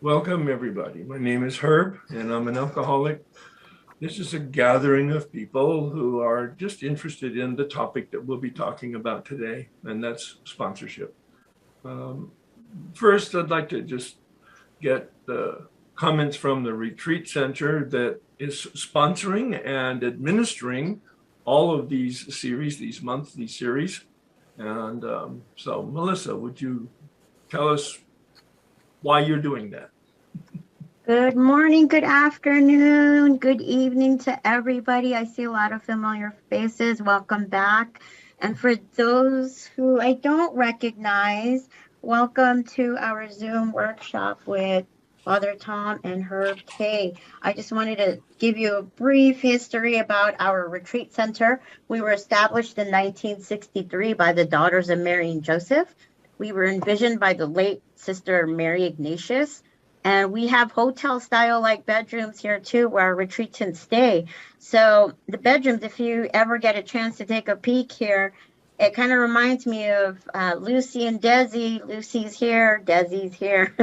Welcome, everybody. My name is Herb, and I'm an alcoholic. This is a gathering of people who are just interested in the topic that we'll be talking about today, and that's sponsorship. Um, First, I'd like to just get the comments from the retreat center that is sponsoring and administering all of these series, these monthly series. And so, Melissa, would you tell us why you're doing that? Good morning, good afternoon, good evening to everybody. I see a lot of familiar faces. Welcome back. And for those who I don't recognize, welcome to our Zoom workshop with Father Tom and Herb K. I just wanted to give you a brief history about our retreat center. We were established in 1963 by the Daughters of Mary and Joseph. We were envisioned by the late Sister Mary Ignatius. And we have hotel style like bedrooms here too, where our retreatants stay. So the bedrooms, if you ever get a chance to take a peek here, it kind of reminds me of Lucy and Desi. Lucy's here, Desi's here.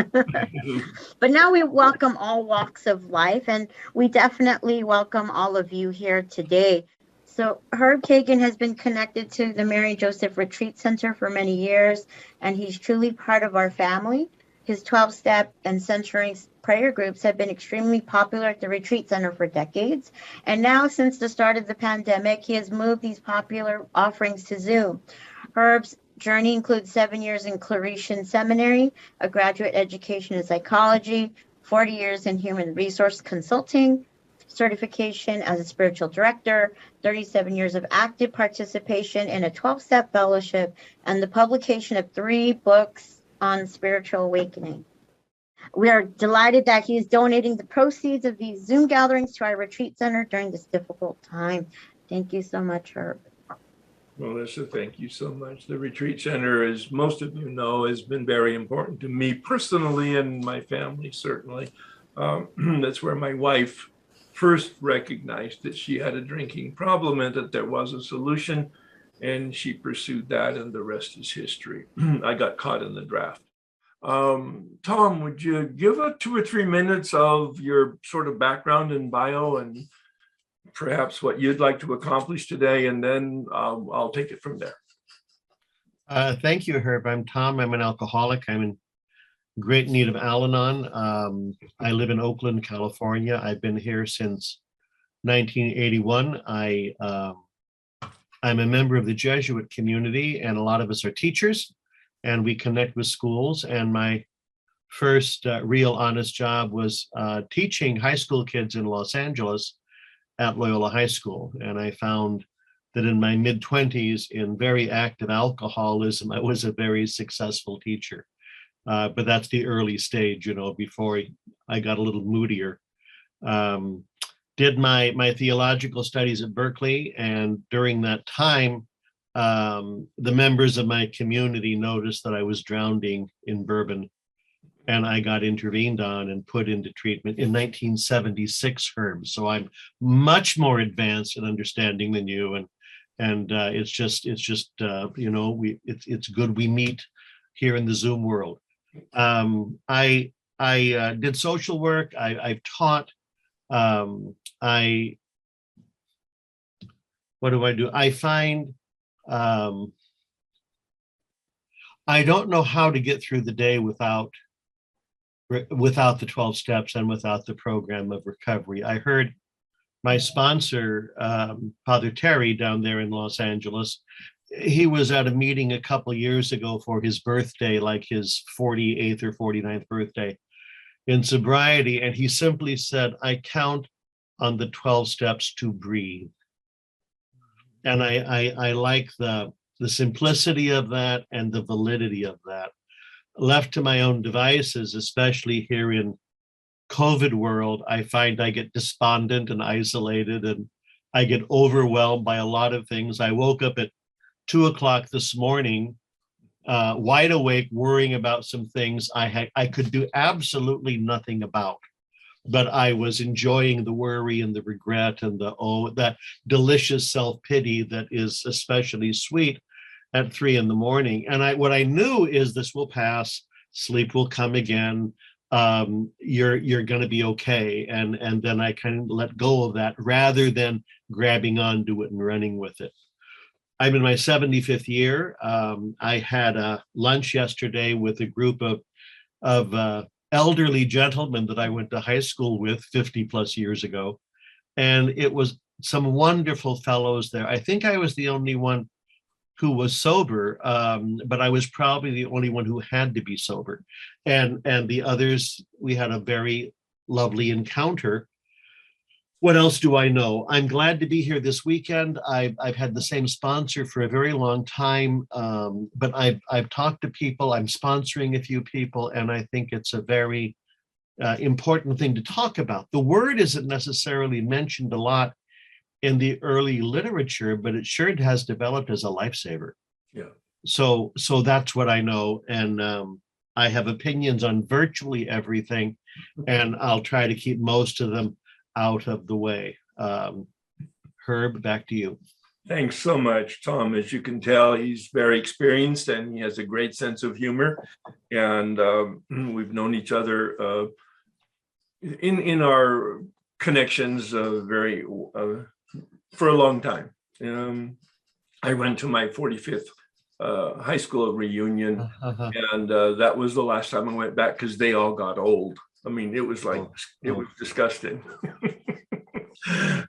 But now we welcome all walks of life, and we definitely welcome all of you here today. So Herb Kaighan has been connected to the Mary Joseph Retreat Center for many years, and he's truly part of our family. His 12-step and centering prayer groups have been extremely popular at the retreat center for decades. And now, since the start of the pandemic, he has moved these popular offerings to Zoom. Herb's journey includes 7 years in Claretian Seminary, a graduate education in psychology, 40 years in human resource consulting, certification as a spiritual director, 37 years of active participation in a 12-step fellowship, and the publication of 3 books on spiritual awakening. We are delighted that he is donating the proceeds of these Zoom gatherings to our retreat center during this difficult time. Thank you so much, Herb. Melissa, thank you so much. The retreat center, as most of you know, has been very important to me personally and my family, certainly. That's where my wife first recognized that she had a drinking problem and that there was a solution. And she pursued that, and the rest is history. I got caught in the draft. Tom, would you give 2 or 3 minutes of your sort of background and bio and perhaps what you'd like to accomplish today, and then I'll take it from there. Thank you, Herb. I'm Tom. I'm an alcoholic. I'm in great need of Al-Anon. I live in Oakland, California. I've been here since 1981. I'm a member of the Jesuit community, and a lot of us are teachers, and we connect with schools. And my first real honest job was teaching high school kids in Los Angeles at Loyola High School. And I found that in my mid-20s, in very active alcoholism, I was a very successful teacher. But that's the early stage, before I got a little moodier. Did my theological studies at Berkeley, and during that time, the members of my community noticed that I was drowning in bourbon, and I got intervened on and put into treatment in 1976, Herb. So I'm much more advanced in understanding than you, and it's good we meet here in the Zoom world. I did social work. I've taught. What do I do? I find I don't know how to get through the day without the 12 steps and without the program of recovery. I heard my sponsor, Father Terry, down there in Los Angeles. He was at a meeting a couple years ago for his birthday, like his 48th or 49th birthday in sobriety. And he simply said, I count on the 12 steps to breathe. And I like the simplicity of that and the validity of that. Left to my own devices, especially here in COVID world, I find I get despondent and isolated, and I get overwhelmed by a lot of things. I woke up at 2 o'clock this morning, wide awake, worrying about some things I could do absolutely nothing about. But I was enjoying the worry and the regret and that delicious self-pity that is especially sweet at 3 a.m. And what I knew is this will pass, sleep will come again. you're going to be okay. And then I kind of let go of that rather than grabbing onto it and running with it. I'm in my 75th year. I had a lunch yesterday with a group of elderly gentlemen that I went to high school with 50 plus years ago. And it was some wonderful fellows there. I think I was the only one who was sober, but I was probably the only one who had to be sober. And the others, we had a very lovely encounter. What else do I know? I'm glad to be here this weekend. I've had the same sponsor for a very long time, but I've talked to people. I'm sponsoring a few people, and I think it's a very important thing to talk about. The word isn't necessarily mentioned a lot in the early literature, but it sure has developed as a lifesaver. Yeah. So that's what I know, and I have opinions on virtually everything, and I'll try to keep most of them out of the way. Herb, back to you. Thanks so much, Tom. As you can tell, he's very experienced and he has a great sense of humor. And we've known each other in our connections for a long time. I went to my 45th high school reunion, and that was the last time I went back because they all got old. I mean, it was like, it was disgusting.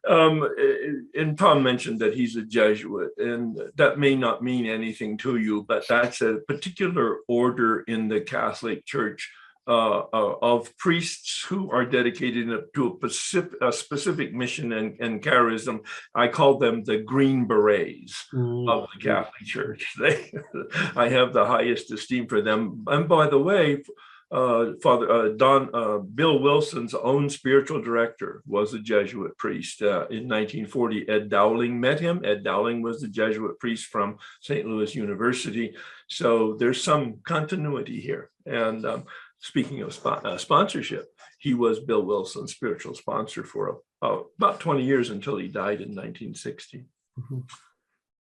And Tom mentioned that he's a Jesuit, and that may not mean anything to you, but that's a particular order in the Catholic Church of priests who are dedicated to a specific mission and charism. I call them the Green Berets of the Catholic Church. I have the highest esteem for them. And by the way, Bill Wilson's own spiritual director was a Jesuit priest. In 1940, Ed Dowling met him. Ed Dowling was the Jesuit priest from St. Louis University. So there's some continuity here. And speaking of sponsorship, he was Bill Wilson's spiritual sponsor for about 20 years until he died in 1960. Mm-hmm.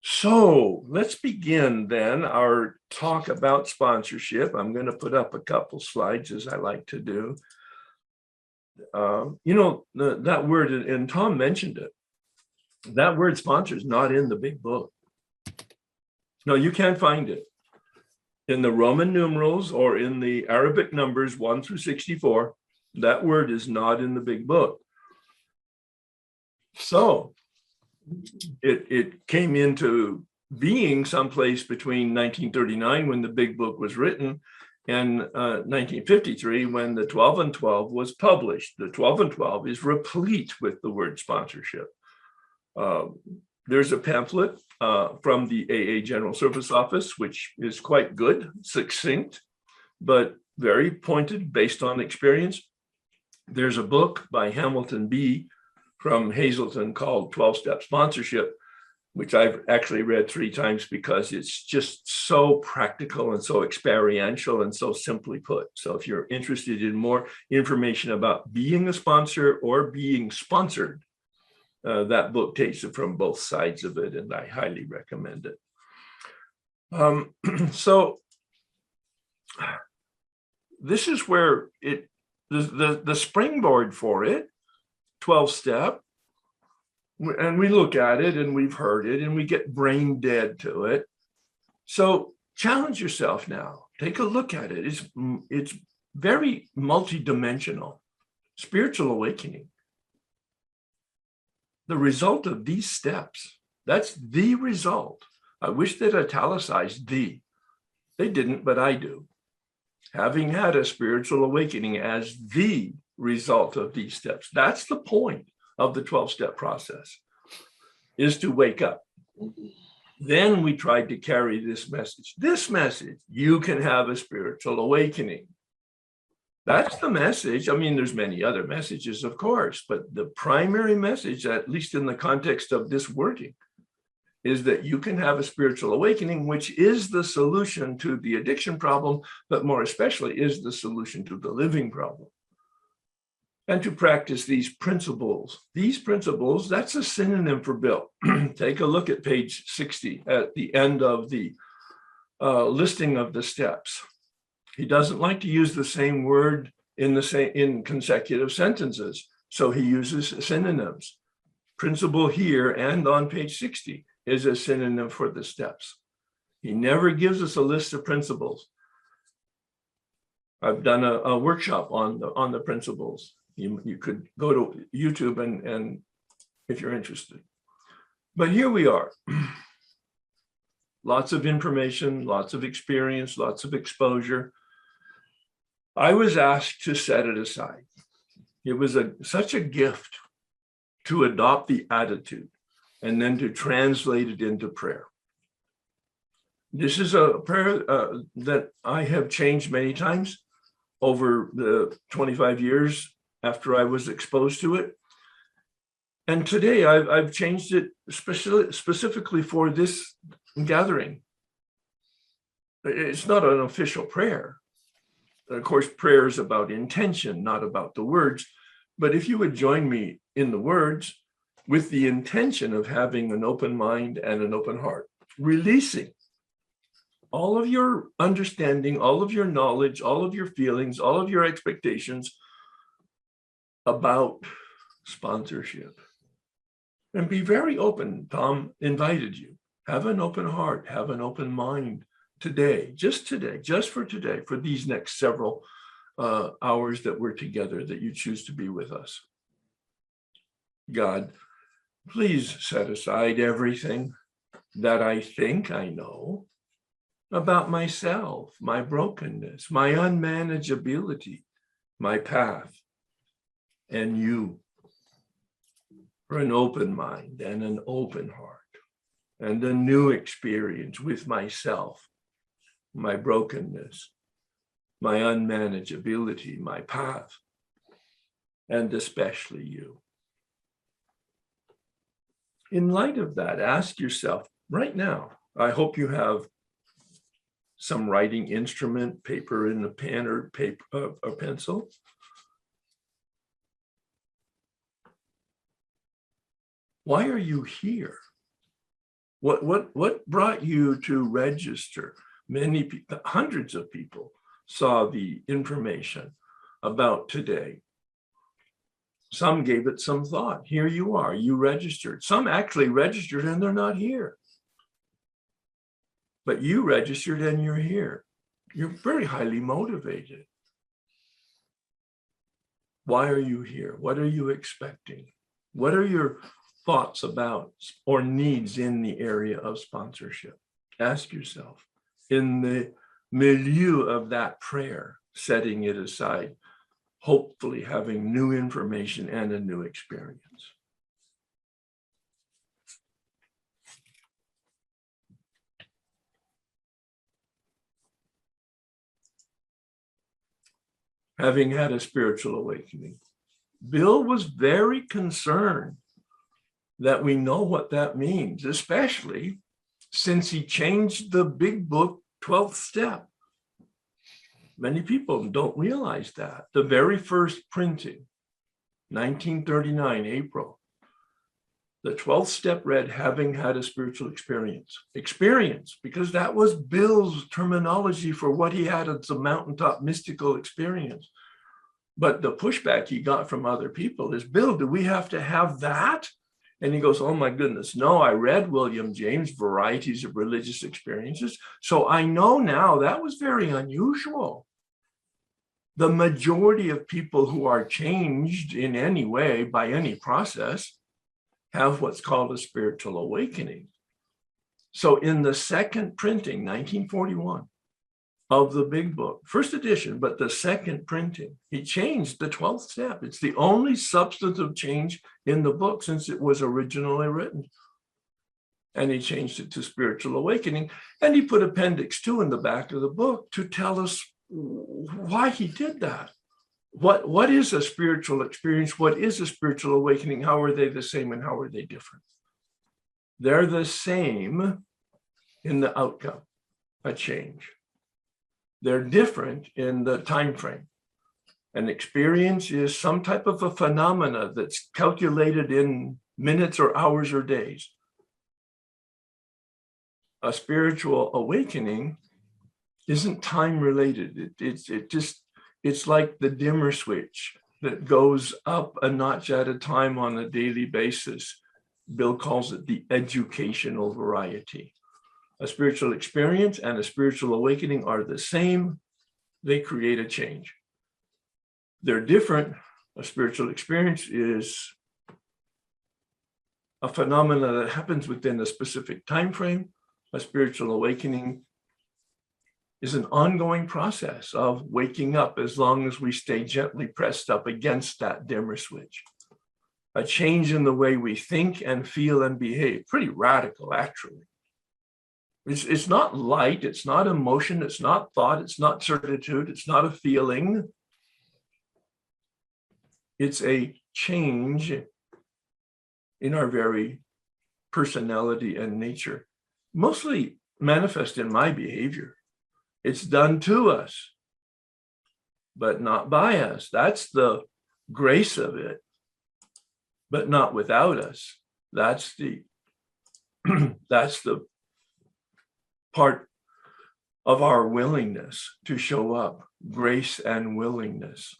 So let's begin then our talk about sponsorship. I'm going to put up a couple slides, as I like to do. That word, and Tom mentioned it, that word sponsor is not in the big book. No, you can't find it in the Roman numerals or in the Arabic numbers 1 through 64. That word is not in the big book. So it came into being someplace between 1939, when the big book was written, and 1953, when the 12 and 12 was published. The 12 and 12 is replete with the word sponsorship. There's a pamphlet from the AA General Service Office, which is quite good, succinct, but very pointed based on experience. There's a book by Hamilton B. from Hazleton called 12-Step Sponsorship, which I've actually read 3 times because it's just so practical and so experiential and so simply put. So if you're interested in more information about being a sponsor or being sponsored, that book takes it from both sides of it, and I highly recommend it. So this is where the springboard for it, 12-step, and we look at it and we've heard it and we get brain dead to it. So challenge yourself now. Take a look at it. It's very multidimensional. Spiritual awakening. The result of these steps, that's the result. I wish they'd italicized the. They didn't, but I do. Having had a spiritual awakening as the result of these steps. That's the point of the 12-step process, is to wake up. Then we tried to carry this message, you can have a spiritual awakening. That's the message. I mean, there's many other messages, of course, but the primary message, at least in the context of this wording, is that you can have a spiritual awakening, which is the solution to the addiction problem, but more especially is the solution to the living problem. And to practice these principles, that's a synonym for Bill. Take a look at page 60 at the end of the listing of the steps. He doesn't like to use the same word in consecutive sentences. So he uses synonyms. Principle here and on page 60 is a synonym for the steps. He never gives us a list of principles. I've done a workshop on the principles. You could go to YouTube and if you're interested. But here we are. Lots of information, lots of experience, lots of exposure. I was asked to set it aside. It was such a gift to adopt the attitude and then to translate it into prayer. This is a prayer that I have changed many times over the 25 years after I was exposed to it. And today I've changed it specifically for this gathering. It's not an official prayer. Of course, prayer is about intention, not about the words. But if you would join me in the words with the intention of having an open mind and an open heart, releasing all of your understanding, all of your knowledge, all of your feelings, all of your expectations about sponsorship. And be very open. Tom invited you. Have an open heart, have an open mind today, just for today, for these next several hours that we're together, that you choose to be with us. God, please set aside everything that I think I know about myself, my brokenness, my unmanageability, my path, and you, for an open mind and an open heart and a new experience with myself, my brokenness, my unmanageability, my path, and especially you. In light of that, ask yourself right now, I hope you have some writing instrument, paper and a pen or paper, a pencil. Why are you here? What brought you to register? Many people, hundreds of people saw the information about today. Some gave it some thought. Here you are, you registered. Some actually registered and they're not here. But you registered and you're here. You're very highly motivated. Why are you here? What are you expecting? What are your thoughts about or needs in the area of sponsorship? Ask yourself in the milieu of that prayer, setting it aside, hopefully having new information and a new experience. Having had a spiritual awakening, Bill was very concerned that we know what that means, especially since he changed the big book 12th step. Many people don't realize that. The very first printing, 1939, April, the 12th step read, having had a spiritual experience. Experience, because that was Bill's terminology for what he had as a mountaintop mystical experience. But the pushback he got from other people is, Bill, do we have to have that? And he goes, oh my goodness, no, I read William James' Varieties of Religious Experiences. So I know now that was very unusual. The majority of people who are changed in any way by any process have what's called a spiritual awakening. So in the second printing, 1941, of the big book, first edition, but the second printing, he changed the 12th step. It's the only substantive change in the book since it was originally written. And he changed it to spiritual awakening. And he put Appendix 2 in the back of the book to tell us why he did that. What is a spiritual experience? What is a spiritual awakening? How are they the same and how are they different? They're the same in the outcome, a change. They're different in the time frame. An experience is some type of a phenomena that's calculated in minutes or hours or days. A spiritual awakening isn't time related. It's like the dimmer switch that goes up a notch at a time on a daily basis. Bill calls it the educational variety. A spiritual experience and a spiritual awakening are the same. They create a change. They're different. A spiritual experience is a phenomenon that happens within a specific time frame. A spiritual awakening is an ongoing process of waking up as long as we stay gently pressed up against that dimmer switch. A change in the way we think and feel and behave. Pretty radical, actually. It's not light, it's not emotion, it's not thought, it's not certitude, it's not a feeling. It's a change in our very personality and nature, mostly manifest in my behavior. It's done to us, but not by us. That's the grace of it, but not without us. That's the part of our willingness to show up, grace and willingness,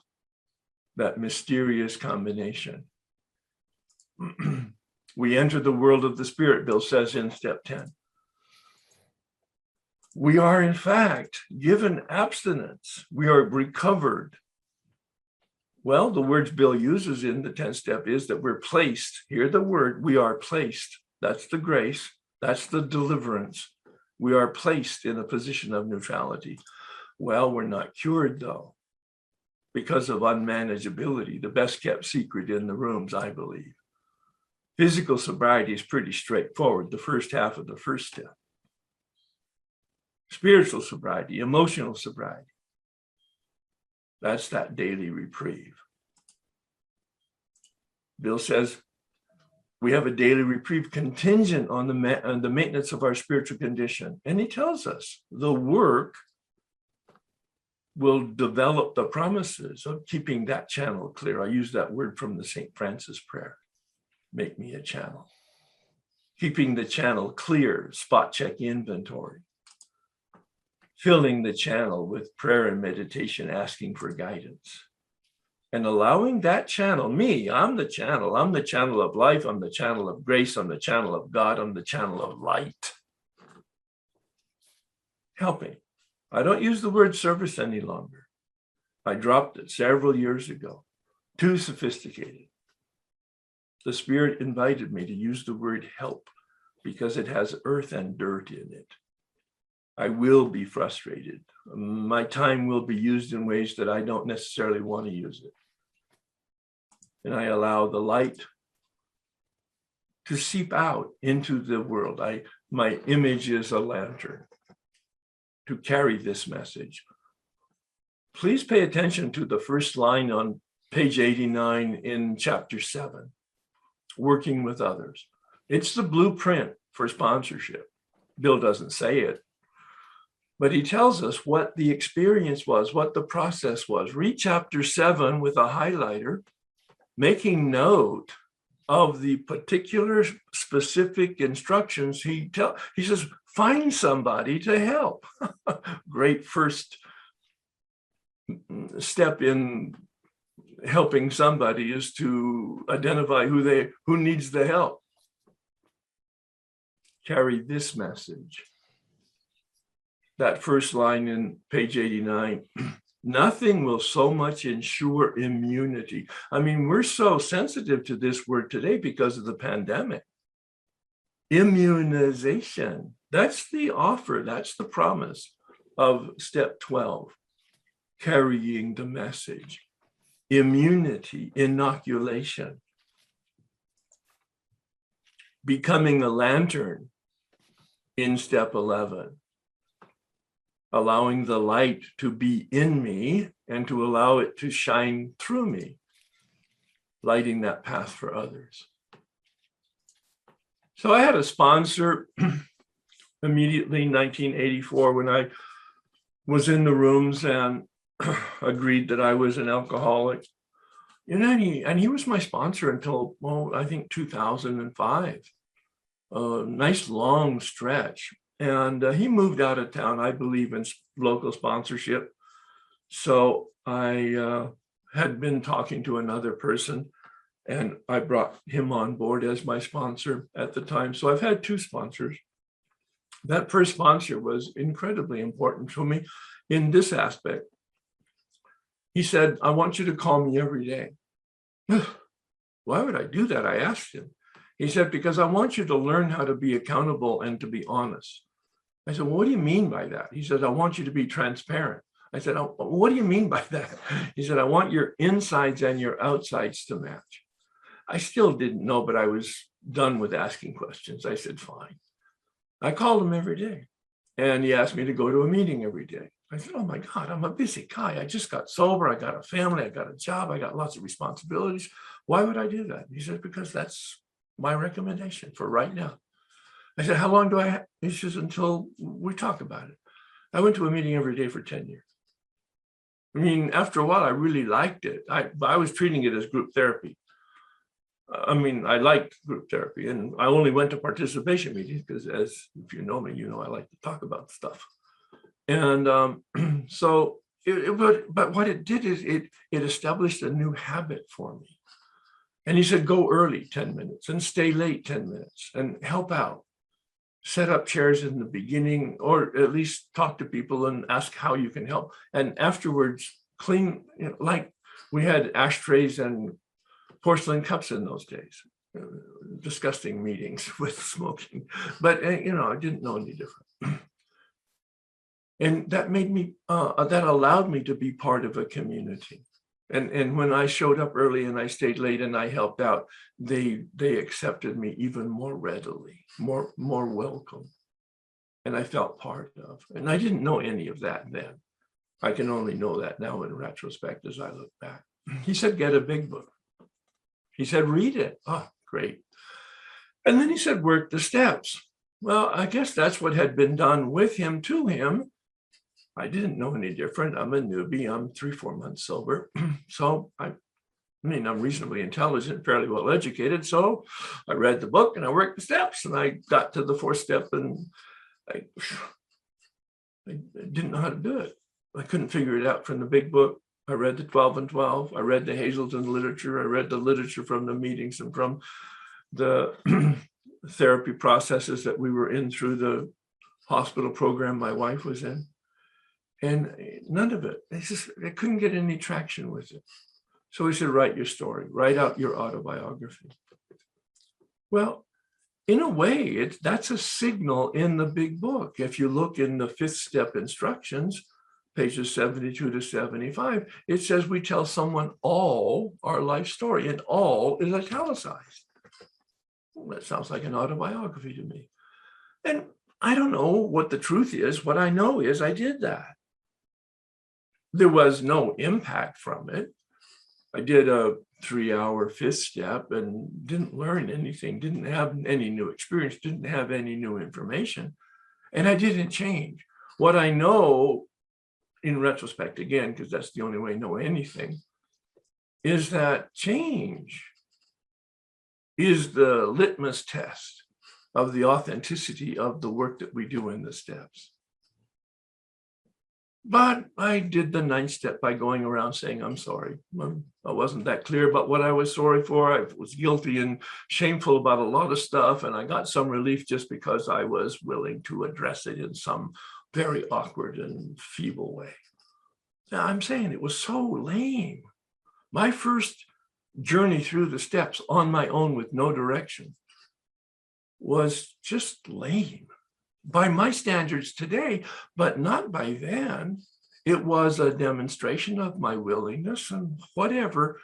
that mysterious combination. We enter the world of the Spirit, Bill says in step 10. We are, in fact, given abstinence. We are recovered. Well, the words Bill uses in the 10th step is that we're placed. Hear the word, we are placed. That's the grace. That's the deliverance. We are placed in a position of neutrality. Well, we're not cured, though, because of unmanageability, the best kept secret in the rooms, I believe. Physical sobriety is pretty straightforward, the first half of the first step. Spiritual sobriety, emotional sobriety, that's that daily reprieve. Bill says we have a daily reprieve contingent on the maintenance of our spiritual condition. And he tells us the work will develop the promises of keeping that channel clear. I use that word from the St. Francis prayer. Make me a channel. Keeping the channel clear, spot check inventory. Filling the channel with prayer and meditation, asking for guidance. And allowing that channel, me, I'm the channel of life, I'm the channel of grace, I'm the channel of God, I'm the channel of light. Helping. I don't use the word service any longer. I dropped it several years ago. Too sophisticated. The Spirit invited me to use the word help because it has earth and dirt in it. I will be frustrated. My time will be used in ways that I don't necessarily want to use it. And I allow the light to seep out into the world. My image is a lantern to carry this message. Please pay attention to the first line on page 89 in chapter 7, working with others. It's the blueprint for sponsorship. Bill doesn't say it, but he tells us what the experience was, what the process was. Read chapter 7 with a highlighter, making note of the particular specific instructions. He says, find somebody to help. Great first step in helping somebody is to identify who needs the help. Carry this message. That first line in page 89, nothing will so much ensure immunity. I mean, we're so sensitive to this word today because of the pandemic. Immunization, that's the offer, that's the promise of step 12, carrying the message. Immunity, inoculation. Becoming a lantern in step 11. Allowing the light to be in me and to allow it to shine through me, lighting that path for others. So I had a sponsor immediately in 1984 when I was in the rooms and agreed that I was an alcoholic. And he was my sponsor until, I think 2005. A nice long stretch. And he moved out of town. I believe in local sponsorship. So I had been talking to another person, and I brought him on board as my sponsor at the time. So I've had two sponsors. That first sponsor was incredibly important to me in this aspect. He said, I want you to call me every day. Why would I do that? I asked him. He said, because I want you to learn how to be accountable and to be honest. I said, well, what do you mean by that? He said, I want you to be transparent. I said, oh, what do you mean by that? He said, I want your insides and your outsides to match. I still didn't know, but I was done with asking questions. I said, fine. I called him every day, and he asked me to go to a meeting every day. I said, oh my God, I'm a busy guy. I just got sober. I got a family. I got a job. I got lots of responsibilities. Why would I do that? He said, because that's my recommendation for right now. I said, how long do I have? He says, until we talk about it. I went to a meeting every day for 10 years. I mean, after a while, I really liked it. I was treating it as group therapy. I mean, I liked group therapy, and I only went to participation meetings because, as if you know me, you know I like to talk about stuff. And so, but what it did is it established a new habit for me. And he said, go early 10 minutes and stay late 10 minutes and help out. Set up chairs in the beginning, or at least talk to people and ask how you can help. And afterwards, clean, like we had ashtrays and porcelain cups in those days. Disgusting meetings with smoking, but I didn't know any different. And that made me, that allowed me to be part of a community. And when I showed up early and I stayed late and I helped out, they accepted me even more readily, more welcome. And I felt part of, and I didn't know any of that then. I can only know that now in retrospect as I look back. He said, get a big book. He said, read it. Oh, great. And then he said, work the steps. Well, I guess that's what had been done with him to him. I didn't know any different. I'm a newbie. I'm 3-4 months sober. So I'm reasonably intelligent, fairly well educated. So I read the book and I worked the steps, and I got to the 4th step, and I didn't know how to do it. I couldn't figure it out from the big book. I read the 12 and 12. I read the Hazelden literature. I read the literature from the meetings and from the therapy processes that we were in through the hospital program my wife was in. And none of it. I couldn't get any traction with it. So he said, write your story, write out your autobiography. Well, in a way, that's a signal in the big book. If you look in the 5th step instructions, pages 72 to 75, it says we tell someone all our life story, and all is italicized. Well, that sounds like an autobiography to me. And I don't know what the truth is. What I know is I did that. There was no impact from it. I did a 3-hour 5th step and didn't learn anything, didn't have any new experience, didn't have any new information. And I didn't change. What I know in retrospect, again, because that's the only way I know anything, is that change is the litmus test of the authenticity of the work that we do in the steps. But I did the 9th step by going around saying, I'm sorry. I wasn't that clear about what I was sorry for. I was guilty and shameful about a lot of stuff. And I got some relief just because I was willing to address it in some very awkward and feeble way. Now, I'm saying it was so lame. My first journey through the steps on my own with no direction was just lame. By my standards today, but not by then. It was a demonstration of my willingness, and whatever,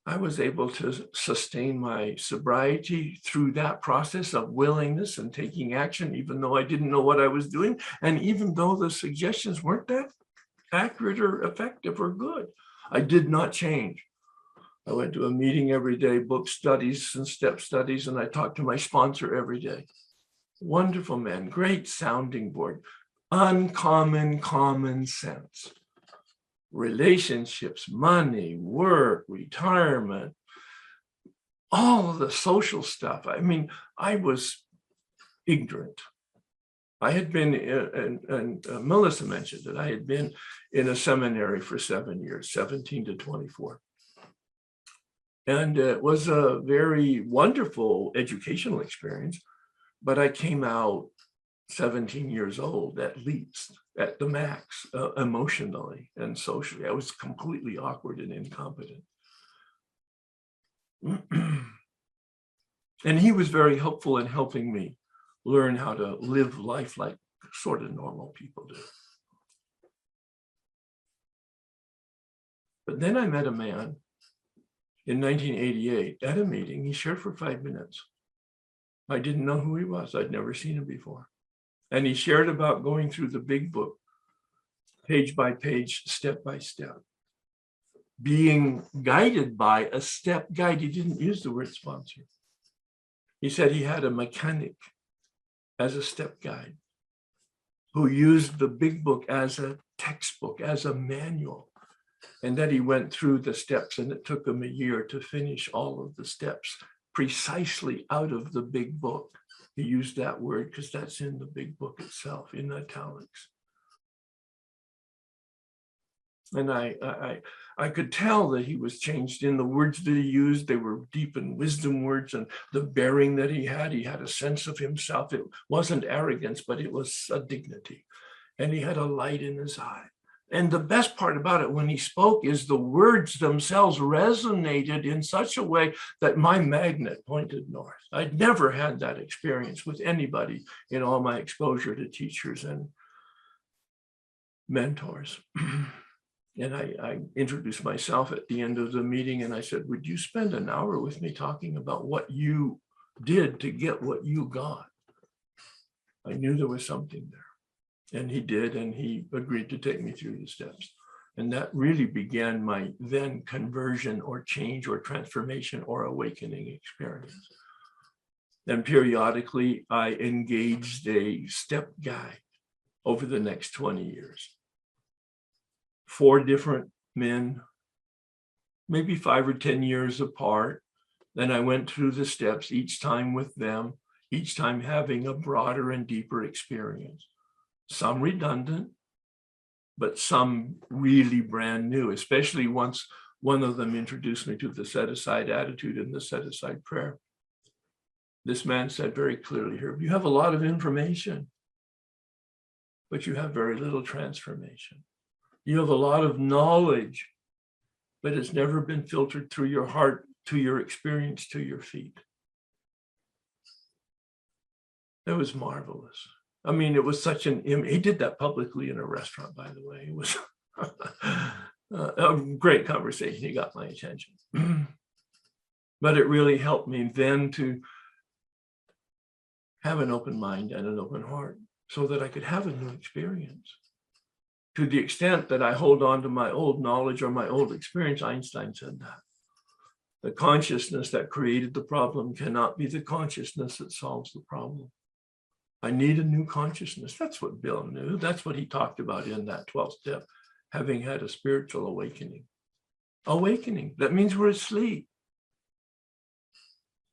I was able to sustain my sobriety through that process of willingness and taking action, even though I didn't know what I was doing, and even though the suggestions weren't that accurate or effective or good. I did not change. I went to a meeting every day, book studies and step studies, and I talked to my sponsor every day. Wonderful man, great sounding board, uncommon common sense. Relationships, money, work, retirement, all of the social stuff. I mean, I was ignorant. I had been, and Melissa mentioned that I had been in a seminary for 7 years, 17 to 24. And it was a very wonderful educational experience, but I came out 17 years old, at least, at the max, emotionally and socially. I was completely awkward and incompetent. And he was very helpful in helping me learn how to live life like sort of normal people do. But then I met a man in 1988 at a meeting. He shared for 5 minutes. I didn't know who he was. I'd never seen him before. And he shared about going through the big book, page by page, step by step, being guided by a step guide. He didn't use the word sponsor. He said he had a mechanic as a step guide who used the big book as a textbook, as a manual, and that he went through the steps, and it took him a year to finish all of the steps precisely out of the big book. He used that word because that's in the big book itself, in italics. And I could tell that he was changed in the words that he used. They were deep and wisdom words, and the bearing that he had a sense of himself. It wasn't arrogance, but it was a dignity. And he had a light in his eye. And the best part about it when he spoke is the words themselves resonated in such a way that my magnet pointed north. I'd never had that experience with anybody in all my exposure to teachers and mentors. And I introduced myself at the end of the meeting, and I said, would you spend an hour with me talking about what you did to get what you got? I knew there was something there. And he did, and he agreed to take me through the steps. And that really began my then conversion or change or transformation or awakening experience. Then periodically, I engaged a step guide over the next 20 years. 4 different men, maybe 5 or 10 years apart. Then I went through the steps, each time with them, each time having a broader and deeper experience. Some redundant, but some really brand new, especially once one of them introduced me to the set-aside attitude and the set-aside prayer. This man said very clearly here, you have a lot of information, but you have very little transformation. You have a lot of knowledge, but it's never been filtered through your heart, to your experience, to your feet. That was marvelous. I mean, it was such he did that publicly in a restaurant, by the way. It was a great conversation. He got my attention. But it really helped me then to have an open mind and an open heart so that I could have a new experience. To the extent that I hold on to my old knowledge or my old experience, Einstein said that. The consciousness that created the problem cannot be the consciousness that solves the problem. I need a new consciousness. That's what Bill knew. That's what he talked about in that 12th step, having had a spiritual awakening. Awakening, that means we're asleep.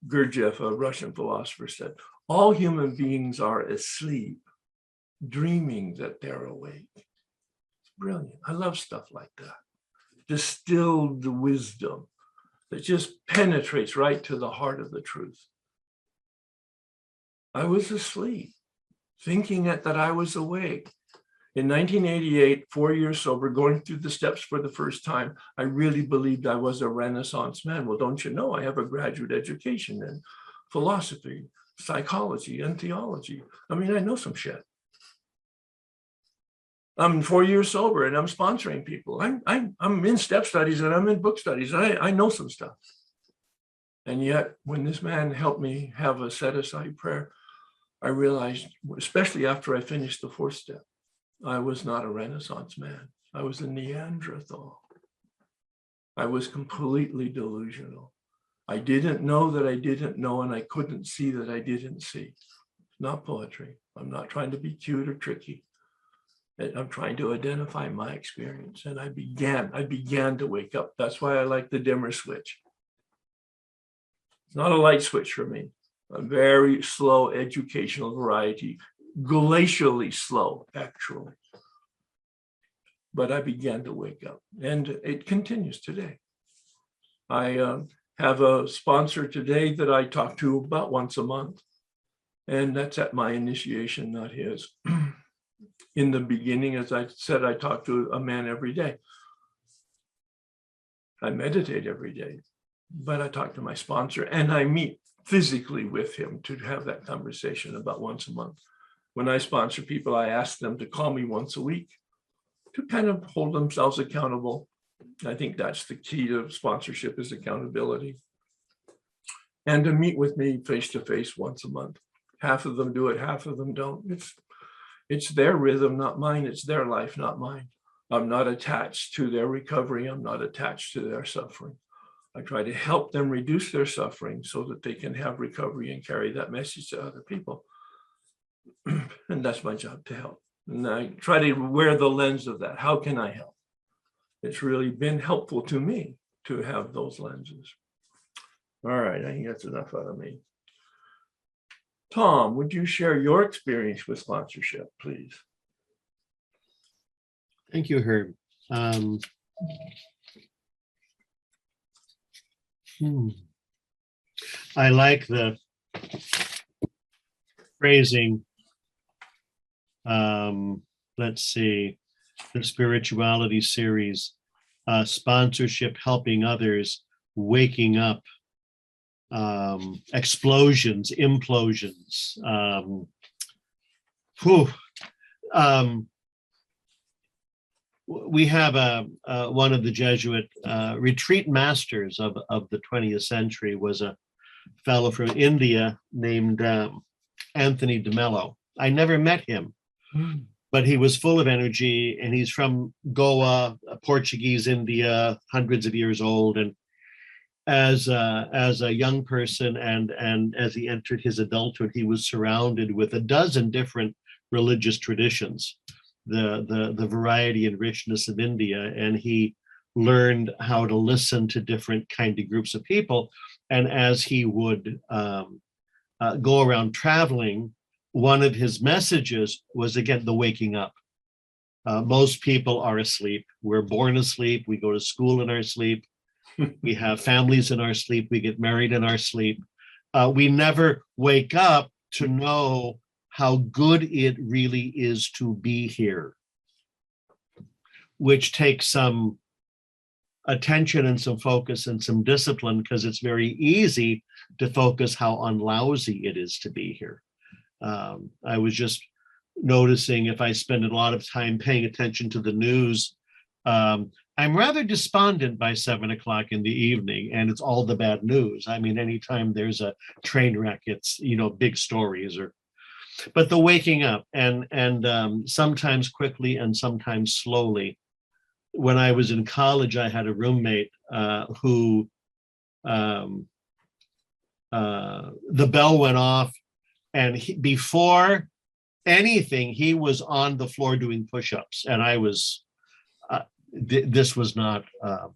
Gurdjieff, a Russian philosopher, said, all human beings are asleep, dreaming that they're awake. It's brilliant. I love stuff like that. Distilled wisdom that just penetrates right to the heart of the truth. I was asleep, thinking that I was awake. In 1988, 4 years sober, going through the steps for the first time, I really believed I was a Renaissance man. Well, don't you know, I have a graduate education in philosophy, psychology, and theology. I mean, I know some shit. I'm 4 years sober and I'm sponsoring people. I'm in step studies and I'm in book studies. I know some stuff. And yet, when this man helped me have a set-aside prayer, I realized, especially after I finished the 4th step, I was not a Renaissance man. I was a Neanderthal. I was completely delusional. I didn't know that I didn't know, and I couldn't see that I didn't see. It's not poetry. I'm not trying to be cute or tricky. I'm trying to identify my experience. And I began to wake up. That's why I like the dimmer switch. It's not a light switch for me. A very slow educational variety glacially slow, actually. But I began to wake up, and it continues today. I have a sponsor today that I talk to about once a month, and that's at my initiation, not his. In the beginning, as I said, I talk to a man every day. I meditate every day, but I talk to my sponsor, and I meet physically with him to have that conversation about once a month. When I sponsor people, I ask them to call me once a week to kind of hold themselves accountable. I think that's the key to sponsorship, is accountability. And to meet with me face to face once a month. Half of them do it, half of them don't. It's their rhythm, not mine. It's their life, not mine. I'm not attached to their recovery. I'm not attached to their suffering. I try to help them reduce their suffering so that they can have recovery and carry that message to other people. And that's my job, to help. And I try to wear the lens of that. How can I help? It's really been helpful to me to have those lenses. All right, I think that's enough out of me. Tom, would you share your experience with sponsorship, please? Thank you, Herb. I like the phrasing. Let's see, the spirituality series, sponsorship, helping others, waking up, explosions, implosions. We have one of the Jesuit retreat masters of the 20th century was a fellow from India named Anthony de Mello. I never met him, but he was full of energy, and he's from Goa, Portuguese India, hundreds of years old. And as a young person and as he entered his adulthood, he was surrounded with a dozen different religious traditions, the variety and richness of India, and he learned how to listen to different kind of groups of people. And as he would go around traveling, one of his messages was, again, the waking up. Most people are asleep. We're born asleep. We go to school in our sleep. We have families in our sleep. We get married in our sleep. We never wake up to know how good it really is to be here, which takes some attention and some focus and some discipline, because it's very easy to focus how unlousy it is to be here. I was just noticing, if I spend a lot of time paying attention to the news, I'm rather despondent by 7 o'clock in the evening, and it's all the bad news. I mean, anytime there's a train wreck, it's, big stories. But the waking up, and sometimes quickly and sometimes slowly. When I was in college, I had a roommate who the bell went off, and before anything, he was on the floor doing push-ups, and I was. This was not a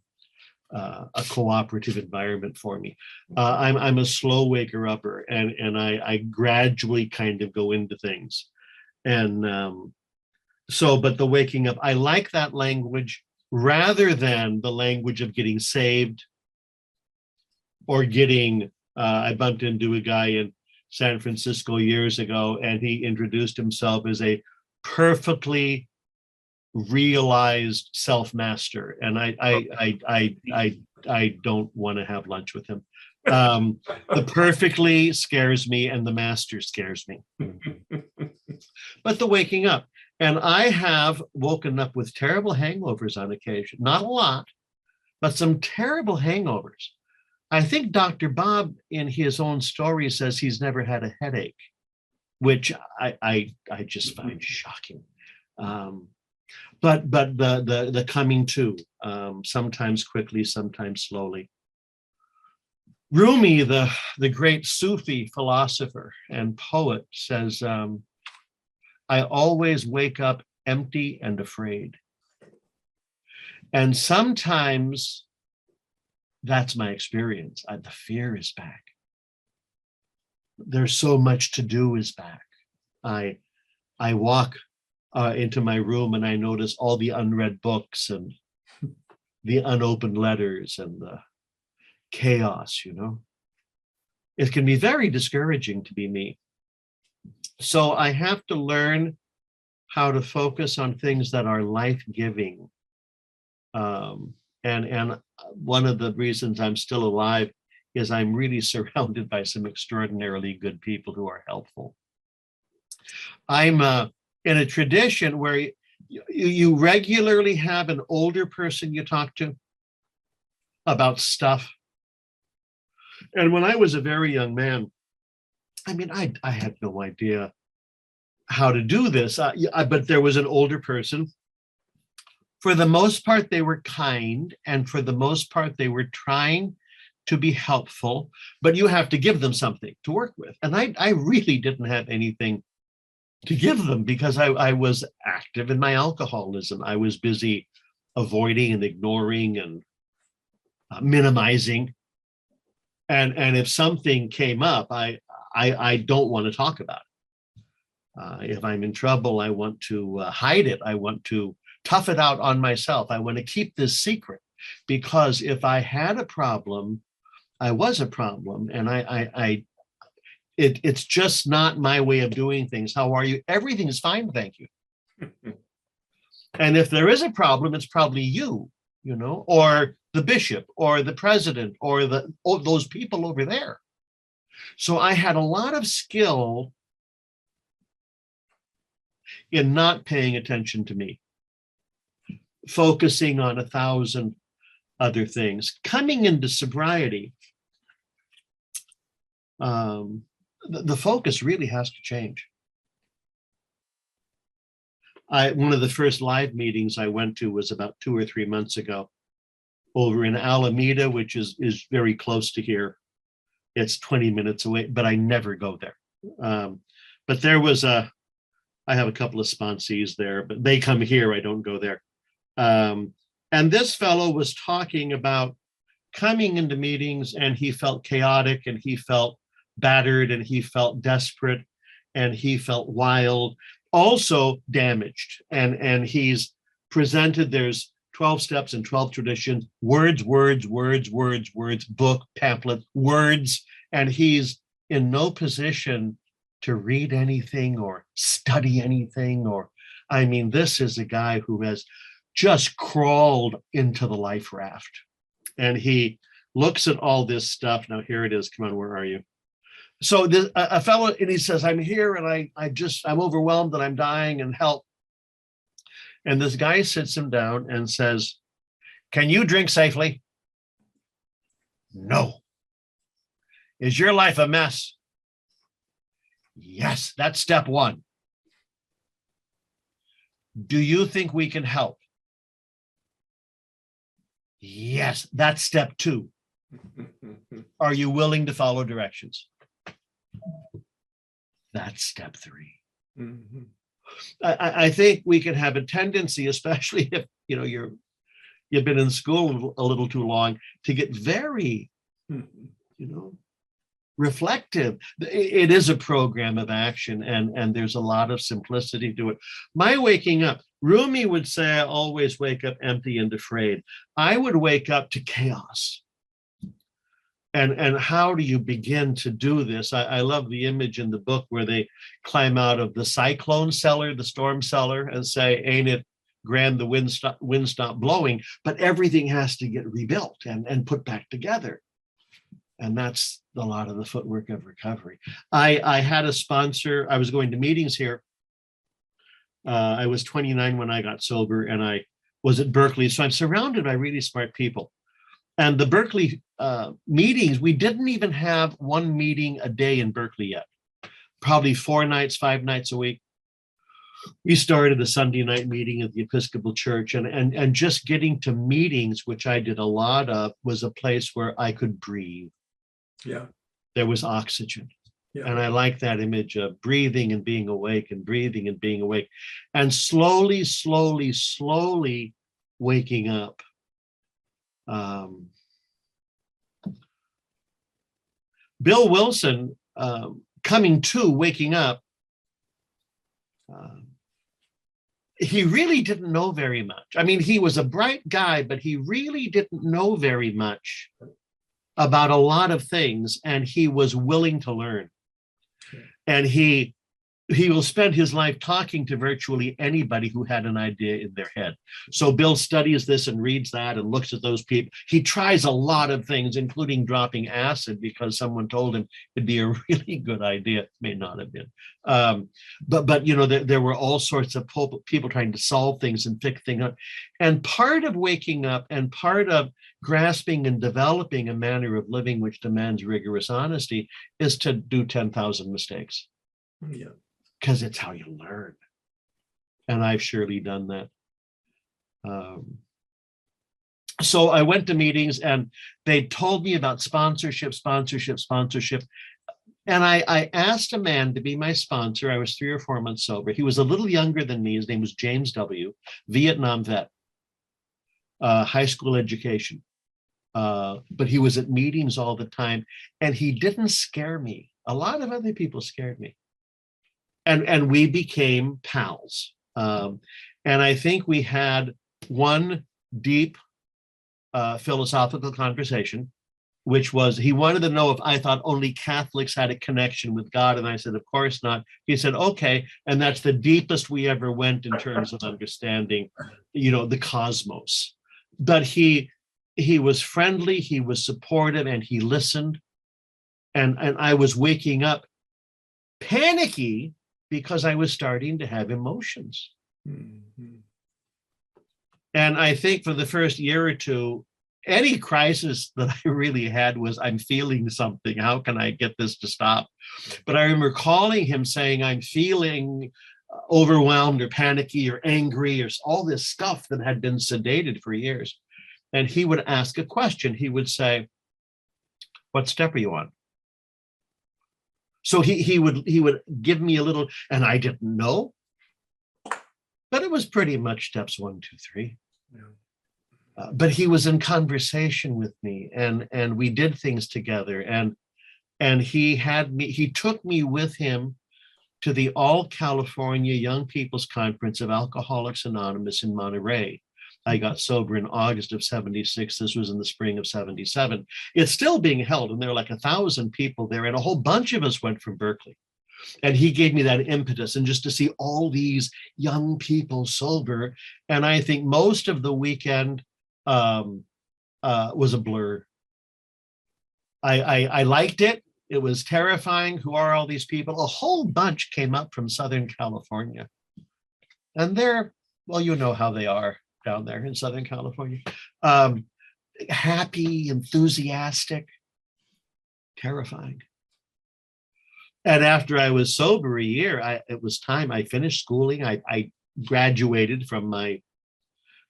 cooperative environment for me. I'm a slow waker upper, and I gradually kind of go into things, and but the waking up, I like that language rather than the language of getting saved or getting. I bumped into a guy in San Francisco years ago, and he introduced himself as a perfectly realized self-master, and I don't want to have lunch with him. The perfectly scares me, and the master scares me. But the waking up, and I have woken up with terrible hangovers on occasion, not a lot, but some terrible hangovers. I think Dr. Bob, in his own story, says he's never had a headache, which I just find shocking. But the coming to, sometimes quickly, sometimes slowly. Rumi, the great Sufi philosopher and poet, says, I always wake up empty and afraid. And sometimes that's my experience. The fear is back. There's so much to do is back. I walk into my room and I notice all the unread books and the unopened letters and the chaos, you know. It can be very discouraging to be me. So I have to learn how to focus on things that are life-giving. And one of the reasons I'm still alive is I'm really surrounded by some extraordinarily good people who are helpful. I'm in a tradition where you regularly have an older person you talk to about stuff. And when I was a very young man, I mean, I had no idea how to do this, but there was an older person. For the most part, they were kind, and for the most part, they were trying to be helpful, but you have to give them something to work with. And I really didn't have anything to give them because I was active in my alcoholism. I was busy avoiding and ignoring and minimizing. And if something came up, I don't want to talk about it. If I'm in trouble, I want to hide it. I want to tough it out on myself. I want to keep this secret because if I had a problem, I was a problem, and it's just not my way of doing things. How are you? Everything is fine, thank you. And if there is a problem, it's probably you know, or the bishop, or the president, or those people over there. So I had a lot of skill in not paying attention to me, focusing on 1,000 other things. Coming into sobriety, the focus really has to change. One of the first live meetings I went to was about 2 or 3 months ago over in Alameda, which is very close to here. It's 20 minutes away, but I never go there. But there was I have a couple of sponsees there, but they come here, I don't go there. And this fellow was talking about coming into meetings, and he felt chaotic, and he felt battered, and he felt desperate, and he felt wild, also damaged. And he's presented, there's 12 steps and 12 traditions, words, book, pamphlet, words, and he's in no position to read anything or study anything. Or, I mean, this is a guy who has just crawled into the life raft. And he looks at all this stuff. Now, here it is. Come on, where are you? So a fellow, and he says, I'm here, and I'm overwhelmed, and I'm dying, and help. And this guy sits him down and says, can you drink safely? No. Is your life a mess? Yes, that's step 1. Do you think we can help? Yes, that's step 2. Are you willing to follow directions? That's step 3. Mm-hmm. I think we can have a tendency, especially if you've been in school a little too long, to get very, reflective. It is a program of action, and there's a lot of simplicity to it. My waking up, Rumi would say, I always wake up empty and afraid. I would wake up to chaos. And how do you begin to do this? I love the image in the book where they climb out of the cyclone cellar, the storm cellar, and say, ain't it grand the wind stop blowing, but everything has to get rebuilt and put back together. And that's a lot of the footwork of recovery. I had a sponsor. I was going to meetings here. I was 29 when I got sober, and I was at Berkeley. So I'm surrounded by really smart people. And the Berkeley meetings, we didn't even have one meeting a day in Berkeley yet. Probably 4 nights, 5 nights a week. We started a Sunday night meeting at the Episcopal Church, and just getting to meetings, which I did a lot of, was a place where I could breathe. Yeah. There was oxygen. Yeah. And I like that image of breathing and being awake, and breathing and being awake, and slowly waking up. Bill Wilson, coming to, waking up, he really didn't know very much. I mean, he was a bright guy, but he really didn't know very much about a lot of things, and he was willing to learn. And he will spend his life talking to virtually anybody who had an idea in their head. So Bill studies this and reads that and looks at those people. He tries a lot of things, including dropping acid because someone told him it'd be a really good idea. It may not have been. But you know, there were all sorts of people trying to solve things and pick things up. And part of waking up and part of grasping and developing a manner of living which demands rigorous honesty is to do 10,000 mistakes. Yeah. Because it's how you learn. And I've surely done that. So I went to meetings and they told me about sponsorship. And I asked a man to be my sponsor. I was 3 or 4 months sober. He was a little younger than me. His name was James W., Vietnam vet, high school education. But he was at meetings all the time and he didn't scare me. A lot of other people scared me. And we became pals. And I think we had one deep philosophical conversation, which was he wanted to know if I thought only Catholics had a connection with God. And I said, of course not. He said, okay. And that's the deepest we ever went in terms of understanding, you know, the cosmos. But he was friendly, he was supportive, and he listened. And I was waking up panicky because I was starting to have emotions. Mm-hmm. And I think for the first year or two, any crisis that I really had was, I'm feeling something. How can I get this to stop? But I remember calling him saying, I'm feeling overwhelmed or panicky or angry or all this stuff that had been sedated for years. And he would ask a question. He would say, what step are you on? So he would give me a little, and I didn't know, but it was pretty much steps 1, 2, 3. Yeah. But he was in conversation with me, and we did things together, and he took me with him to the All California Young People's Conference of Alcoholics Anonymous in Monterey. I got sober in August of 76. This was in the spring of 77. It's still being held, and there are like 1,000 people there, and a whole bunch of us went from Berkeley. And he gave me that impetus, and just to see all these young people sober. And I think most of the weekend was a blur. I liked it. It was terrifying. Who are all these people? A whole bunch came up from Southern California. And they're, well, you know how they are down there in Southern California. Happy, enthusiastic, terrifying. And after I was sober a year, it was time. I finished schooling. I graduated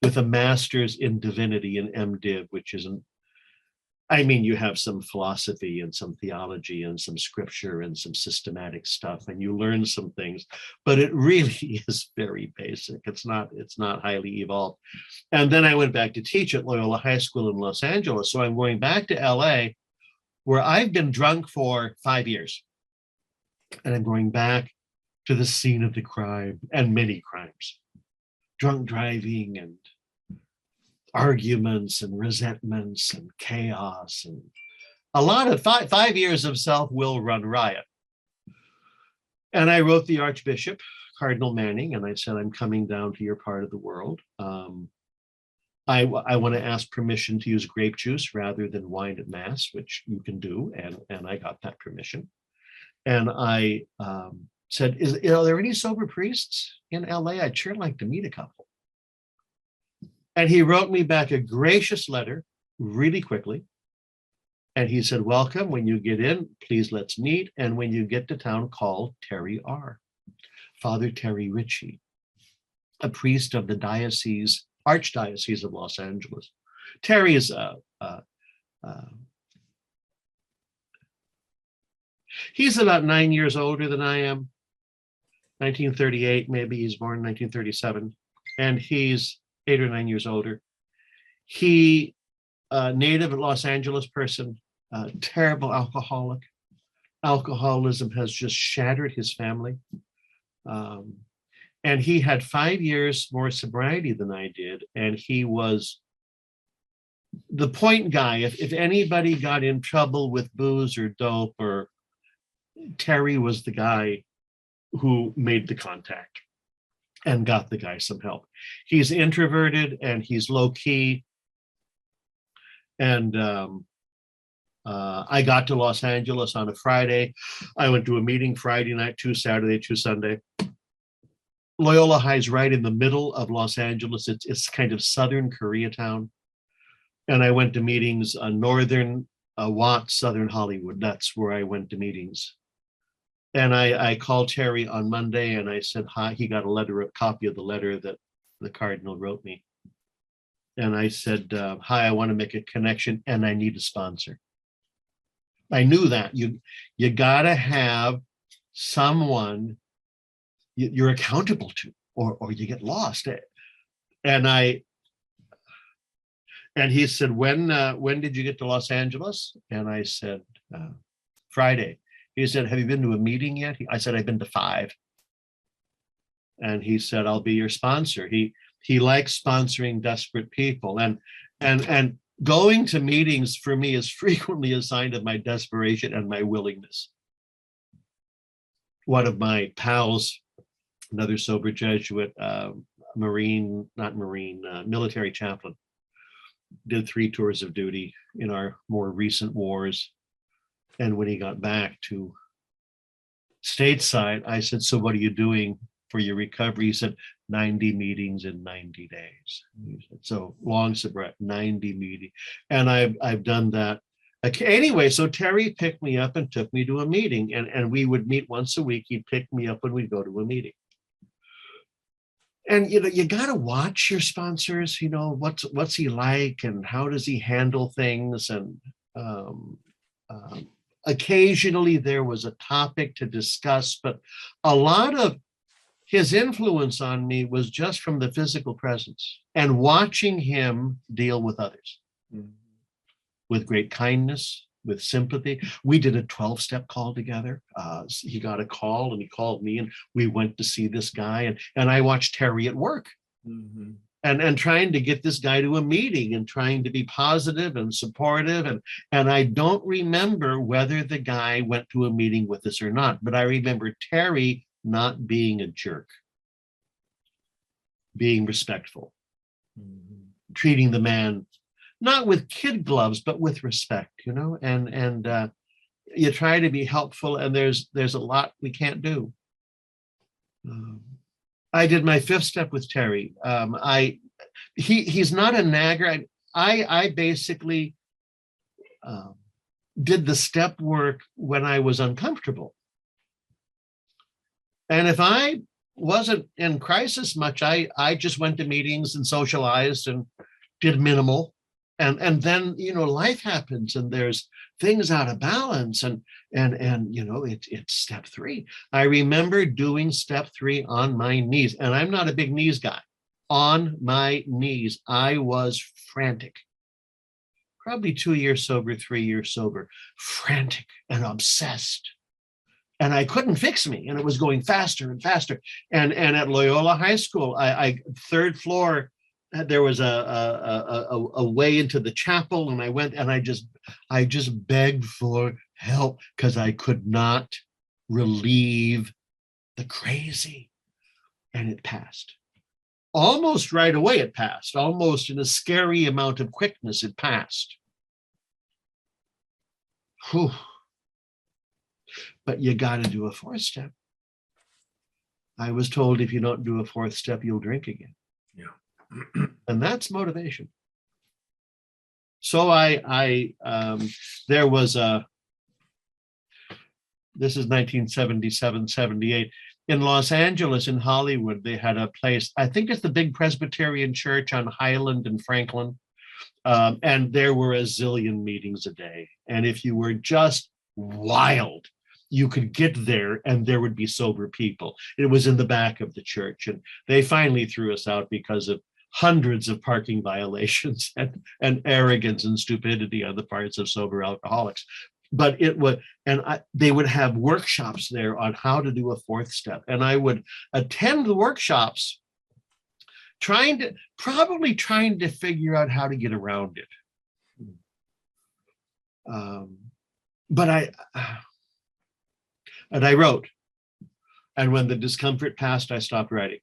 with a master's in divinity in MDiv, which isn't, I mean, you have some philosophy and some theology and some scripture and some systematic stuff, and you learn some things, but it really is very basic. It's not highly evolved. And then I went back to teach at Loyola High School in Los Angeles. So I'm going back to LA, where I've been drunk for 5 years. And I'm going back to the scene of the crime and many crimes, drunk driving and arguments and resentments and chaos and a lot of 5 years of self-will run riot. And I wrote the Archbishop, Cardinal Manning, and I said, I'm coming down to your part of the world. I want to ask permission to use grape juice rather than wine at Mass, which you can do. And I got that permission. And I said, are there any sober priests in LA? I'd sure like to meet a couple. And he wrote me back a gracious letter really quickly. And he said, welcome. When you get in, please let's meet. And when you get to town, call Terry R. Father Terry Ritchie, a priest of the Archdiocese of Los Angeles. Terry is he's about 9 years older than I am. 1938, maybe he's born in 1937. And he's 8 or 9 years older. He, native Los Angeles person, terrible alcoholic. Alcoholism has just shattered his family. And he had 5 years more sobriety than I did. And he was the point guy. If anybody got in trouble with booze or dope, or Terry was the guy who made the contact and got the guy some help. He's introverted and he's low key. And I got to Los Angeles on a Friday. I went to a meeting Friday night, to Saturday, to Sunday. Loyola High is right in the middle of Los Angeles. It's kind of southern Koreatown. And I went to meetings on northern Watts, southern Hollywood. That's where I went to meetings. And I called Terry on Monday and I said, hi, he got a copy of the letter that the Cardinal wrote me. And I said, hi, I want to make a connection and I need a sponsor. I knew that you gotta have someone you're accountable to, or you get lost. And he said, when did you get to Los Angeles? And I said, Friday. He said, have you been to a meeting yet? I said, I've been to 5. And he said, I'll be your sponsor. He likes sponsoring desperate people. And going to meetings for me is frequently a sign of my desperation and my willingness. One of my pals, another sober Jesuit, military chaplain, did 3 tours of duty in our more recent wars. And when he got back to stateside, I said, so what are you doing for your recovery? He said, 90 meetings in 90 days. He said, so long sobriety, 90 meetings. And I've done that. Anyway, so Terry picked me up and took me to a meeting, and we would meet once a week. He'd pick me up when we'd go to a meeting. And you got to watch your sponsors. What's he like, and how does he handle things? And occasionally there was a topic to discuss, but a lot of his influence on me was just from the physical presence and watching him deal with others with great kindness, with sympathy. We did a 12-step call together. He got a call and he called me and we went to see this guy, and I watched Terry at work and trying to get this guy to a meeting and trying to be positive and supportive. And I don't remember whether the guy went to a meeting with us or not, but I remember Terry not being a jerk, being respectful, treating the man not with kid gloves, but with respect, and you try to be helpful, and there's a lot we can't do. I did my 5th step with Terry. He's not a nagger. I basically did the step work when I was uncomfortable. And if I wasn't in crisis much, I just went to meetings and socialized and did minimal. And then, life happens and there's things out of balance and it's step 3. I remember doing step 3 on my knees, and I'm not a big knees guy. On my knees, I was frantic. Probably 2 years sober, 3 years sober, frantic and obsessed. And I couldn't fix me, and it was going faster and faster. And at Loyola High School, I 3rd floor, there was a way into the chapel, and I went and I just begged for help because I could not relieve the crazy. And it passed. Almost right away it passed. Almost in a scary amount of quickness it passed. Whew. But you got to do a 4th step. I was told if you don't do a 4th step, you'll drink again. Yeah. And that's motivation. So there was this is 1977, 78. In Los Angeles, in Hollywood, they had a place, I think it's the big Presbyterian church on Highland and Franklin. And there were a zillion meetings a day. And if you were just wild, you could get there and there would be sober people. It was in the back of the church. And they finally threw us out because of hundreds of parking violations and arrogance and stupidity on the parts of sober alcoholics. but it would, and they would have workshops there on how to do a fourth step. And I would attend the workshops trying to figure out how to get around it. But I wrote, and when the discomfort passed, I stopped writing.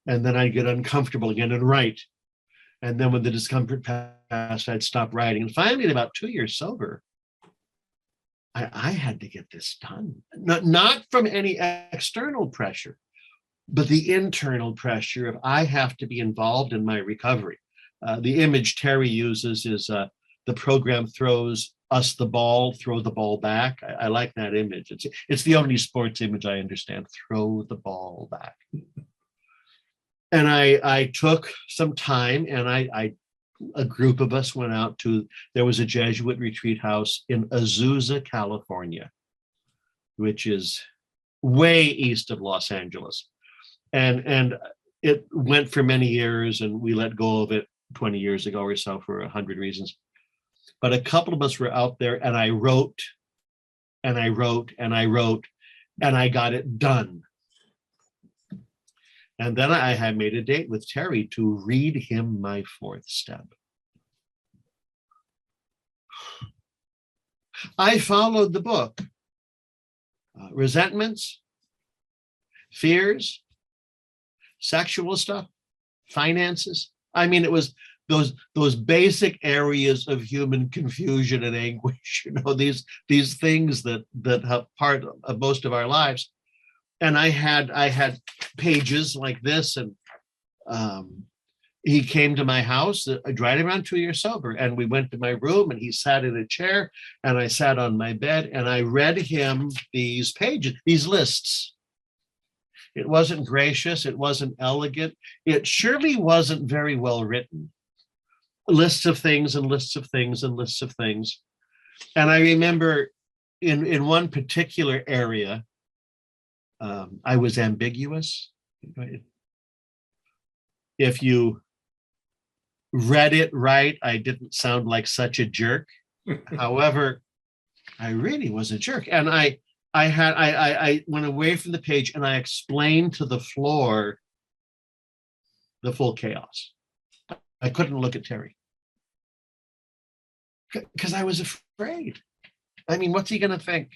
And then I'd get uncomfortable again and write. And then when the discomfort passed, I'd stop writing. And finally, at about 2 years sober, I had to get this done. Not from any external pressure, but the internal pressure of I have to be involved in my recovery. The image Terry uses is the program throws us the ball, throw the ball back. I like that image. It's the only sports image I understand. Throw the ball back. And I took some time, and a group of us went out to, there was a Jesuit retreat house in Azusa, California, which is way east of Los Angeles. And it went for many years, and we let go of it 20 years ago or so for 100 reasons. But a couple of us were out there, and I wrote, and I wrote, and I wrote, and I got it done. And then I had made a date with Terry to read him my fourth step. I followed the book. Resentments, fears, sexual stuff, finances. I mean, it was those basic areas of human confusion and anguish, these things that have part of most of our lives. And I had pages like this, and he came to my house right around 2 years sober, and we went to my room, and he sat in a chair, and I sat on my bed, and I read him these pages, these lists. It wasn't gracious, it wasn't elegant, it surely wasn't very well written. Lists of things and lists of things and lists of things. And I remember in one particular area, I was ambiguous. If you read it right, I didn't sound like such a jerk. However, I really was a jerk. And I went away from the page, and I explained to the floor the full chaos. I couldn't look at Terry because I was afraid. I mean, what's he going to think?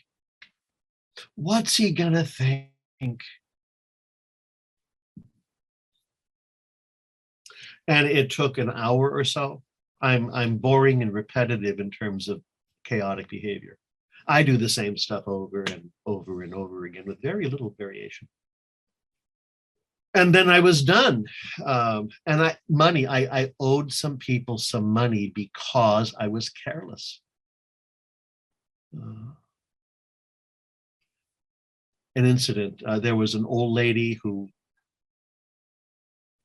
What's he going to think? And it took an hour or so. I'm boring and repetitive in terms of chaotic behavior. I do the same stuff over and over and over again with very little variation. And then I was done. And I owed some people some money because I was careless. An incident, there was an old lady who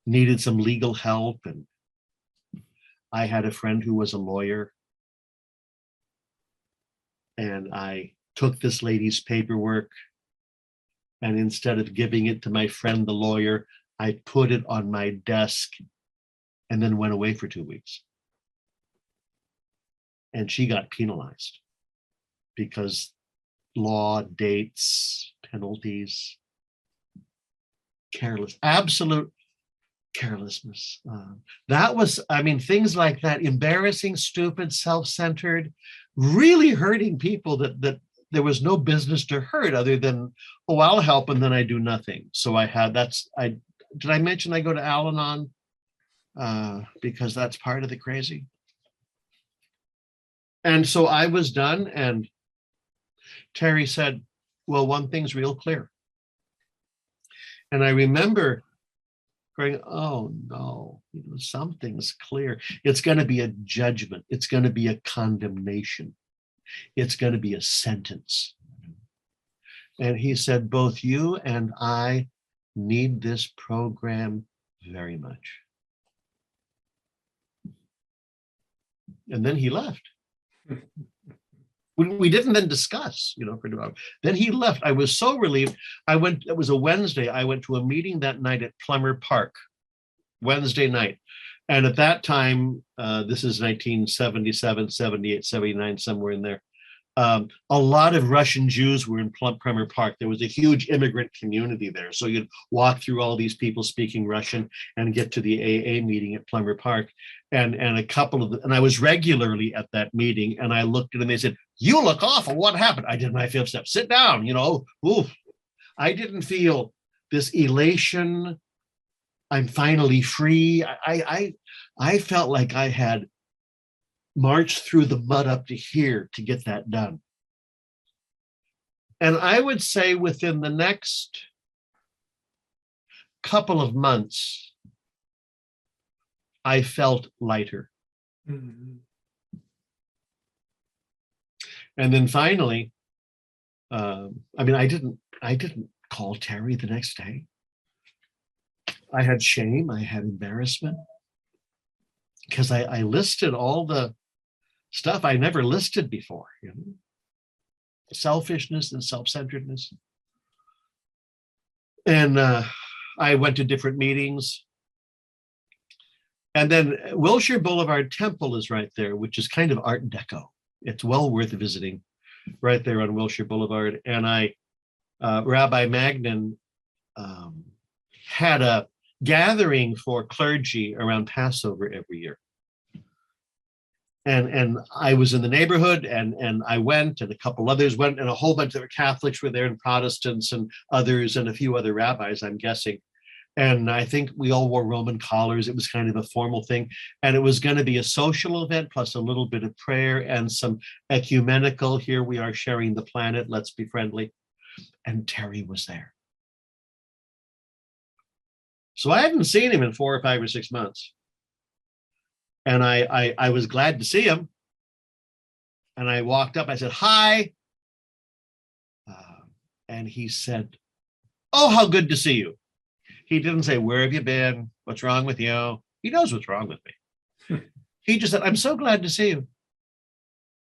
needed some legal help, and I had a friend who was a lawyer, and I took this lady's paperwork, and instead of giving it to my friend the lawyer, I put it on my desk and then went away for 2 weeks. And she got penalized because law, dates, penalties, absolute carelessness. That was, I mean, things like that, embarrassing, stupid, self-centered, really hurting people that there was no business to hurt other than, oh, I'll help, and then I do nothing. So did I mention I go to Al-Anon? Because that's part of the crazy. And so I was done, and Terry said, well, one thing's real clear. And I remember going, oh no, something's clear. It's going to be a judgment. It's going to be a condemnation. It's going to be a sentence. And he said, both you and I need this program very much. And then he left. We didn't then discuss, for 2 hours. Then he left. I was so relieved. It was a Wednesday. I went to a meeting that night at Plummer Park, Wednesday night. And at that time, this is 1977, 78, 79, somewhere in there. A lot of Russian Jews were in Plummer Park. There was a huge immigrant community there. So you'd walk through all these people speaking Russian and get to the AA meeting at Plummer Park. And I was regularly at that meeting, and I looked at them and they said, "You look awful. What happened?" I did my 5th step. Sit down, Ooh. I didn't feel this elation. I'm finally free. I felt like I had marched through the mud up to here to get that done. And I would say within the next couple of months, I felt lighter. Mhm. And then finally, I didn't call Terry the next day. I had shame, I had embarrassment, because I listed all the stuff I never listed before, selfishness and self-centeredness. And I went to different meetings. And then Wilshire Boulevard Temple is right there, which is kind of Art Deco. It's well worth visiting, right there on Wilshire Boulevard. And Rabbi Magnan had a gathering for clergy around Passover every year. And I was in the neighborhood, and I went, and a couple others went, and a whole bunch of Catholics were there, and Protestants and others, and a few other rabbis, I'm guessing. And I think we all wore Roman collars. It was kind of a formal thing. And it was going to be a social event, plus a little bit of prayer and some ecumenical, here we are sharing the planet, let's be friendly. And Terry was there. So I hadn't seen him in 4 or 5 or 6 months. And I was glad to see him. And I walked up, I said, "Hi." And he said, "Oh, how good to see you." He didn't say, "Where have you been? What's wrong with you?" He knows what's wrong with me. He just said, "I'm so glad to see you."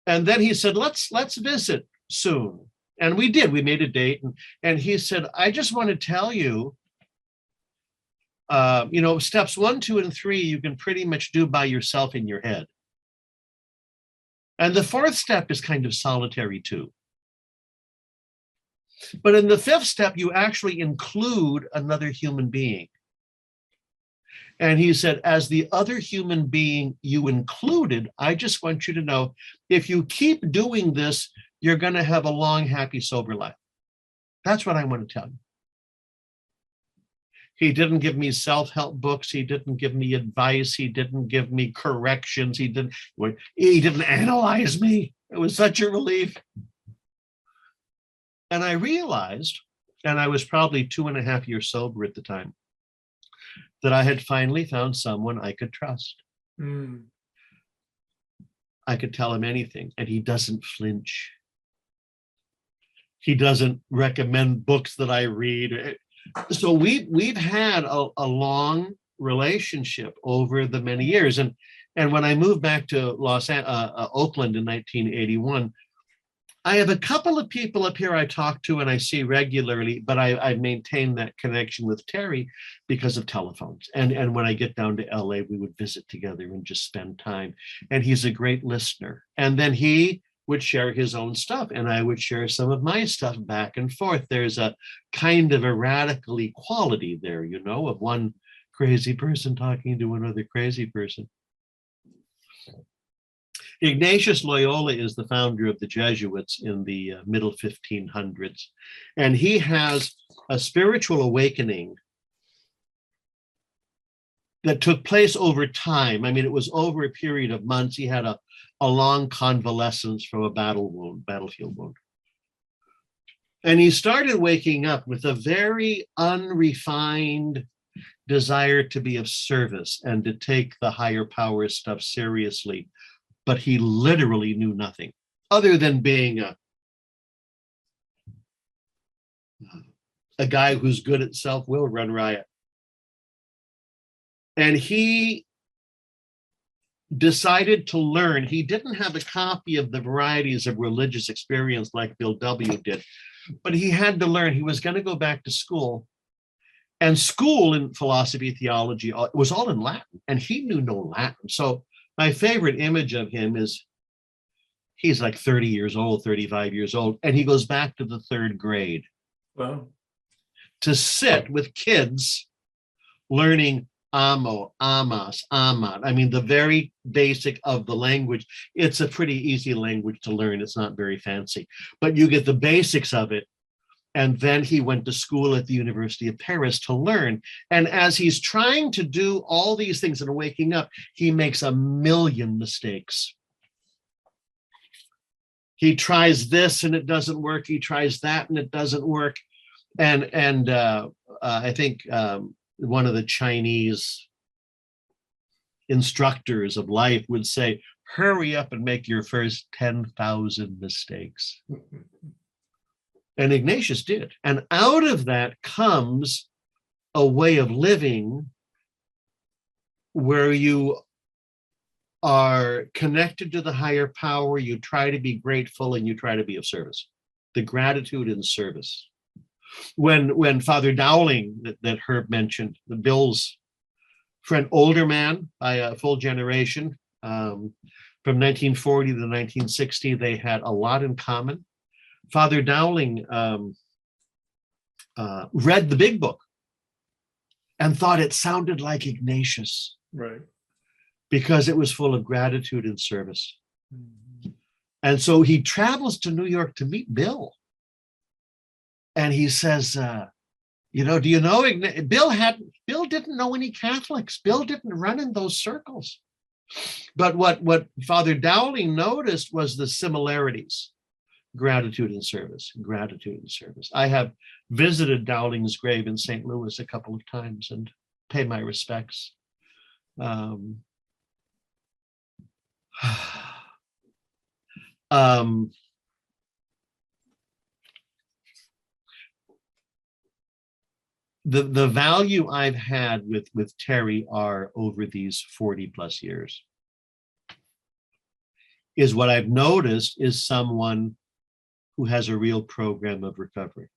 And then he said, let's visit soon. And we did. We made a date. And he said, "I just want to tell you, steps 1, 2, and 3, you can pretty much do by yourself in your head. And the 4th step is kind of solitary too. But in the 5th step, you actually include another human being." And he said, "As the other human being you included, I just want you to know, if you keep doing this, you're going to have a long, happy, sober life. That's what I want to tell you." He didn't give me self-help books. He didn't give me advice. He didn't give me corrections. He didn't analyze me. It was such a relief. And I realized, and I was probably 2.5 years sober at the time, that I had finally found someone I could trust. Mm. I could tell him anything, and he doesn't flinch. He doesn't recommend books that I read. So we've had a long relationship over the many years. And when I moved back to Oakland in 1981, I have a couple of people up here I talk to and I see regularly, but I maintain that connection with Terry because of telephones. And when I get down to LA, we would visit together and just spend time. And he's a great listener. And then he would share his own stuff, and I would share some of my stuff back and forth. There's a kind of a radical equality there, of one crazy person talking to another crazy person. Ignatius Loyola is the founder of the Jesuits in the middle 1500s, and he has a spiritual awakening that took place over time. I mean, it was over a period of months. He had a long convalescence from a battlefield wound. And he started waking up with a very unrefined desire to be of service and to take the higher power stuff seriously. But he literally knew nothing other than being a guy who's good at self-will run riot. And he decided to learn. He didn't have a copy of the varieties of religious experience like Bill W. did, but he had to learn. He was going to go back to school. And school in philosophy, theology, it was all in Latin, and he knew no Latin. So my favorite image of him is He's like 30 years old, 35 years old, and he goes back to the third grade Well, to sit with kids learning amo, amas, amat. I mean, the very basic of the language. It's a pretty easy language to learn. It's not very fancy, but you get the basics of it. And then he went to school at the University of Paris to learn. And as he's trying to do all these things and waking up, he makes a million mistakes. He tries this and it doesn't work. He tries that and it doesn't work. And I think one of the Chinese instructors of life would say, hurry up and make your first 10,000 mistakes. And Ignatius did. And out of that comes a way of living where you are connected to the higher power, you try to be grateful, and you try to be of service. The gratitude and service. When Father Dowling, that Herb mentioned, Bill's friend, older man by a full generation, from 1940 to 1960, they had a lot in common. Father Dowling read the big book and thought it sounded like Ignatius. right. Because it was full of gratitude and service. Mhm. And so he travels to New York to meet Bill. And he says, do you know, Bill didn't know any Catholics. Bill didn't run in those circles. But what Father Dowling noticed was the similarities, gratitude and service, gratitude and service. I have visited Dowling's grave in St. Louis a couple of times and pay my respects. The value I've had with Terry R over these 40 plus years is what I've noticed is someone who has a real program of recovery.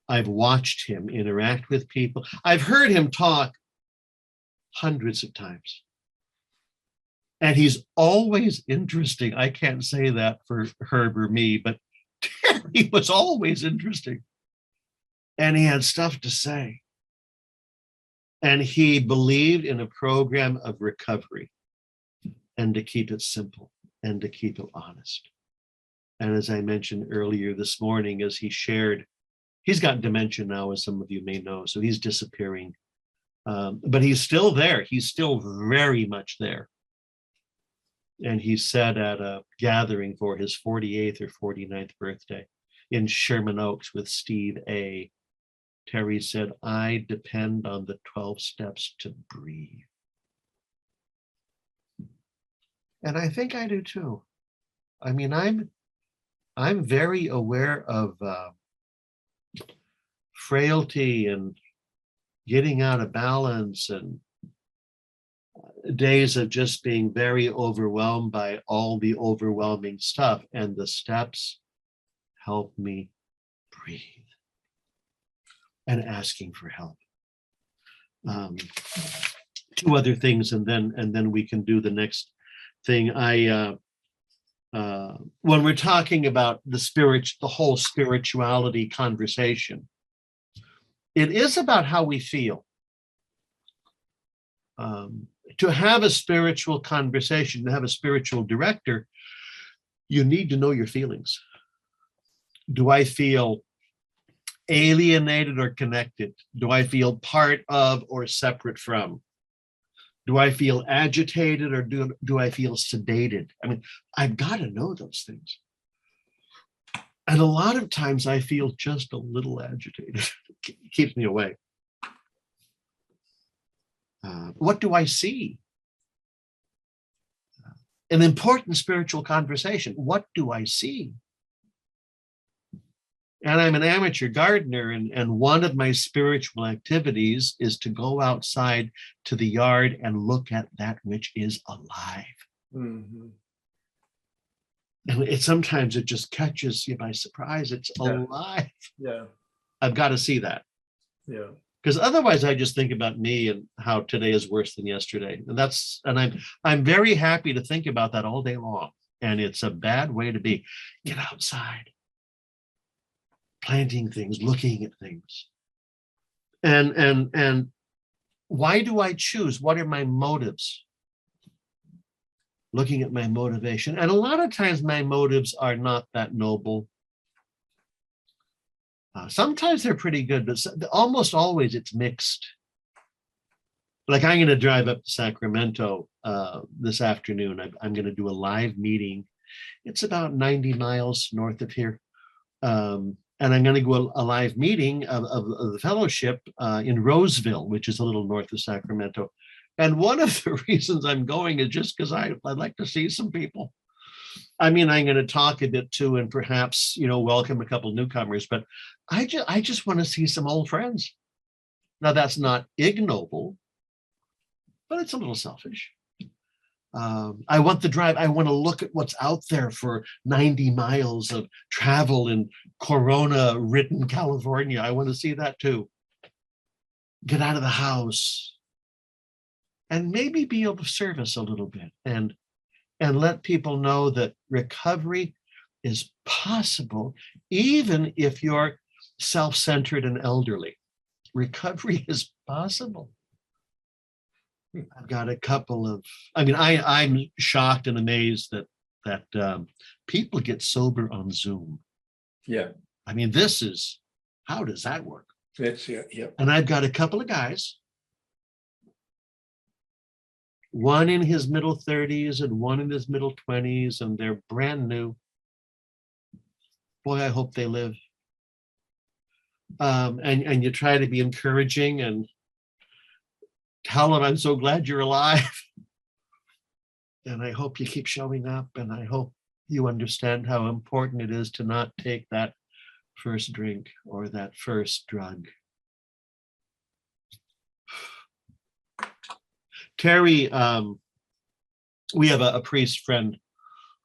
I've watched him interact with people. I've heard him talk hundreds of times. And he's always interesting. I can't say that for Herb or me, but Terry was always interesting. And he had stuff to say. And he believed in a program of recovery and to keep it simple and to keep it honest. And as I mentioned earlier this morning, as he shared, he's got dementia now, as some of you may know, so he's disappearing. But he's still there. He's still very much there. And he said at a gathering for his 48th or 49th birthday in Sherman Oaks with Steve A., Terry said, I depend on the 12 steps to breathe. And I think I do too. I mean, I'm very aware of frailty and getting out of balance and days of just being very overwhelmed by all the overwhelming stuff, and the steps help me breathe and asking for help. Two other things, and then we can do the next thing. When we're talking about the whole spirituality conversation, it is about how we feel. To have a spiritual conversation, to have a spiritual director, you need to know your feelings. Do I feel alienated or connected? Do I feel part of or separate from? Do I feel agitated or do I feel sedated? I mean, I've got to know those things. And a lot of times I feel just a little agitated. It keeps me away. What do I see? An important spiritual conversation. What do I see? And I'm an amateur gardener, and one of my spiritual activities is to go outside to the yard and look at that which is alive. Mm-hmm. And sometimes it just catches you by surprise. It's alive. Yeah. I've got to see that. Yeah. Because otherwise I just think about me and how today is worse than yesterday. And I'm very happy to think about that all day long. and it's a bad way to be. Get outside, planting things, looking at things. And why do I choose? What are my motives? Looking at my motivation. And a lot of times my motives are not that noble. Sometimes they're pretty good, but almost always it's mixed. Like I'm going to drive up to Sacramento this afternoon. I'm going to do a live meeting. It's about 90 miles north of here. And I'm going to go a live meeting of the fellowship in Roseville, which is a little north of Sacramento. And one of the reasons I'm going is just because I'd like to see some people. I mean, I'm going to talk a bit too, and perhaps, welcome a couple newcomers, but I just want to see some old friends. Now, that's not ignoble, but it's a little selfish. I want the drive. I want to look at what's out there for 90 miles of travel in Corona-ridden California. I want to see that too. Get out of the house and maybe be of service a little bit and let people know that recovery is possible, even if you're self-centered and elderly. Recovery is possible. I've got a couple of, I'm shocked and amazed that people get sober on Zoom. Yeah. How does that work? Yeah. And I've got a couple of guys, one in his middle 30s and one in his middle 20s, and they're brand new. Boy, I hope they live. And you try to be encouraging and tell them, I'm so glad you're alive. And I hope you keep showing up, and I hope you understand how important it is to not take that first drink or that first drug. Terry, we have a priest friend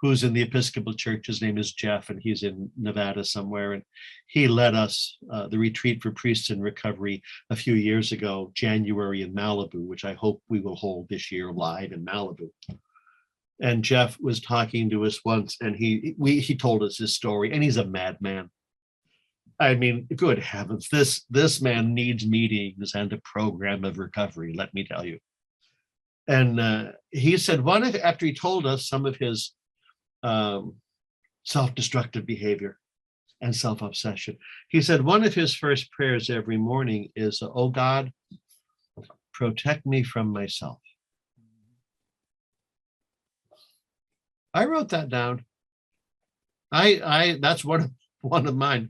who's in the Episcopal Church. His name is Jeff, and he's in Nevada somewhere. And he led us the retreat for priests in recovery a few years ago, January in Malibu, which I hope we will hold this year live in Malibu. And Jeff was talking to us once, and he told us his story, and he's a madman. I mean, good heavens, this man needs meetings and a program of recovery, let me tell you. And he said after he told us some of his self-destructive behavior and self-obsession, he said one of his first prayers every morning is, oh God, protect me from myself. I wrote that down. That's one of mine.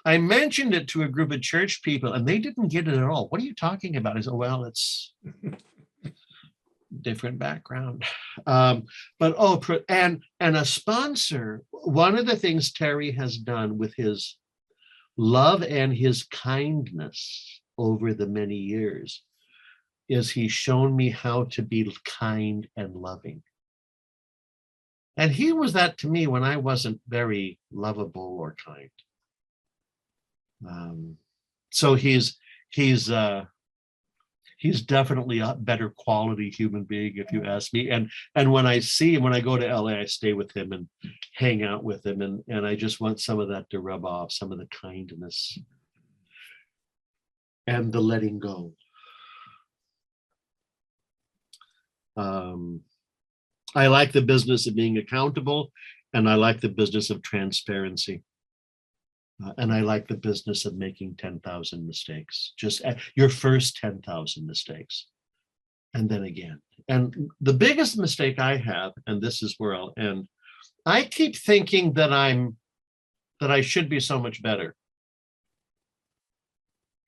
I mentioned it to a group of church people, and they didn't get it at all. What are you talking about? I said, well, it's different background. And a sponsor, one of the things Terry has done with his love and his kindness over the many years is he's shown me how to be kind and loving. And he was that to me when I wasn't very lovable or kind. So he's definitely a better quality human being, if you ask me. And when I see him, when I go to LA, I stay with him and hang out with him. And I just want some of that to rub off, some of the kindness and the letting go. I like the business of being accountable, and I like the business of transparency. And I like the business of making 10,000 mistakes, just your first 10,000 mistakes. And then again. And the biggest mistake I have, and this is where I'll end, I keep thinking that I should be so much better.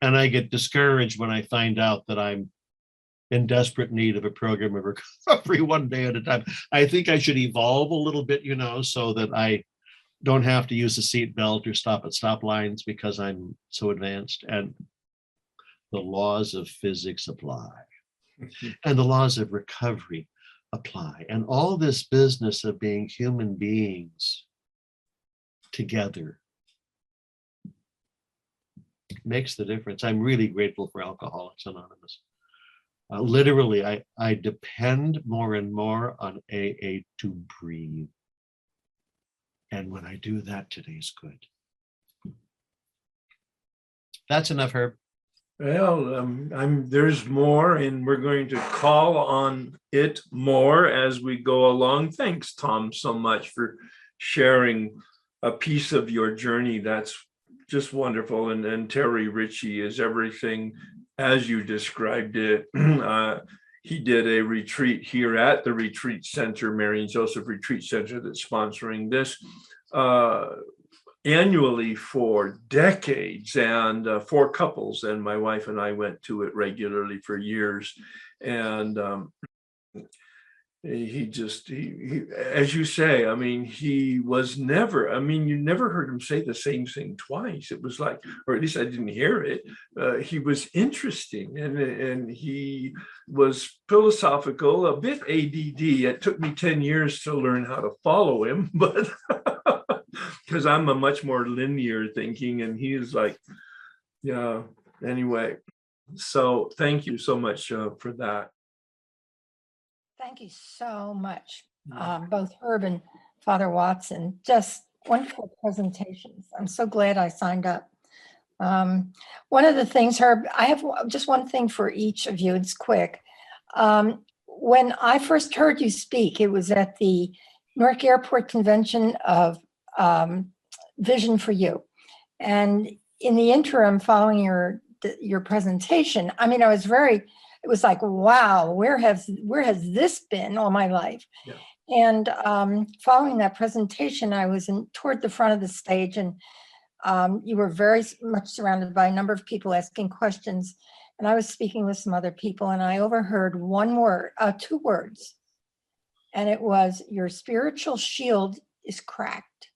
And I get discouraged when I find out that I'm in desperate need of a program of recovery one day at a time. I think I should evolve a little bit, so that I don't have to use a seat belt or stop at stop lines because I'm so advanced. And the laws of physics apply. And the laws of recovery apply. And all this business of being human beings together makes the difference. I'm really grateful for Alcoholics Anonymous. Literally, I depend more and more on AA to breathe. And when I do that, today's good. That's enough, Herb. Well, there's more, and we're going to call on it more as we go along. Thanks, Tom, so much for sharing a piece of your journey. That's just wonderful. And Terry Ritchie is everything as you described it. He did a retreat here at the Retreat Center, Mary and Joseph Retreat Center, that's sponsoring this annually for decades, and for couples, and my wife and I went to it regularly for years. And he as you say, I mean, he was never, I mean, you never heard him say the same thing twice. It was like, or at least I didn't hear it. He was interesting, and he was philosophical, a bit ADD. It took me 10 years to learn how to follow him, but because I'm a much more linear thinking, and he's like, yeah, anyway. So thank you so much for that. Thank you so much, both Herb and Father Watson. Just wonderful presentations. I'm so glad I signed up. One of the things, Herb, I have just one thing for each of you. It's quick. When I first heard you speak, it was at the Newark Airport Convention of Vision for You. And in the interim, following your presentation, I mean, it was like, wow, where has this been all my life? Yeah. And following that presentation, I was toward the front of the stage, and you were very much surrounded by a number of people asking questions. And I was speaking with some other people, and I overheard two words. And it was, your spiritual shield is cracked.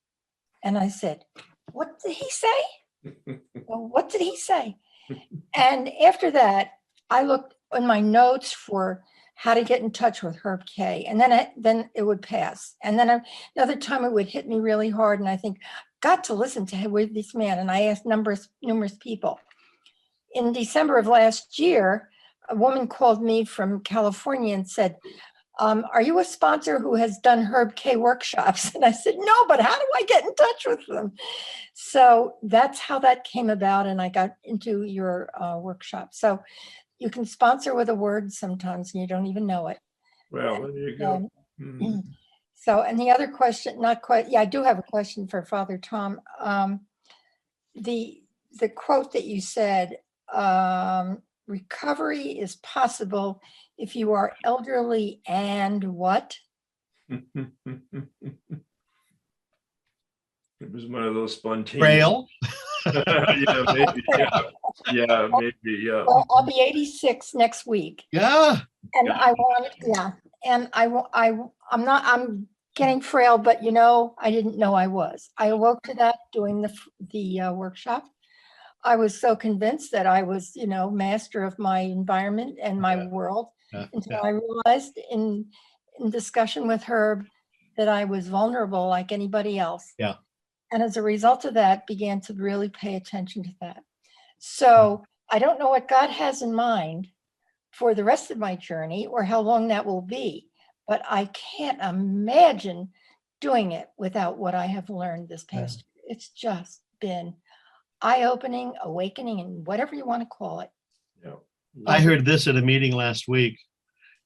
And I said, what did he say? Well, what did he say? And after that, I looked in my notes for how to get in touch with Herb K. And then it would pass. And then another time it would hit me really hard. And I think, got to listen to this man. And I asked numerous people. In December of last year, a woman called me from California and said, are you a sponsor who has done Herb K workshops? And I said, no, but how do I get in touch with them? So that's how that came about. And I got into your workshop. So you can sponsor with a word sometimes and you don't even know it. Well, there you go. So, and the other question, not quite, yeah, I do have a question for Father Tom. The quote that you said, recovery is possible if you are elderly and what? It was one of those spontaneous. Frail. Yeah, maybe. Yeah, maybe. Yeah. Well, I'll be 86 next week. Yeah. And I want, yeah. And I'm getting frail, but I didn't know I was. I awoke to that doing the workshop. I was so convinced that I was, master of my environment and my world until I realized in discussion with Herb that I was vulnerable like anybody else. Yeah. And as a result of that, began to really pay attention to that. So I don't know what God has in mind for the rest of my journey or how long that will be, but I can't imagine doing it without what I have learned this past year. It's just been eye-opening, awakening, and whatever you want to call it. Yeah. I heard this at a meeting last week.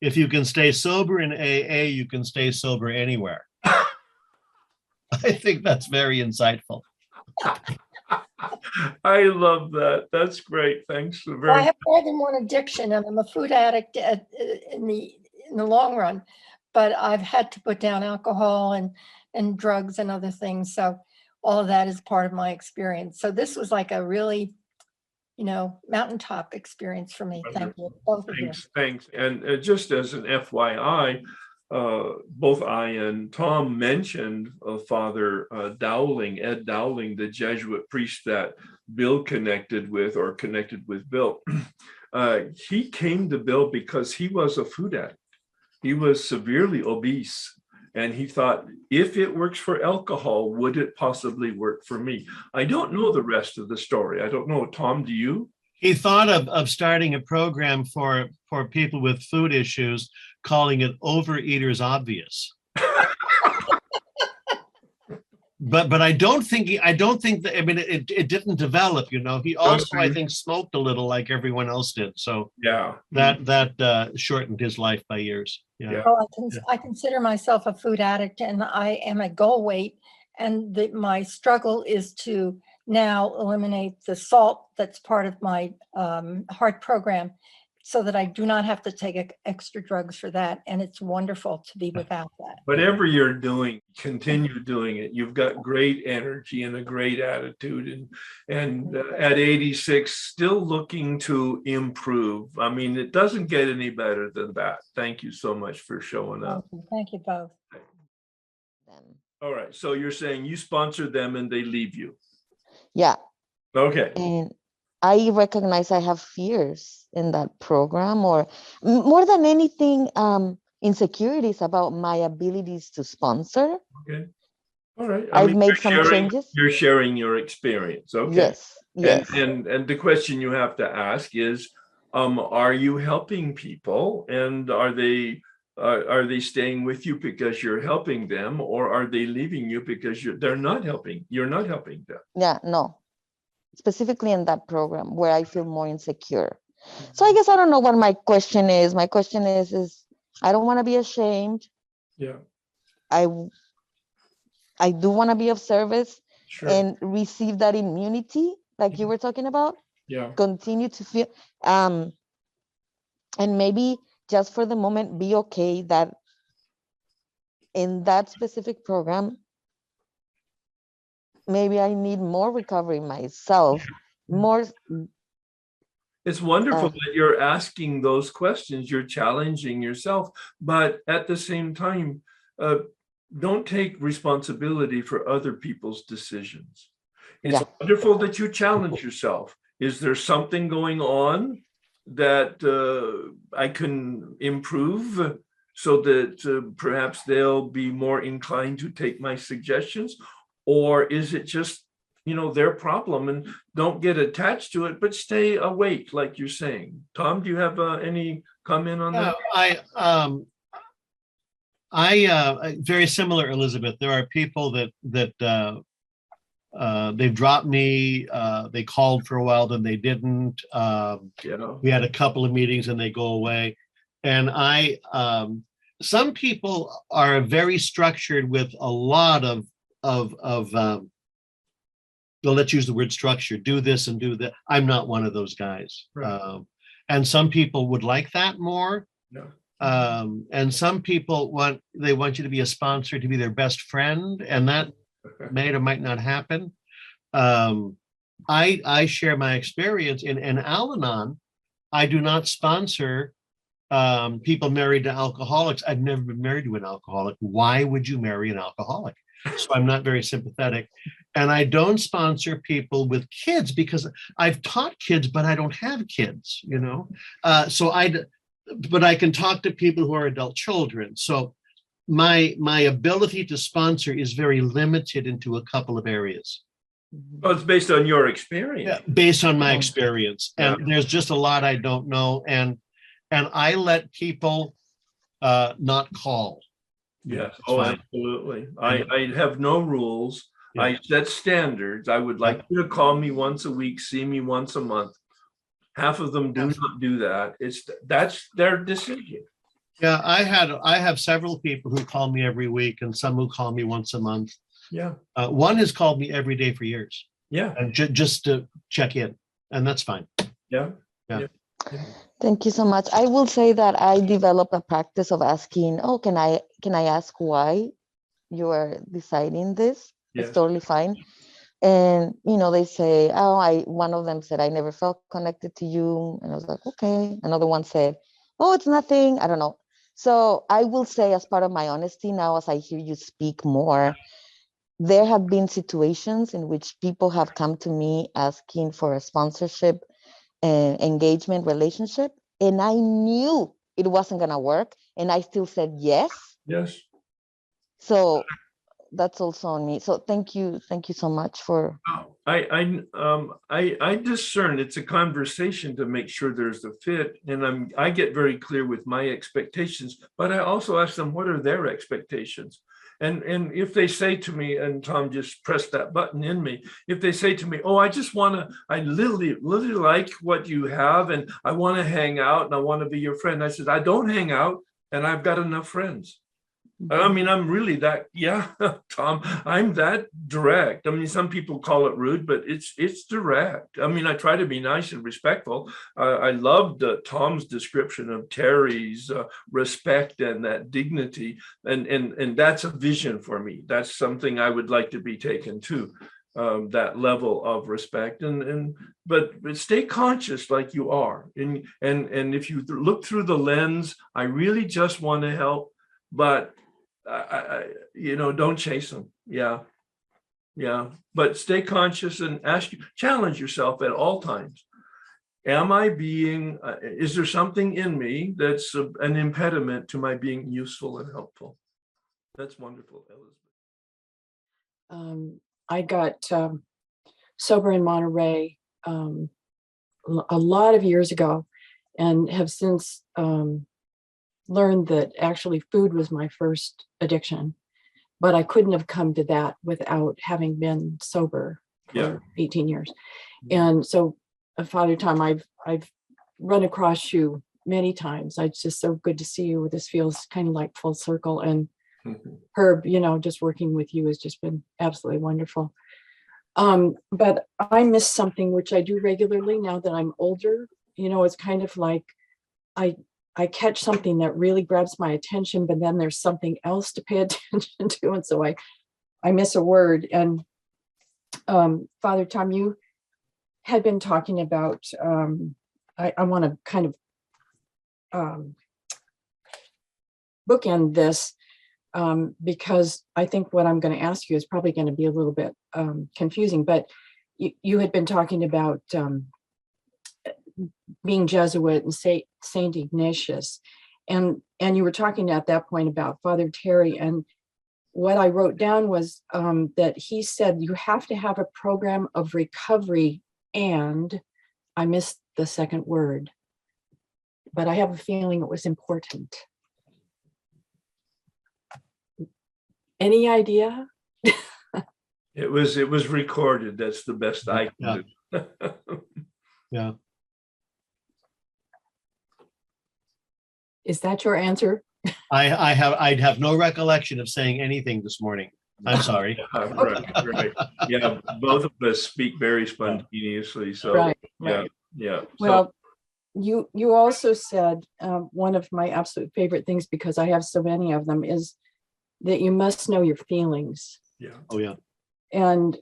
If you can stay sober in AA, you can stay sober anywhere. I think that's very insightful. I love that. That's great. Thanks for I have more than one addiction, and I'm a food addict in the long run, but I've had to put down alcohol and drugs and other things. So all of that is part of my experience. So this was like a really, mountaintop experience for me. Thank you. Both of you. Thanks. And just as an FYI, both I and Tom mentioned Father Dowling, Ed Dowling, the Jesuit priest that Bill connected with Bill. He came to Bill because he was a food addict. He was severely obese. And he thought, if it works for alcohol, would it possibly work for me? I don't know the rest of the story. I don't know. Tom, do you? He thought of starting a program for people with food issues, calling it Overeaters Obvious. but I don't think that, I mean, it didn't develop, you know. He also, I Okay. think, smoked a little like everyone else did. So Yeah. that shortened his life by years. Yeah. Yeah. Well, Yeah. I consider myself a food addict and I am at goal weight. And my struggle is to now eliminate the salt that's part of my heart program so that I do not have to take extra drugs for that. And it's wonderful to be without that. Whatever you're doing, continue doing it. You've got great energy and a great attitude, and at 86, still looking to improve. I mean, it doesn't get any better than that. Thank you so much for showing up. Thank you both. Them. All right, so you're saying you sponsor them and they leave you. Yeah, Okay. and I recognize I have fears in that program, or more than anything, insecurities about my abilities to sponsor. Okay. All right. I've made some changes. You're sharing your experience. Okay. Yes, yes. And the question you have to ask is, are you helping people, and are they staying with you because you're helping them, or are they leaving you because they're not helping? You're not helping them. Yeah, no. Specifically in that program where I feel more insecure. So I guess I don't know what my question is. My question is I don't want to be ashamed. Yeah. I do want to be of service Sure. and receive that immunity like you were talking about. Yeah. Continue to feel and maybe just for the moment be okay that in that specific program maybe I need more recovery myself, more. It's wonderful that you're asking those questions. You're challenging yourself, but at the same time, don't take responsibility for other people's decisions. It's Yeah. wonderful that you challenge yourself. Is there something going on that I can improve so that perhaps they'll be more inclined to take my suggestions? Or is it just, their problem, and don't get attached to it, but stay awake, like you're saying? Tom, do you have any comment on that? I very similar, Elizabeth. There are people that they've dropped me. They called for a while, then they didn't. We had a couple of meetings and they go away. And some people are very structured with a lot of well, let's use the word structure, do this and do that. I'm not one of those guys. Right. And some people would like that more. No. And some people want you to be a sponsor, to be their best friend, and that may or might not happen. I share my experience in Al-Anon. I do not sponsor people married to alcoholics. I've never been married to an alcoholic. Why would you marry an alcoholic? So I'm not very sympathetic. And I don't sponsor people with kids because I've taught kids, but I don't have kids, but I can talk to people who are adult children. So my ability to sponsor is very limited into a couple of areas. Well, it's based on your experience. Yeah, based on my experience. And there's just a lot I don't know. And I let people not call. Yes. It's Oh, fine. absolutely. I have no rules. Yeah. I set standards. I would like you to call me once a week, see me once a month. Half of them do not do that. That's their decision. Yeah, I have several people who call me every week and some who call me once a month. Yeah. One has called me every day for years. Yeah. And just to check in, and that's fine. Yeah. Yeah. Thank you so much. I will say that I developed a practice of asking, oh, can I ask why you are deciding this? Yes. It's totally fine. And, they say, one of them said, I never felt connected to you. And I was like, okay. Another one said, oh, it's nothing. I don't know. So I will say, as part of my honesty now, as I hear you speak more, there have been situations in which people have come to me asking for a sponsorship and engagement relationship. And I knew it wasn't going to work. And I still said yes. Yes. So that's also on me. So thank you so much for. I discern it's a conversation to make sure there's a fit, and I get very clear with my expectations, but I also ask them what are their expectations, And if they say to me, and Tom just pressed that button in me, if they say to me, oh, I literally like what you have, and I want to hang out and I want to be your friend. I said, I don't hang out and I've got enough friends. I mean, I'm really that, yeah, Tom, I'm that direct. I mean, some people call it rude, but it's direct. I mean, I try to be nice and respectful. I loved Tom's description of Terry's respect and that dignity. And that's a vision for me. That's something I would like to be taken to, that level of respect. But stay conscious like you are. And if you look through the lens, I really just want to help, but don't chase them. Yeah. But stay conscious and challenge yourself at all times. Am I being, is there something in me that's an impediment to my being useful and helpful? That's wonderful, Elizabeth. I got sober in Monterey a lot of years ago, and have since learned that actually food was my first addiction, but I couldn't have come to that without having been sober for 18 years. And so, Father Tom, I've run across you many times. It's just so good to see you. This feels kind of like full circle. And Herb, just working with you has just been absolutely wonderful. But I miss something which I do regularly now that I'm older. It's kind of like I catch something that really grabs my attention, but then there's something else to pay attention to. And so I miss a word. And Father Tom, you had been talking about, I want to kind of bookend this because I think what I'm going to ask you is probably going to be a little bit confusing, but you had been talking about being Jesuit and Saint Ignatius, and you were talking at that point about Father Terry, and what I wrote down was that he said you have to have a program of recovery, and I missed the second word, but I have a feeling it was important. Any idea? It was recorded. That's the best I can do. Yeah. Is that your answer? I'd have no recollection of saying anything this morning. I'm sorry. Right. Yeah, both of us speak very spontaneously. So Right. Yeah. Well, you also said one of my absolute favorite things, because I have so many of them, is that you must know your feelings. Yeah. Oh yeah. And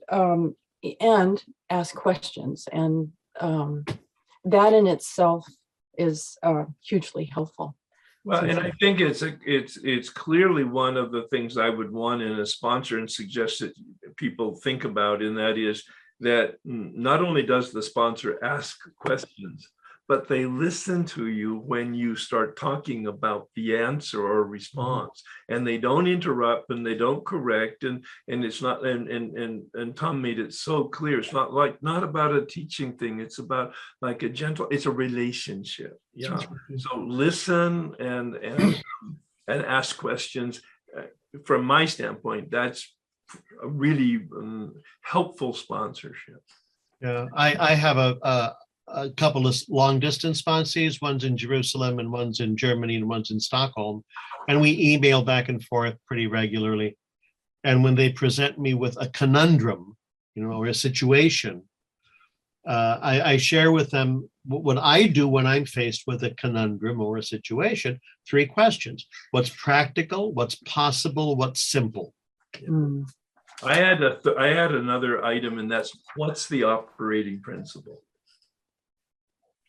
ask questions, and that in itself is hugely helpful. Well, and I think it's clearly one of the things I would want in a sponsor and suggest that people think about, and that is that not only does the sponsor ask questions, but they listen to you when you start talking about the answer or response, and they don't interrupt and they don't correct, and it's not, and Tom made it so clear, it's not about a teaching thing, it's about like it's a relationship. Yeah. So listen and ask questions. From my standpoint, that's a really helpful sponsorship. Yeah, I have a couple of long distance sponsees. One's in Jerusalem and one's in Germany and one's in Stockholm. And we email back and forth pretty regularly. And when they present me with a conundrum, or a situation, I share with them what I do when I'm faced with a conundrum or a situation. 3 questions: what's practical, what's possible, what's simple. I had another item, and that's what's the operating principle?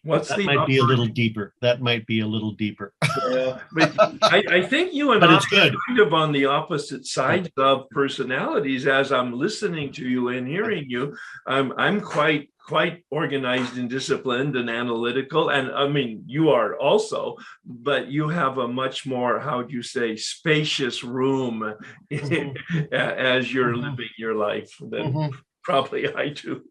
That might be a little deeper. Yeah, but I think you and But I it's good. are kind of on the opposite sides of personalities. As I'm listening to you and hearing you, I'm quite organized and disciplined and analytical, and I mean you are also, but you have a much more, how do you say, spacious room as you're living your life than probably I do.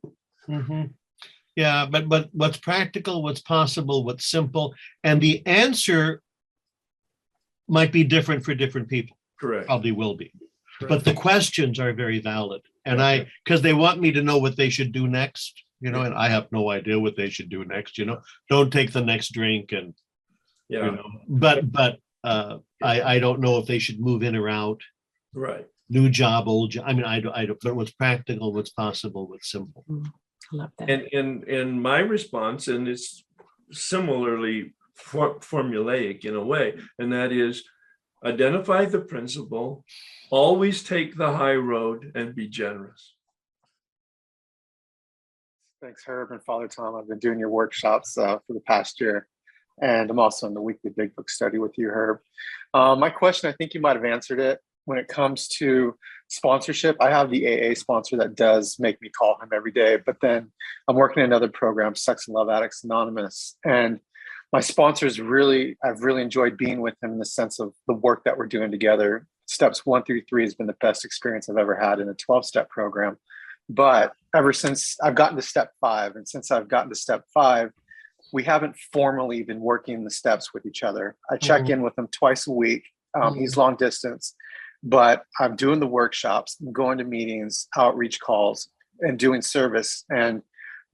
Yeah, but what's practical, what's possible, what's simple, and the answer might be different for different people. Correct. Probably will be. but the questions are very valid. And Okay. because they want me to know what they should do next, and I have no idea what they should do next, don't take the next drink and, Yeah, but I don't know if they should move in or out, right. new job, old job. I mean, I don't know what's practical, what's possible, what's simple. I love that. And my response, and it's similarly formulaic in a way, and that is identify the principle, always take the high road, and be generous. Thanks, Herb and Father Tom. I've been doing your workshops for the past year, and I'm also in the weekly Big Book study with you, Herb. My question, I think you might have answered it. When it comes to sponsorship, I have the AA sponsor that does make me call him every day, but then I'm working in another program, Sex and Love Addicts Anonymous, and my sponsors I've really enjoyed being with him in the sense of the work that we're doing together. Steps 1 through 3 has been the best experience I've ever had in a 12-step program. But ever since I've gotten to step 5, and since I've gotten to step 5, we haven't formally been working the steps with each other. I check in with him twice a week. He's long distance, but I'm doing the workshops, I'm going to meetings, outreach calls, and doing service. And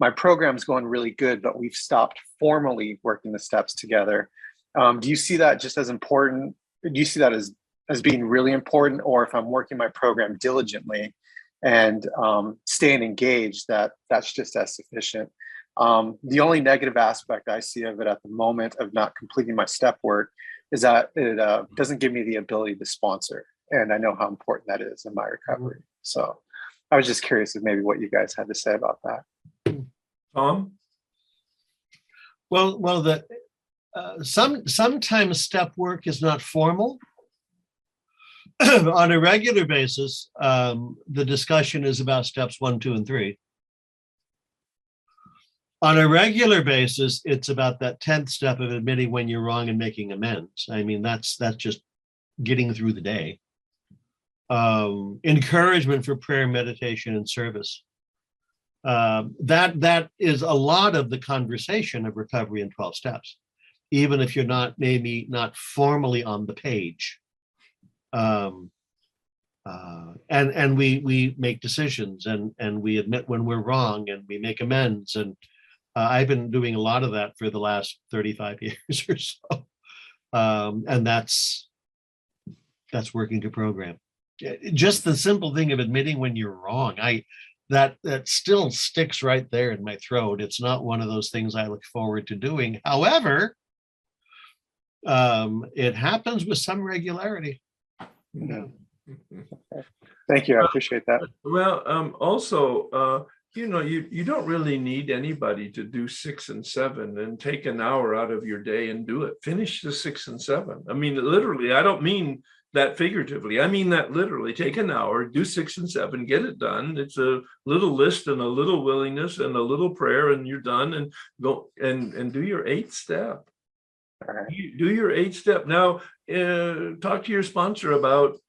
my program's going really good, but we've stopped formally working the steps together. Do you see that just as important? Do you see that as being really important? Or if I'm working my program diligently and staying engaged, that's just as sufficient? The only negative aspect I see of it at the moment of not completing my step work is that it doesn't give me the ability to sponsor. And I know how important that is in my recovery. So I was just curious of maybe what you guys had to say about that. Tom? Well, sometimes step work is not formal. On a regular basis, the discussion is about steps 1, 2, and 3. On a regular basis, it's about that 10th step of admitting when you're wrong and making amends. I mean, that's just getting through the day. Encouragement for prayer, meditation, and service. That is a lot of the conversation of recovery in 12 steps, even if you're maybe not formally on the page. And we make decisions and we admit when we're wrong and we make amends. And I've been doing a lot of that for the last 35 years or so. And that's working to program. Just the simple thing of admitting when you're wrong. That still sticks right there in my throat. It's not one of those things I look forward to doing. However, it happens with some regularity. Yeah. Thank you. I appreciate that. Well, also, you don't really need anybody to do 6 and 7 and take an hour out of your day and do it. Finish the 6 and 7. I mean, literally, I don't mean that figuratively. I mean that literally. Take an hour, do 6 and 7, get it done. It's a little list and a little willingness and a little prayer, and you're done. And go and do your 8th step. All right. You do your 8th step. Now, talk to your sponsor about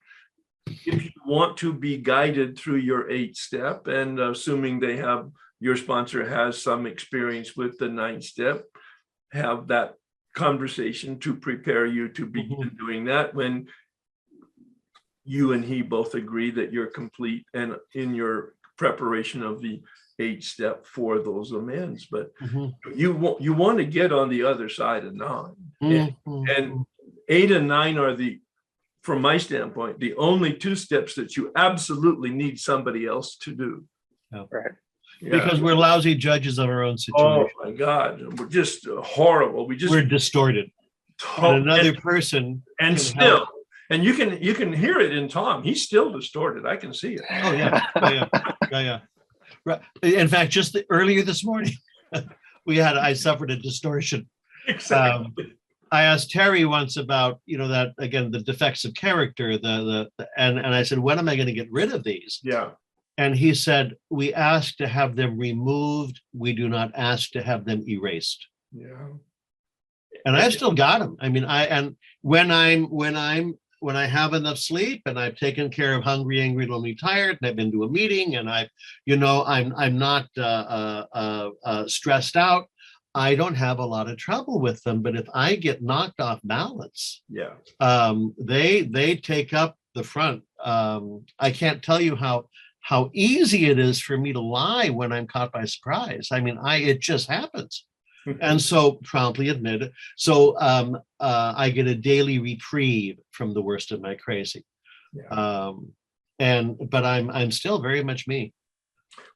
if you want to be guided through your 8th step, and assuming your sponsor has some experience with the 9th step, have that conversation to prepare you to begin doing that when you and he both agree that you're complete and in your preparation of the 8th step for those amends. But you want to get on the other side of 9. And 8 and 9 are from my standpoint, the only 2 steps that you absolutely need somebody else to do. Right. Yeah. Because we're lousy judges of our own situation. Oh my God, we're just horrible. We're distorted. And another person and can still help. And you can hear it in Tom. He's still distorted. I can see it. Oh yeah. Right. In fact, just earlier this morning, I suffered a distortion. Exactly. I asked Terry once about, that again, the defects of character, and I said, when am I going to get rid of these? Yeah. And he said, we ask to have them removed. We do not ask to have them erased. Yeah. And I've still got them. I mean, when I have enough sleep and I've taken care of hungry, angry, lonely, tired, and I've been to a meeting and I'm not stressed out, I don't have a lot of trouble with them. But if I get knocked off balance, Yeah. they take up the front. I can't tell you how easy it is for me to lie when I'm caught by surprise. I mean, it just happens. And so promptly admit it. So I get a daily reprieve from the worst of my crazy. Yeah. But I'm still very much me.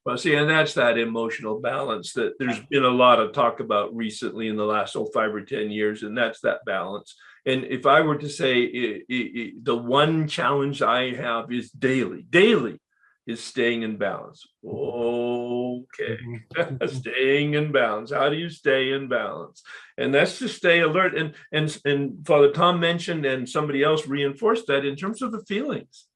Well, see, and that's that emotional balance that there's been a lot of talk about recently in the last 5 or 10 years, and that's that balance. And if I were to say the one challenge I have is daily is staying in balance. Okay, staying in balance. How do you stay in balance? And that's to stay alert. And Father Tom mentioned, and somebody else reinforced that in terms of the feelings.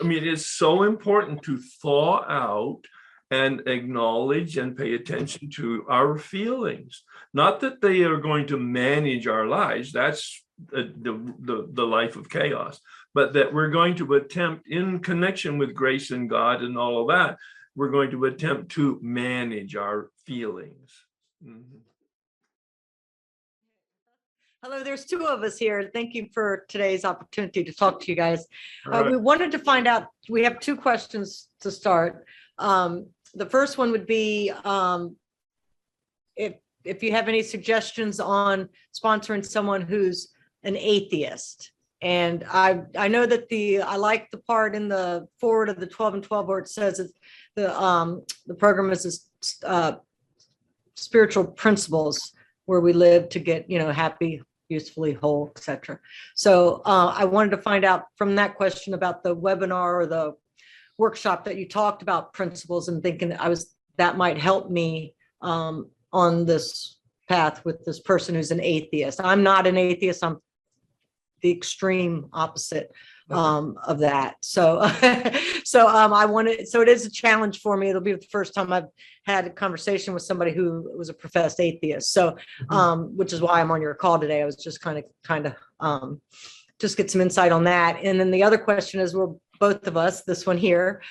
I mean, it's so important to thaw out and acknowledge and pay attention to our feelings. Not that they are going to manage our lives. That's the life of chaos. But that we're going to attempt, in connection with grace and God and all of that, we're going to attempt to manage our feelings. Mm-hmm. Hello, there's two of us here. Thank you for today's opportunity to talk to you guys. All right. We wanted to find out, we have two questions to start. The first one would be if you have any suggestions on sponsoring someone who's an atheist. And I know that I like the part in the forward of the 12 and 12 where it says the program is spiritual principles where we live to get, happy, usefully whole, etc. So I wanted to find out from that question about the webinar or the workshop that you talked about principles, and thinking that might help me on this path with this person who's an atheist. I'm not an atheist. I'm the extreme opposite of that. So, so it is a challenge for me. It'll be the first time I've had a conversation with somebody who was a professed atheist. So, which is why I'm on your call today. I was just kind of just get some insight on that. And then the other question is, we're both of us, this one here,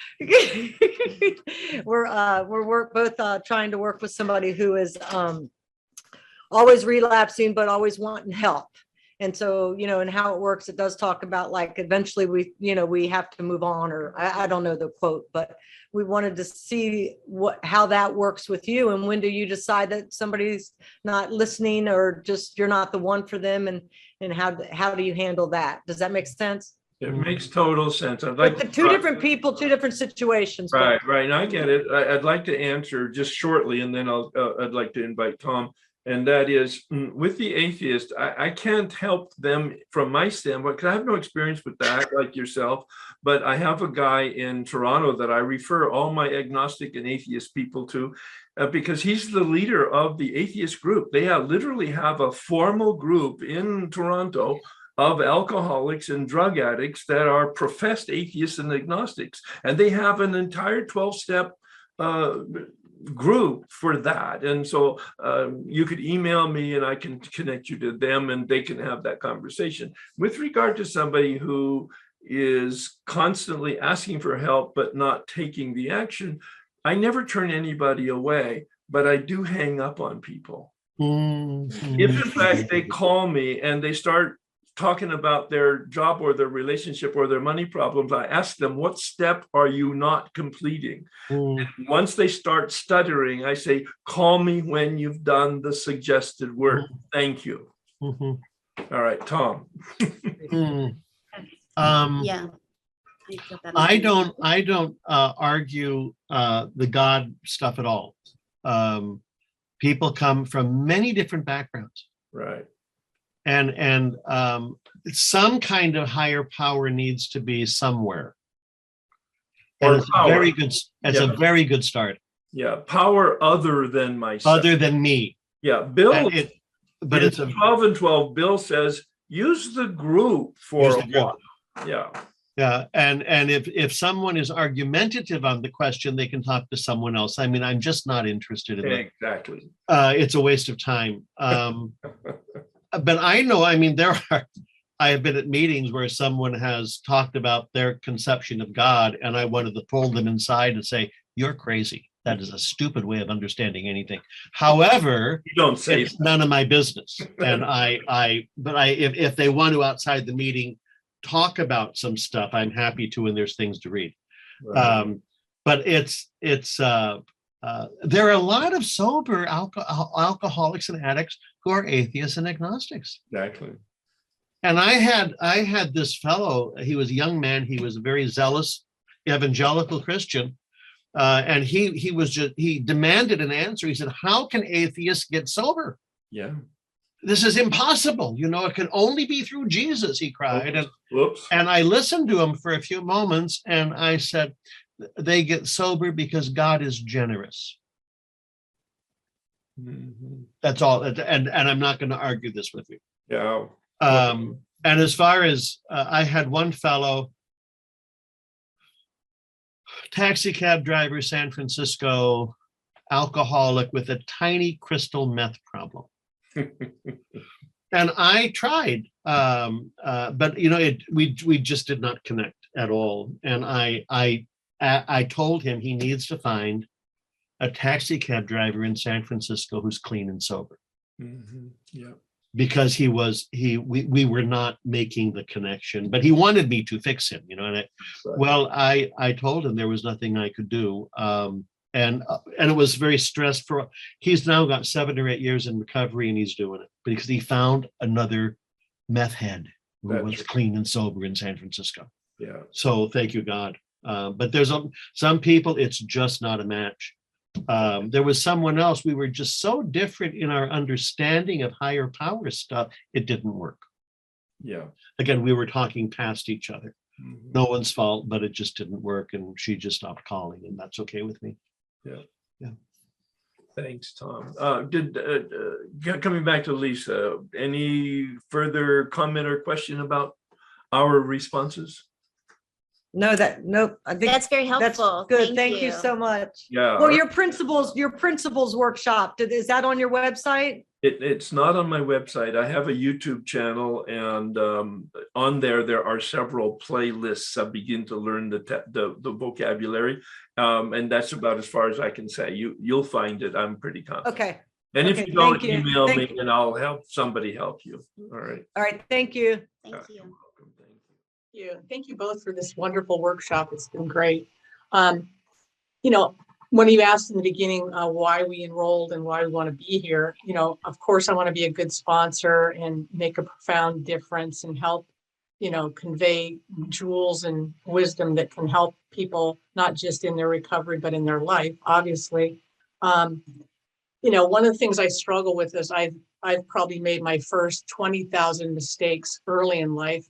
we're both trying to work with somebody who is always relapsing, but always wanting help. And so, and how it works, it does talk about like eventually we have to move on, or I don't know the quote, but we wanted to see how that works with you. And when do you decide that somebody's not listening, or just you're not the one for them, and how do you handle that? Does that make sense? It makes total sense. I'd like But two different people, two different situations. Right. And I get it. I'd like to answer just shortly, and then I'd like to invite Tom. And that is, with the atheist, I can't help them from my standpoint, because I have no experience with that, like yourself. But I have a guy in Toronto that I refer all my agnostic and atheist people to, because he's the leader of the atheist group. They literally have a formal group in Toronto of alcoholics and drug addicts that are professed atheists and agnostics. And they have an entire 12-step group for that. And so you could email me and I can connect you to them, and they can have that conversation. With regard to somebody who is constantly asking for help but not taking the action, I never turn anybody away, but I do hang up on people. If in fact they call me and they start talking about their job or their relationship or their money problems, I ask them, what step are you not completing? And once they start stuttering, I say, call me when you've done the suggested work. Thank you. All right, Tom. Yeah. I don't argue the God stuff at all. People come from many different backgrounds. Right. And some kind of higher power needs to be somewhere. And it's a very good. It's a very good start. Yeah, power other than myself. Other than me. Yeah, Bill. But it's 12 and 12. Bill says use the group for a while. Yeah. Yeah, and if someone is argumentative on the question, they can talk to someone else. I mean, I'm just not interested in that. Exactly. It's a waste of time. But I know, I mean, I have been at meetings where someone has talked about their conception of God, and I wanted to pull them inside and say, you're crazy. That is a stupid way of understanding anything. However, you don't say it's none of my business. And if they want to outside the meeting, talk about some stuff, I'm happy to when there's things to read. Right. But there are a lot of sober alcoholics and addicts who are atheists and agnostics. Exactly. And I had this fellow, he was a young man, he was a very zealous evangelical Christian. And he demanded an answer. He said, how can atheists get sober? Yeah. This is impossible. It can only be through Jesus, he cried. Whoops. And I listened to him for a few moments and I said, they get sober because God is generous. Mhm. That's all. And I'm not going to argue this with you. Yeah. And as far as I had one fellow, taxi cab driver, San Francisco, alcoholic with a tiny crystal meth problem. And I tried, but we just did not connect at all. And I told him he needs to find a taxi cab driver in San Francisco who's clean and sober, Mhm. Yeah. because we were not making the connection, but he wanted me to fix him, and I told him there was nothing I could do. And it was very stressful. He's now got 7 or 8 years in recovery and he's doing it because he found another meth head who That's was right. clean and sober in San Francisco. Yeah. So thank you, God. But there's some people, it's just not a match. There was someone else, we were just so different in our understanding of higher power stuff, it didn't work. Yeah. Again, we were talking past each other. Mhm. No one's fault, but it just didn't work, and she just stopped calling, and that's okay with me. Thanks, Tom. Coming back to Lisa, any further comment or question about our responses? Nope. I think That's very that's helpful. good. Thank you so much. Yeah. Well, your principals workshop, is that on your website? It's not on my website. I have a YouTube channel, and on there are several playlists. I begin to learn the vocabulary, and that's about as far as I can say. You'll find it. I'm pretty confident. Okay. And Okay, if you don't, thank you. email Thank me, you. and I'll help somebody help you. All right. All right. Thank you. Thank you. You're welcome. Thank you. Yeah, thank you both for this wonderful workshop. It's been great. When you asked in the beginning why we enrolled and why we want to be here, of course, I want to be a good sponsor and make a profound difference and help, convey jewels and wisdom that can help people, not just in their recovery, but in their life, obviously. One of the things I struggle with is I've probably made my first 20,000 mistakes early in life.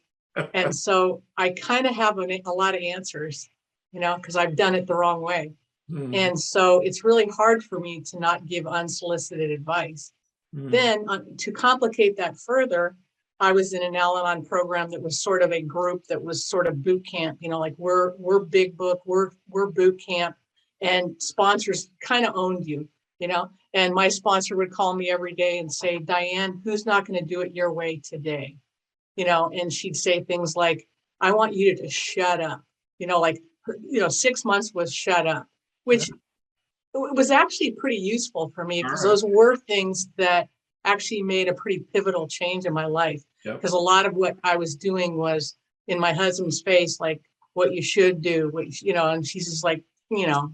And so I kind of have a lot of answers, because I've done it the wrong way. Mhm. And so it's really hard for me to not give unsolicited advice. Mhm. Then to complicate that further, I was in an Al-Anon program that was sort of a group that was sort of boot camp, like we're big book, we're boot camp, and sponsors kind of owned you, and my sponsor would call me every day and say, Diane, who's not going to do it your way today? And she'd say things like, I want you to shut up, 6 months was shut up, which was actually pretty useful for me because those were things that actually made a pretty pivotal change in my life. Yep. Because a lot of what I was doing was in my husband's face, like what you should do, and she's just like,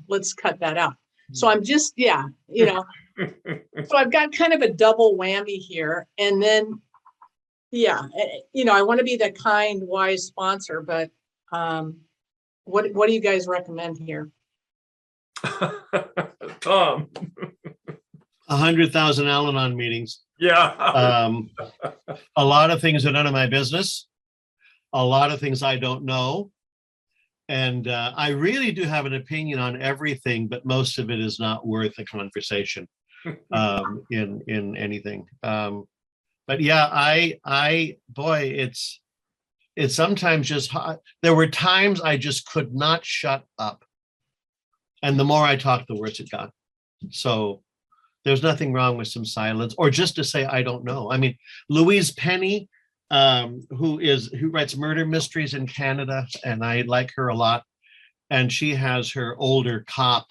let's cut that out. So I'm just, so I've got kind of a double whammy here. And then, I want to be the kind, wise sponsor, but what do you guys recommend here? Tom. 100,000 Al-Anon meetings. Yeah. A lot of things are none of my business. A lot of things I don't know. And I really do have an opinion on everything, but most of it is not worth a conversation in anything. But yeah, it's sometimes just hard. There were times I just could not shut up. And the more I talked, the worse it got. So there's nothing wrong with some silence or just to say, I don't know. I mean, Louise Penny, who writes murder mysteries in Canada, and I like her a lot. And she has her older cop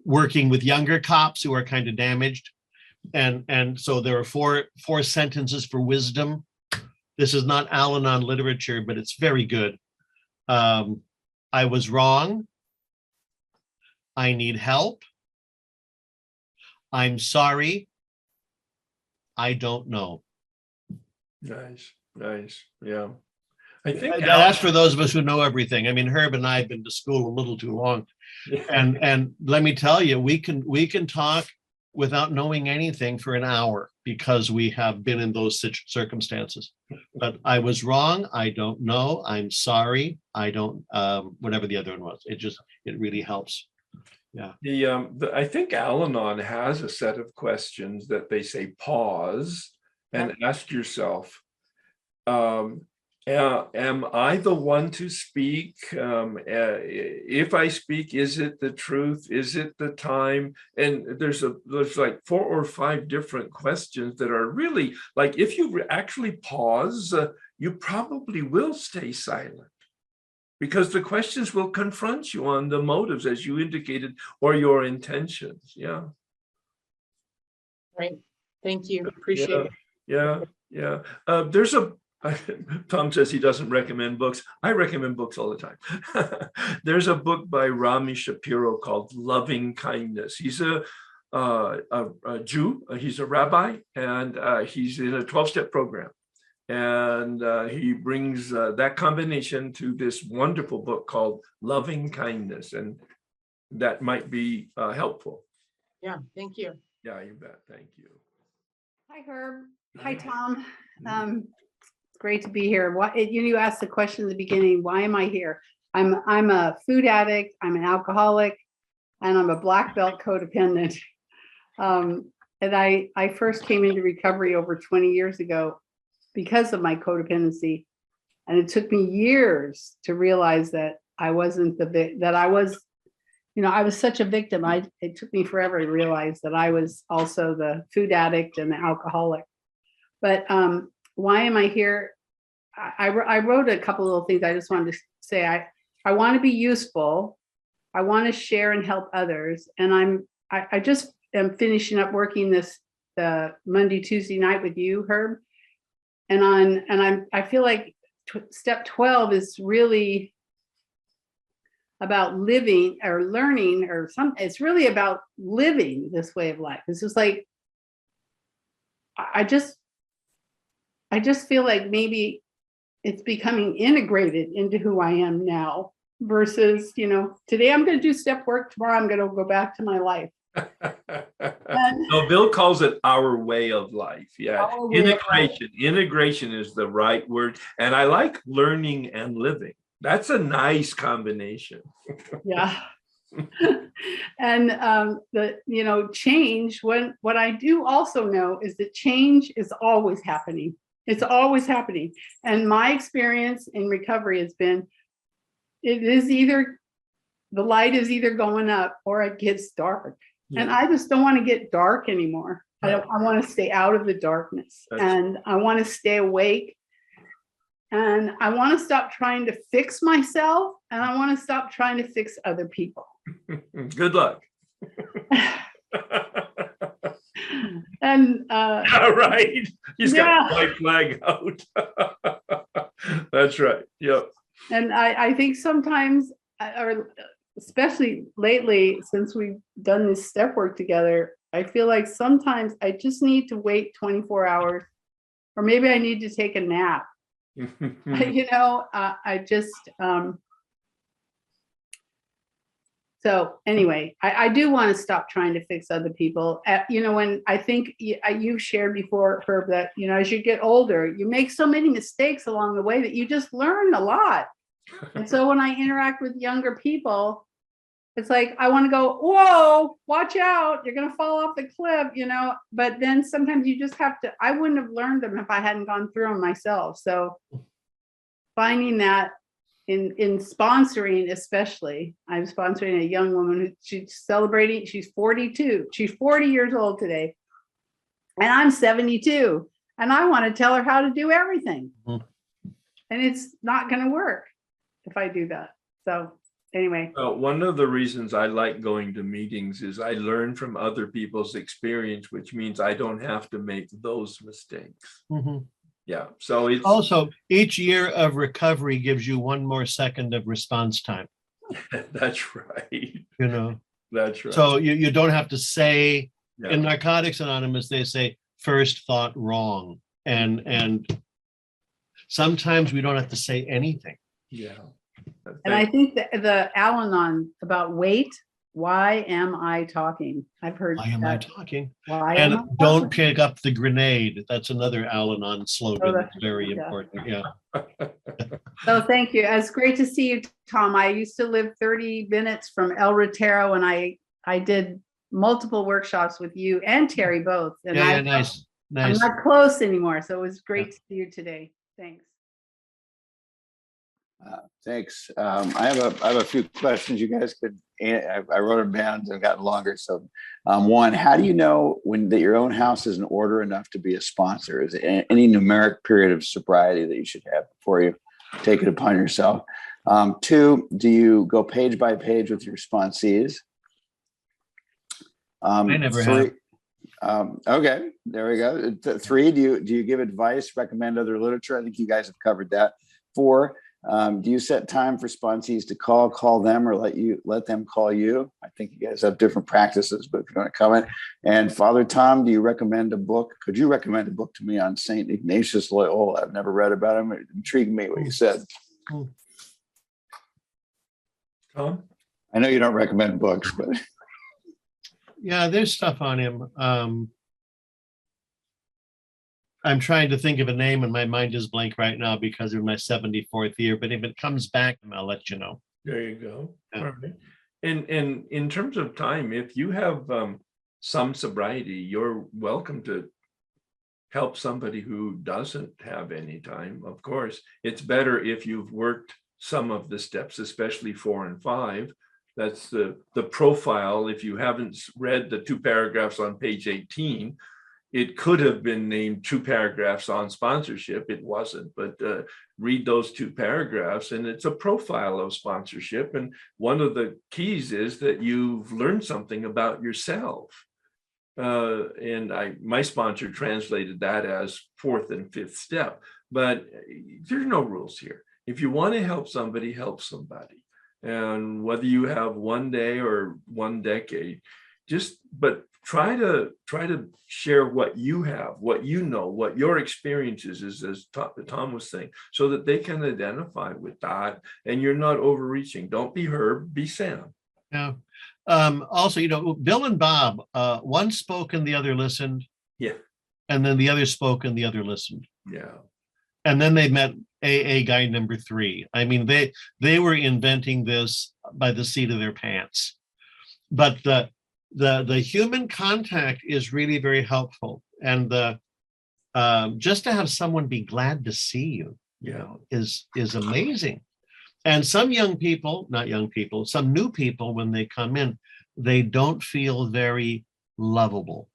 working with younger cops who are kind of damaged. And so there are four sentences for wisdom This is not Al-Anon literature, but it's very good. I was wrong. I need help. I'm sorry. I don't know. Nice, nice. Yeah. I think That's for those of us who know everything. I mean, Herb and I have been to school a little too long. And let me tell you, we can talk without knowing anything for an hour because we have been in those circumstances. But I was wrong. I don't know. I'm sorry. I don't, whatever the other one was. It really helps. Yeah. I think Al-Anon has a set of questions that they say pause and ask yourself, am I the one to speak? If I speak, is it the truth? Is it the time? And there's like 4 or 5 different questions that are really like, if you actually pause, you probably will stay silent, because the questions will confront you on the motives, as you indicated, or your intentions. Yeah. Right. Thank you. Appreciate it. Yeah. There's a, Tom says he doesn't recommend books. I recommend books all the time. There's a book by Rami Shapiro called Loving Kindness. He's a Jew. He's a rabbi, and he's in a 12-step program. And he brings that combination to this wonderful book called Loving Kindness. And that might be helpful. Yeah. Thank you. Yeah, you bet. Thank you. Hi, Herb. Hi, Tom. Great to be here. You asked the question at the beginning, why am I here? I'm a food addict, I'm an alcoholic, and I'm a black belt codependent. And I first came into recovery over 20 years ago because of my codependency. And it took me years to realize that I wasn't I was such a victim. It took me forever to realize that I was also the food addict and the alcoholic. But why am I here? I wrote a couple little things. I just wanted to say, I want to be useful. I want to share and help others. And I just am finishing up working the Monday, Tuesday night with you, Herb. I feel like step 12 is really about living or learning it's really about living this way of life. It's just like, I just feel like maybe it's becoming integrated into who I am now versus, today I'm going to do step work. Tomorrow I'm going to go back to my life. No, Bill calls it our way of life. Yeah. Integration is the right word. And I like learning and living. That's a nice combination. Yeah. And change, what I do also know is that change is always happening. It's always happening. And my experience in recovery has been, the light is either going up or it gets dark. Yeah. And I just don't want to get dark anymore. I want to stay out of the darkness. And I want to stay awake. And I want to stop trying to fix myself. And I want to stop trying to fix other people. Good luck. And all right. He's got the white flag out. That's right. Yep. And I think sometimes, or especially lately, since we've done this step work together, I feel like sometimes I just need to wait 24 hours, or maybe I need to take a nap. So anyway, I do want to stop trying to fix other people. When I think you've shared before, Herb, that, as you get older, you make so many mistakes along the way that you just learn a lot. And so when I interact with younger people, it's like, I want to go, whoa, watch out, you're going to fall off the cliff, but then sometimes you just have to, I wouldn't have learned them if I hadn't gone through them myself. So finding that in sponsoring, especially, I'm sponsoring a young woman who she's celebrating, she's 42, she's 40 years old today, and I'm 72, and I want to tell her how to do everything. And it's not going to work if I do that. So anyway. Well, one of the reasons I like going to meetings is I learn from other people's experience, which means I don't have to make those mistakes. Mm-hmm. Yeah. So it's Also, each year of recovery gives you 1 more second of response time, that's right. you know? That's right. So you don't have to say, Yeah. in Narcotics Anonymous, they say first thought wrong. And sometimes we don't have to say anything. Yeah. And I think that the Al-Anon about weight, why am I talking? I've heard Why am I that. talking? Why And am I don't talking? pick up the grenade. That's another Al-Anon slogan. that's- That's very yeah. important. Yeah. So thank you. It's great to see you, Tom. I used to live 30 minutes from El Retiro, and I did multiple workshops with you and Terry both. And Yeah, I'm nice. Nice. not close anymore, so it was great to see you today. Thanks. Thanks. I have a few questions you guys could. I wrote them down and gotten longer. So, one, how do you know when that your own house is in order enough to be a sponsor? Is there any numeric period of sobriety that you should have before you take it upon yourself? Two, do you go page by page with your sponsees? I never three, have. Okay, there we go. Three, do you give advice, recommend other literature? I think you guys have covered that. Four, do you set time for sponsees to call them, or let them call you? I think you guys have different practices, but if you want to comment. And Father Tom, do you recommend a book? Could you recommend a book to me on Saint Ignatius Loyola? I've never read about him. It intrigued me what you said. Tom? I know you don't recommend books, but Yeah, there's stuff on him. I'm trying to think of a name and my mind is blank right now because of my 74th year, but if it comes back, I'll let you know. There you go. Yeah. All right. And in terms of time, if you have some sobriety, you're welcome to help somebody who doesn't have any time. Of course, it's better if you've worked some of the steps, especially 4 and 5. That's the profile. If you haven't read the 2 paragraphs on page 18, it could have been named 2 paragraphs on sponsorship. It wasn't, but read those 2 paragraphs and it's a profile of sponsorship. And one of the keys is that you've learned something about yourself. And my sponsor translated that as 4th and 5th step, but there's no rules here. If you want to help somebody, help somebody. And whether you have 1 day or 1 decade, but try to share what you have, what you know, what your experiences is, as Tom was saying, so that they can identify with that and you're not overreaching. Don't be Herb, be Sam. Yeah. Also, Bill and Bob, one spoke and the other listened. Yeah. And then the other spoke and the other listened. Yeah. And then they met AA guy number 3. I mean, they were inventing this by the seat of their pants. But the human contact is really very helpful. And just to have someone be glad to see you, is amazing. And some some new people, when they come in, they don't feel very lovable.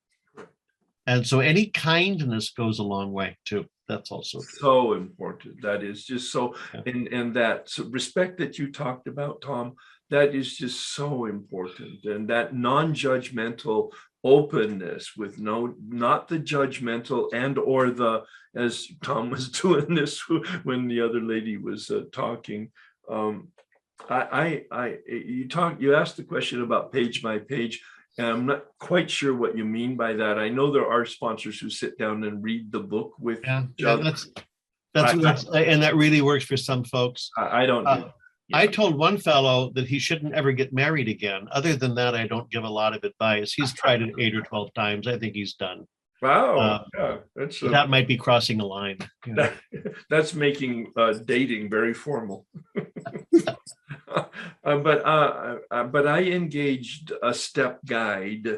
And so any kindness goes a long way too. That's also true. So important. That is just so, Yeah. and that respect that you talked about, Tom, that is just so important. And that non-judgmental openness with not the judgmental or the, as Tom was doing this when the other lady was talking. You asked the question about page by page, and I'm not quite sure what you mean by that. I know there are sponsors who sit down and read the book with each other. And that really works for some folks. I don't do that. I told one fellow that he shouldn't ever get married again. Other than that, I don't give a lot of advice. He's tried it 8 or 12 times. I think he's done. Wow, That might be crossing a line. That's making dating very formal. But I engaged a step guide,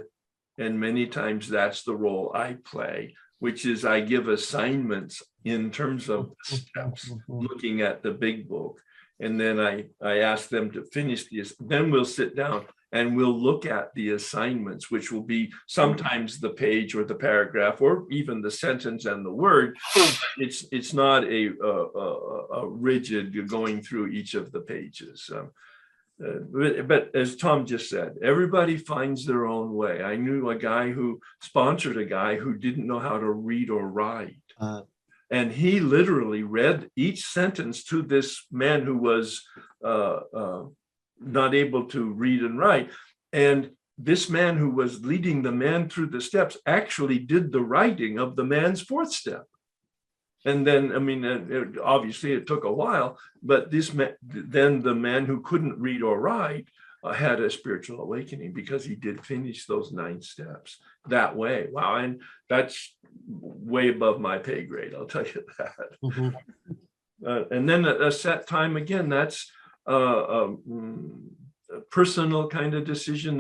and many times that's the role I play, which is I give assignments in terms of the steps, looking at the big book. And then I ask them to finish this. Then we'll sit down and we'll look at the assignments, which will be sometimes the page or the paragraph or even the sentence and the word. It's not a rigid going through each of the pages. But as Tom just said, everybody finds their own way. I knew a guy who sponsored a guy who didn't know how to read or write. And he literally read each sentence to this man who was not able to read and write. And this man who was leading the man through the steps actually did the writing of the man's fourth step. And then, I mean, obviously it took a while, but then the man who couldn't read or write had a spiritual awakening because he did finish those 9 steps that way. Wow. And that's way above my pay grade, I'll tell you that. Mhm. And then a set time, again, that's a personal kind of decision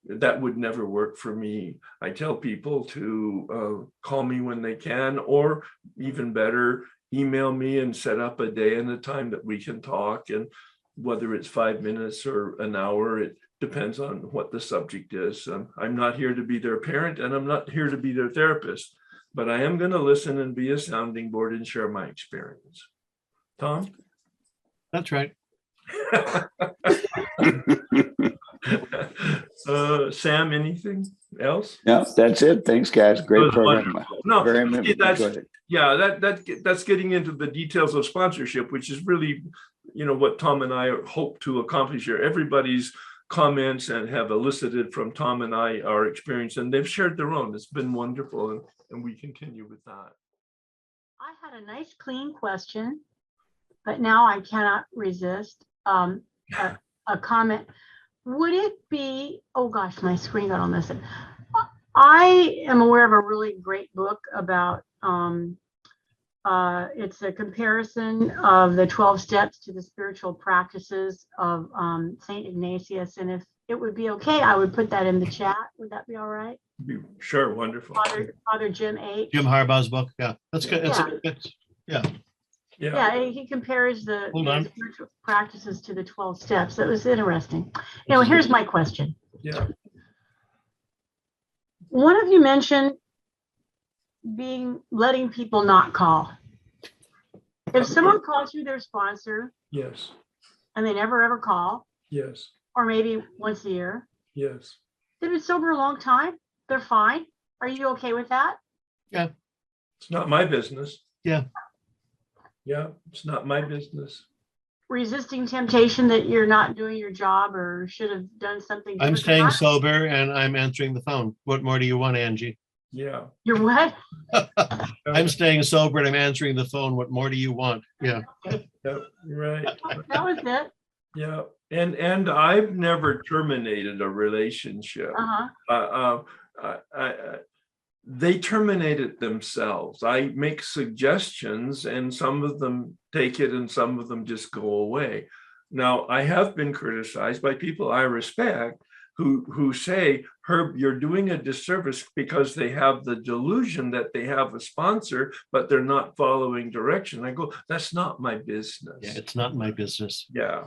that would never work for me. I tell people to call me when they can, or even better, email me and set up a day and a time that we can talk. And whether it's 5 minutes or an hour, it depends on what the subject is. I'm not here to be their parent, and I'm not here to be their therapist, but I am going to listen and be a sounding board and share my experience. Tom? That's right. Sam, anything else? No, that's it. Thanks, guys. That Great was program. wonderful. No, Very see, that's, enjoyed it. yeah, that's getting into the details of sponsorship, which is really, what Tom and I hope to accomplish here. Everybody's comments and have elicited from Tom and I our experience, and they've shared their own. It's been wonderful, and we continue with that. I had a nice, clean question, but now I cannot resist a comment. Would it be, oh gosh, my screen got all messed up. I am aware of a really great book about, it's a comparison of the 12 steps to the spiritual practices of St. Ignatius. And if it would be okay, I would put that in the chat. Would that be all right? Sure, wonderful. Father Jim H. Jim Harbaugh's book. Yeah, that's good. Yeah, he compares the Hold on. spiritual practices to the 12 steps. That was interesting. Here's my question. Yeah. One of you mentioned letting people not call. If someone calls you their sponsor Yes. and they never ever call, Yes. or maybe once a year, Yes. they've been sober a long time, they're fine. Are you okay with that? Yeah. It's not my business. Yeah. Yeah, it's not my business. Resisting temptation that you're not doing your job or should have done something I'm different? staying sober and I'm answering the phone. What more do you want, Angie? Yeah. You're what? I'm staying sober and I'm answering the phone. What more do you want? Yeah. Yep, right. That was it. Yeah. And I've never terminated a relationship. They terminate it themselves. I make suggestions and some of them take it and some of them just go away. Now, I have been criticized by people I respect who say, Herb, you're doing a disservice because they have the delusion that they have a sponsor, but they're not following direction. I go, that's not my business. Yeah, it's not my business. Yeah.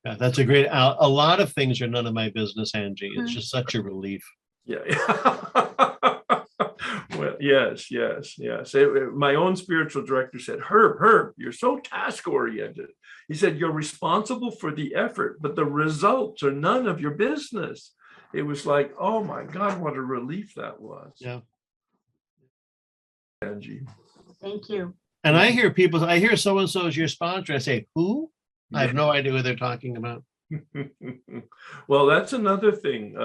Yeah, that's a great, a lot of things are none of my business, Angie. It's just such a relief. Yeah. Well, yes. My own spiritual director said, Herb, you're so task oriented. He said, you're responsible for the effort, but the results are none of your business. It was like, oh my God, what a relief that was. Yeah. Angie. Thank you. And I hear so-and-so is your sponsor. I say, who? I have no idea what they're talking about. Well, that's another thing.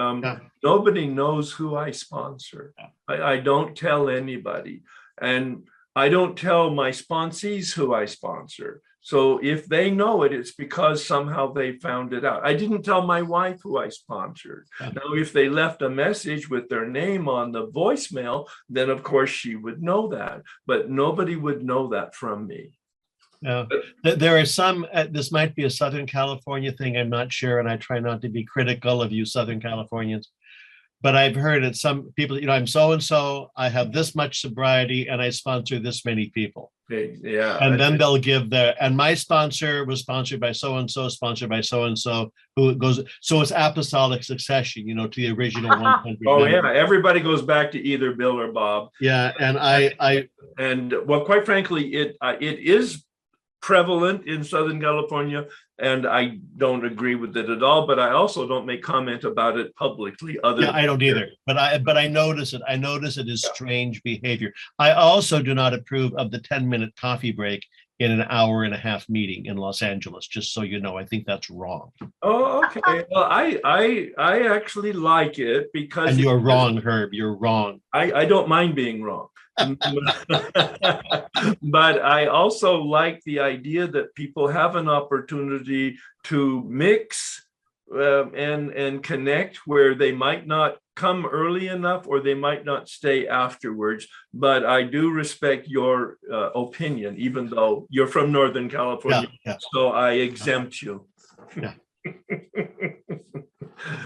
Nobody knows who I sponsor. I don't tell anybody. And I don't tell my sponsees who I sponsor. So if they know it, it's because somehow they found it out. I didn't tell my wife who I sponsored. Now, if they left a message with their name on the voicemail, then of course she would know that. But nobody would know that from me. No, there are some, this might be a Southern California thing, I'm not sure, and I try not to be critical of you Southern Californians, but I've heard it, some people, I'm so-and-so, I have this much sobriety, and I sponsor this many people. Yeah. And then they'll give and my sponsor was sponsored by so-and-so, sponsored by so-and-so, who goes, so it's apostolic succession, to the original 100. Oh yeah, everybody goes back to either Bill or Bob. Yeah, and and well, quite frankly, it is prevalent in Southern California, and I don't agree with it at all, but I also don't make comment about it publicly other. Yeah, I don't either, but I notice it. I notice it is strange behavior. I also do not approve of the 10-minute coffee break in an hour-and-a-half meeting in Los Angeles, just so you know. I think that's wrong. Oh, okay. Well, I actually like it because And you're wrong, Herb. You're wrong. I don't mind being wrong. But I also like the idea that people have an opportunity to mix and connect where they might not come early enough or they might not stay afterwards. But I do respect your opinion, even though you're from Northern California, Yeah. so I exempt you. Yeah.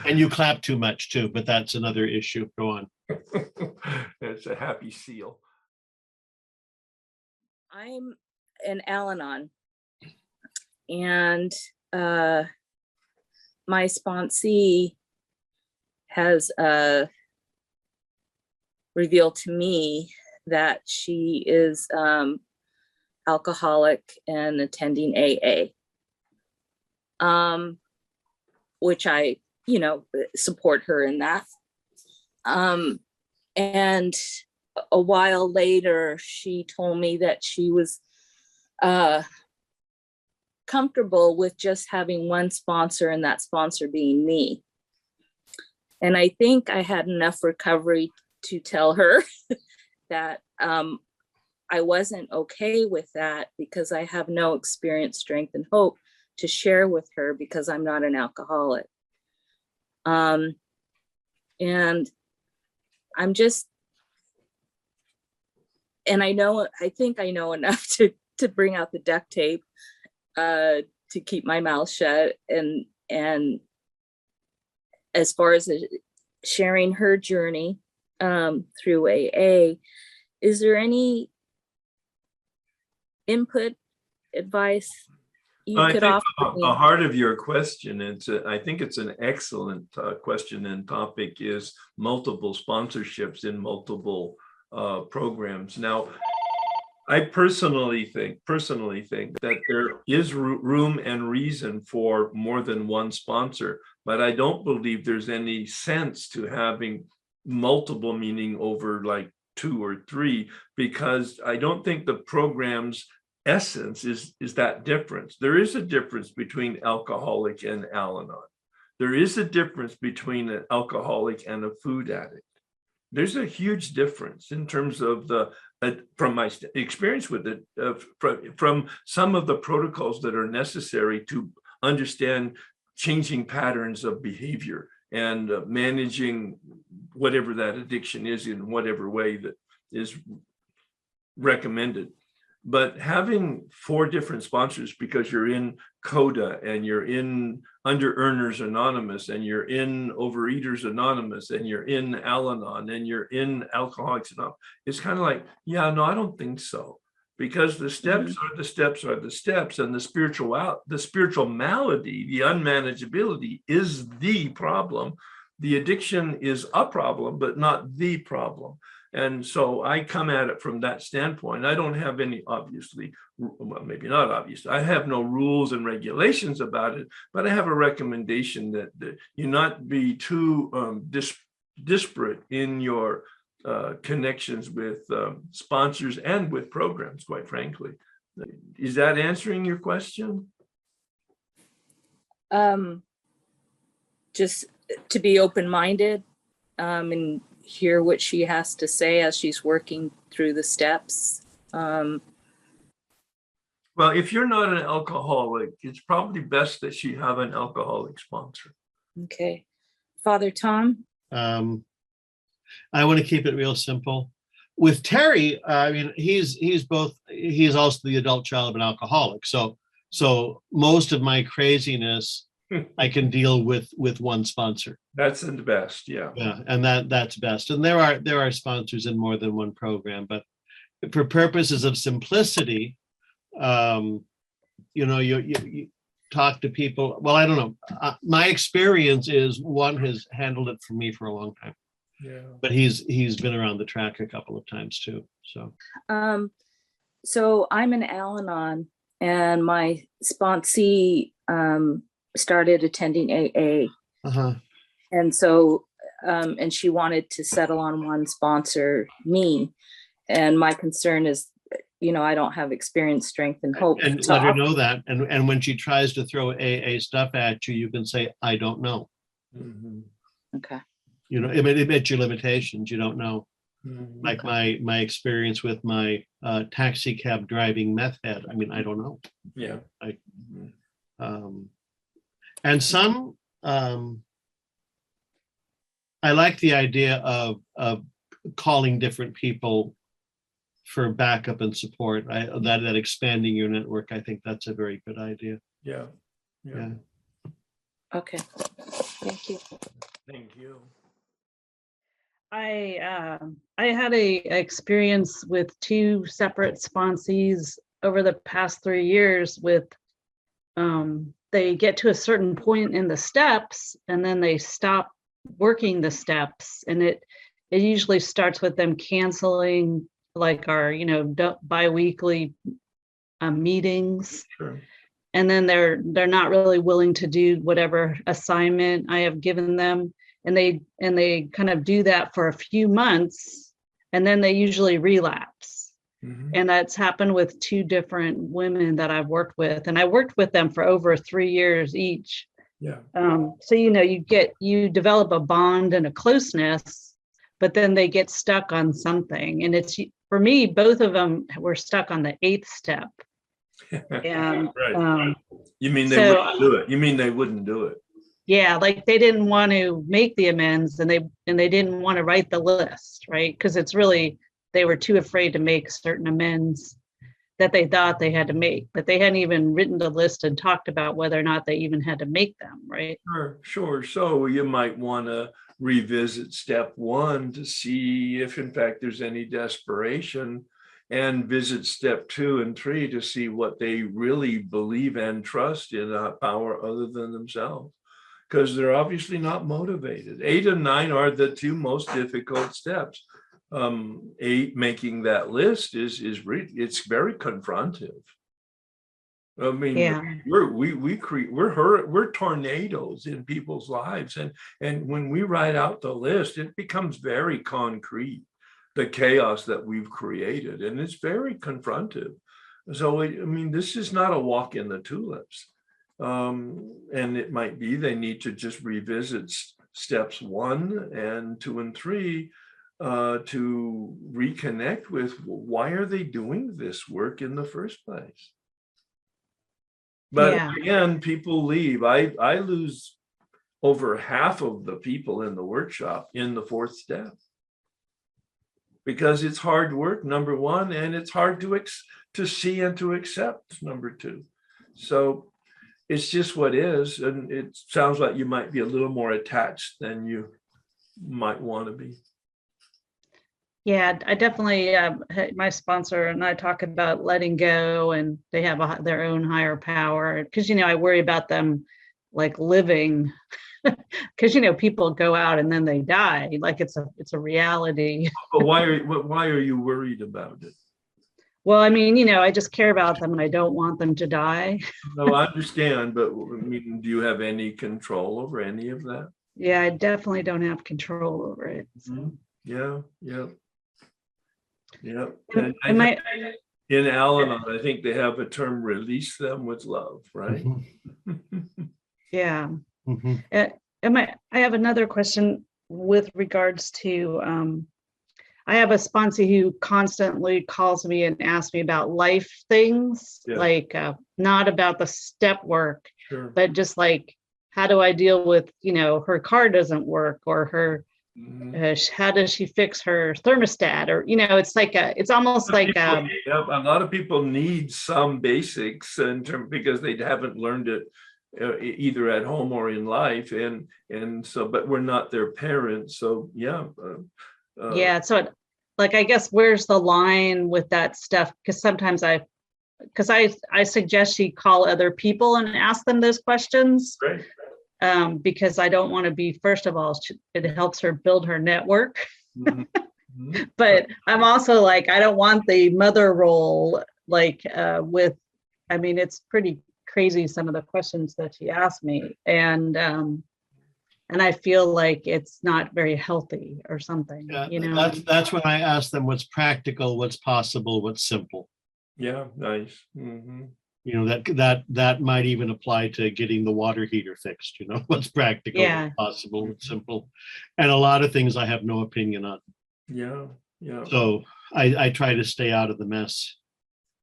And you clap too much too, but that's another issue. Go on. It's a happy seal. I'm an Al-Anon, and my sponsee has revealed to me that she is alcoholic and attending AA, which I, support her in that. And a while later, she told me that she was comfortable with just having one sponsor, and that sponsor being me. And I think I had enough recovery to tell her that I wasn't okay with that, because I have no experience, strength, and hope to share with her, because I'm not an alcoholic. And I'm just, and I think I know enough to bring out the duct tape to keep my mouth shut. And as far as sharing her journey through AA, is there any input, advice you could offer me? The heart of your question, I think it's an excellent question and topic, is multiple sponsorships in multiple programs. Now, I personally think that there is room and reason for more than one sponsor, but I don't believe there's any sense to having multiple, meaning over like 2 or 3, because I don't think the program's essence is that difference. There is a difference between alcoholic and Al-Anon. There is a difference between an alcoholic and a food addict. There's a huge difference in terms of from my experience with it, from some of the protocols that are necessary to understand changing patterns of behavior and managing whatever that addiction is in whatever way that is recommended. But having 4 different sponsors, because you're in CODA and you're in Under Earners Anonymous and you're in Overeaters Anonymous and you're in Al-Anon and you're in Alcoholics Anonymous, it's kind of like, yeah, no, I don't think so. Because the steps are the steps are the steps, and the spiritual malady, the unmanageability, is the problem. The addiction is a problem, but not the problem. And so I come at it from that standpoint. I don't have any, obviously, well, maybe not obviously, I have no rules and regulations about it, but I have a recommendation that you not be too disparate in your connections with sponsors and with programs, quite frankly. Is that answering your question? Just to be open-minded and hear what she has to say as she's working through the steps. Well, if you're not an alcoholic, it's probably best that she have an alcoholic sponsor. Okay. Father Tom? I want to keep it real simple. With Terry, I mean, he's also the adult child of an alcoholic. So most of my craziness I can deal with one sponsor. That's the best, yeah. Yeah, and that's best. And there are sponsors in more than one program, but for purposes of simplicity, you talk to people. Well, I don't know. My experience is one has handled it for me for a long time. Yeah. But he's been around the track a couple of times too. So So I'm an Al-Anon, and my sponsee started attending AA. Uh-huh. And so, and she wanted to settle on one sponsor, me. And my concern is, I don't have experience, strength, and hope. And to let her offer. know that. And when she tries to throw AA stuff at you, you can say, I don't know. Mhm. Okay. Admit your limitations. You don't know. Mhm. Like my experience with my taxi cab driving meth head. I mean, I don't know. Yeah. And some, I like the idea of calling different people for backup and support. That expanding your network, I think that's a very good idea. Yeah. Yeah. Okay. Thank you. Thank you. I had a experience with two separate sponsees over the past 3 years with they get to a certain point in the steps and then they stop working the steps, and it usually starts with them canceling like our bi-weekly meetings. Sure. And then they're not really willing to do whatever assignment I have given them, and they kind of do that for a few months, and then they usually relapse. Mhm. And that's happened with two different women that I've worked with, and I worked with them for over 3 years each. Yeah. So you develop a bond and a closeness, but then they get stuck on something, and it's, for me, both of them were stuck on the 8th step. And Right. You mean they so- wouldn't do it? You mean they wouldn't do it? yeah, like they didn't want to make the amends, and they didn't want to write the list, right? Because it's really, they were too afraid to make certain amends that they thought they had to make, but they hadn't even written the list and talked about whether or not they even had to make them, right? Sure. So you might want to revisit step 1 to see if in fact there's any desperation, and visit step 2 and 3 to see what they really believe and trust in a power other than themselves, because they're obviously not motivated. 8 and 9 are the two most difficult steps. 8, making that list it's very confrontive. I mean, Yeah. we're tornadoes in people's lives, and when we write out the list, it becomes very concrete, the chaos that we've created, and it's very confrontive. So this is not a walk in the tulips, and it might be they need to just revisit steps 1 and 2 and 3 to reconnect with why are they doing this work in the first place. But Yeah. again, people leave. I lose over half of the people in the workshop in the 4th step, because it's hard work, number 1, and it's hard to see and to accept, number 2. So it's just what is, and it sounds like you might be a little more attached than you might want to be. Yeah, I definitely, my sponsor and I talk about letting go, and they have their own higher power, because, I worry about them like living, because, people go out and then they die, like it's a reality. But why are you worried about it? Well, I just care about them and I don't want them to die. No, I understand, but do you have any control over any of that? Yeah, I definitely don't have control over it. So. Yeah. Am I, in Al-Anon, I think they have a term, release them with love, right? yeah. Mhm. I have another question with regards to, I have a sponsor who constantly calls me and asks me about life things, Yeah. like not about the step work, Sure. but just like, how do I deal with, her car doesn't work, or her, how does she fix her thermostat, or, it's like it's almost like, a lot of people need some basics because they haven't learned it either at home or in life, and so, but we're not their parents, so yeah. So I guess where's the line with that stuff? Because sometimes I suggest she call other people and ask them those questions. Right. Because I don't want to be, first of all, it helps her build her network. Mm-hmm. But I'm also like, I don't want the mother role, like with I mean, it's pretty crazy, some of the questions that she asked me. And I feel like it's not very healthy or something, Yeah, you know? that's when I ask them what's practical, what's possible, what's simple. Yeah, nice. Mhm. You know, that might even apply to getting the water heater fixed, you know, what's practical, Yeah. what's possible, what's simple. And a lot of things I have no opinion on. Yeah, yeah. So I try to stay out of the mess.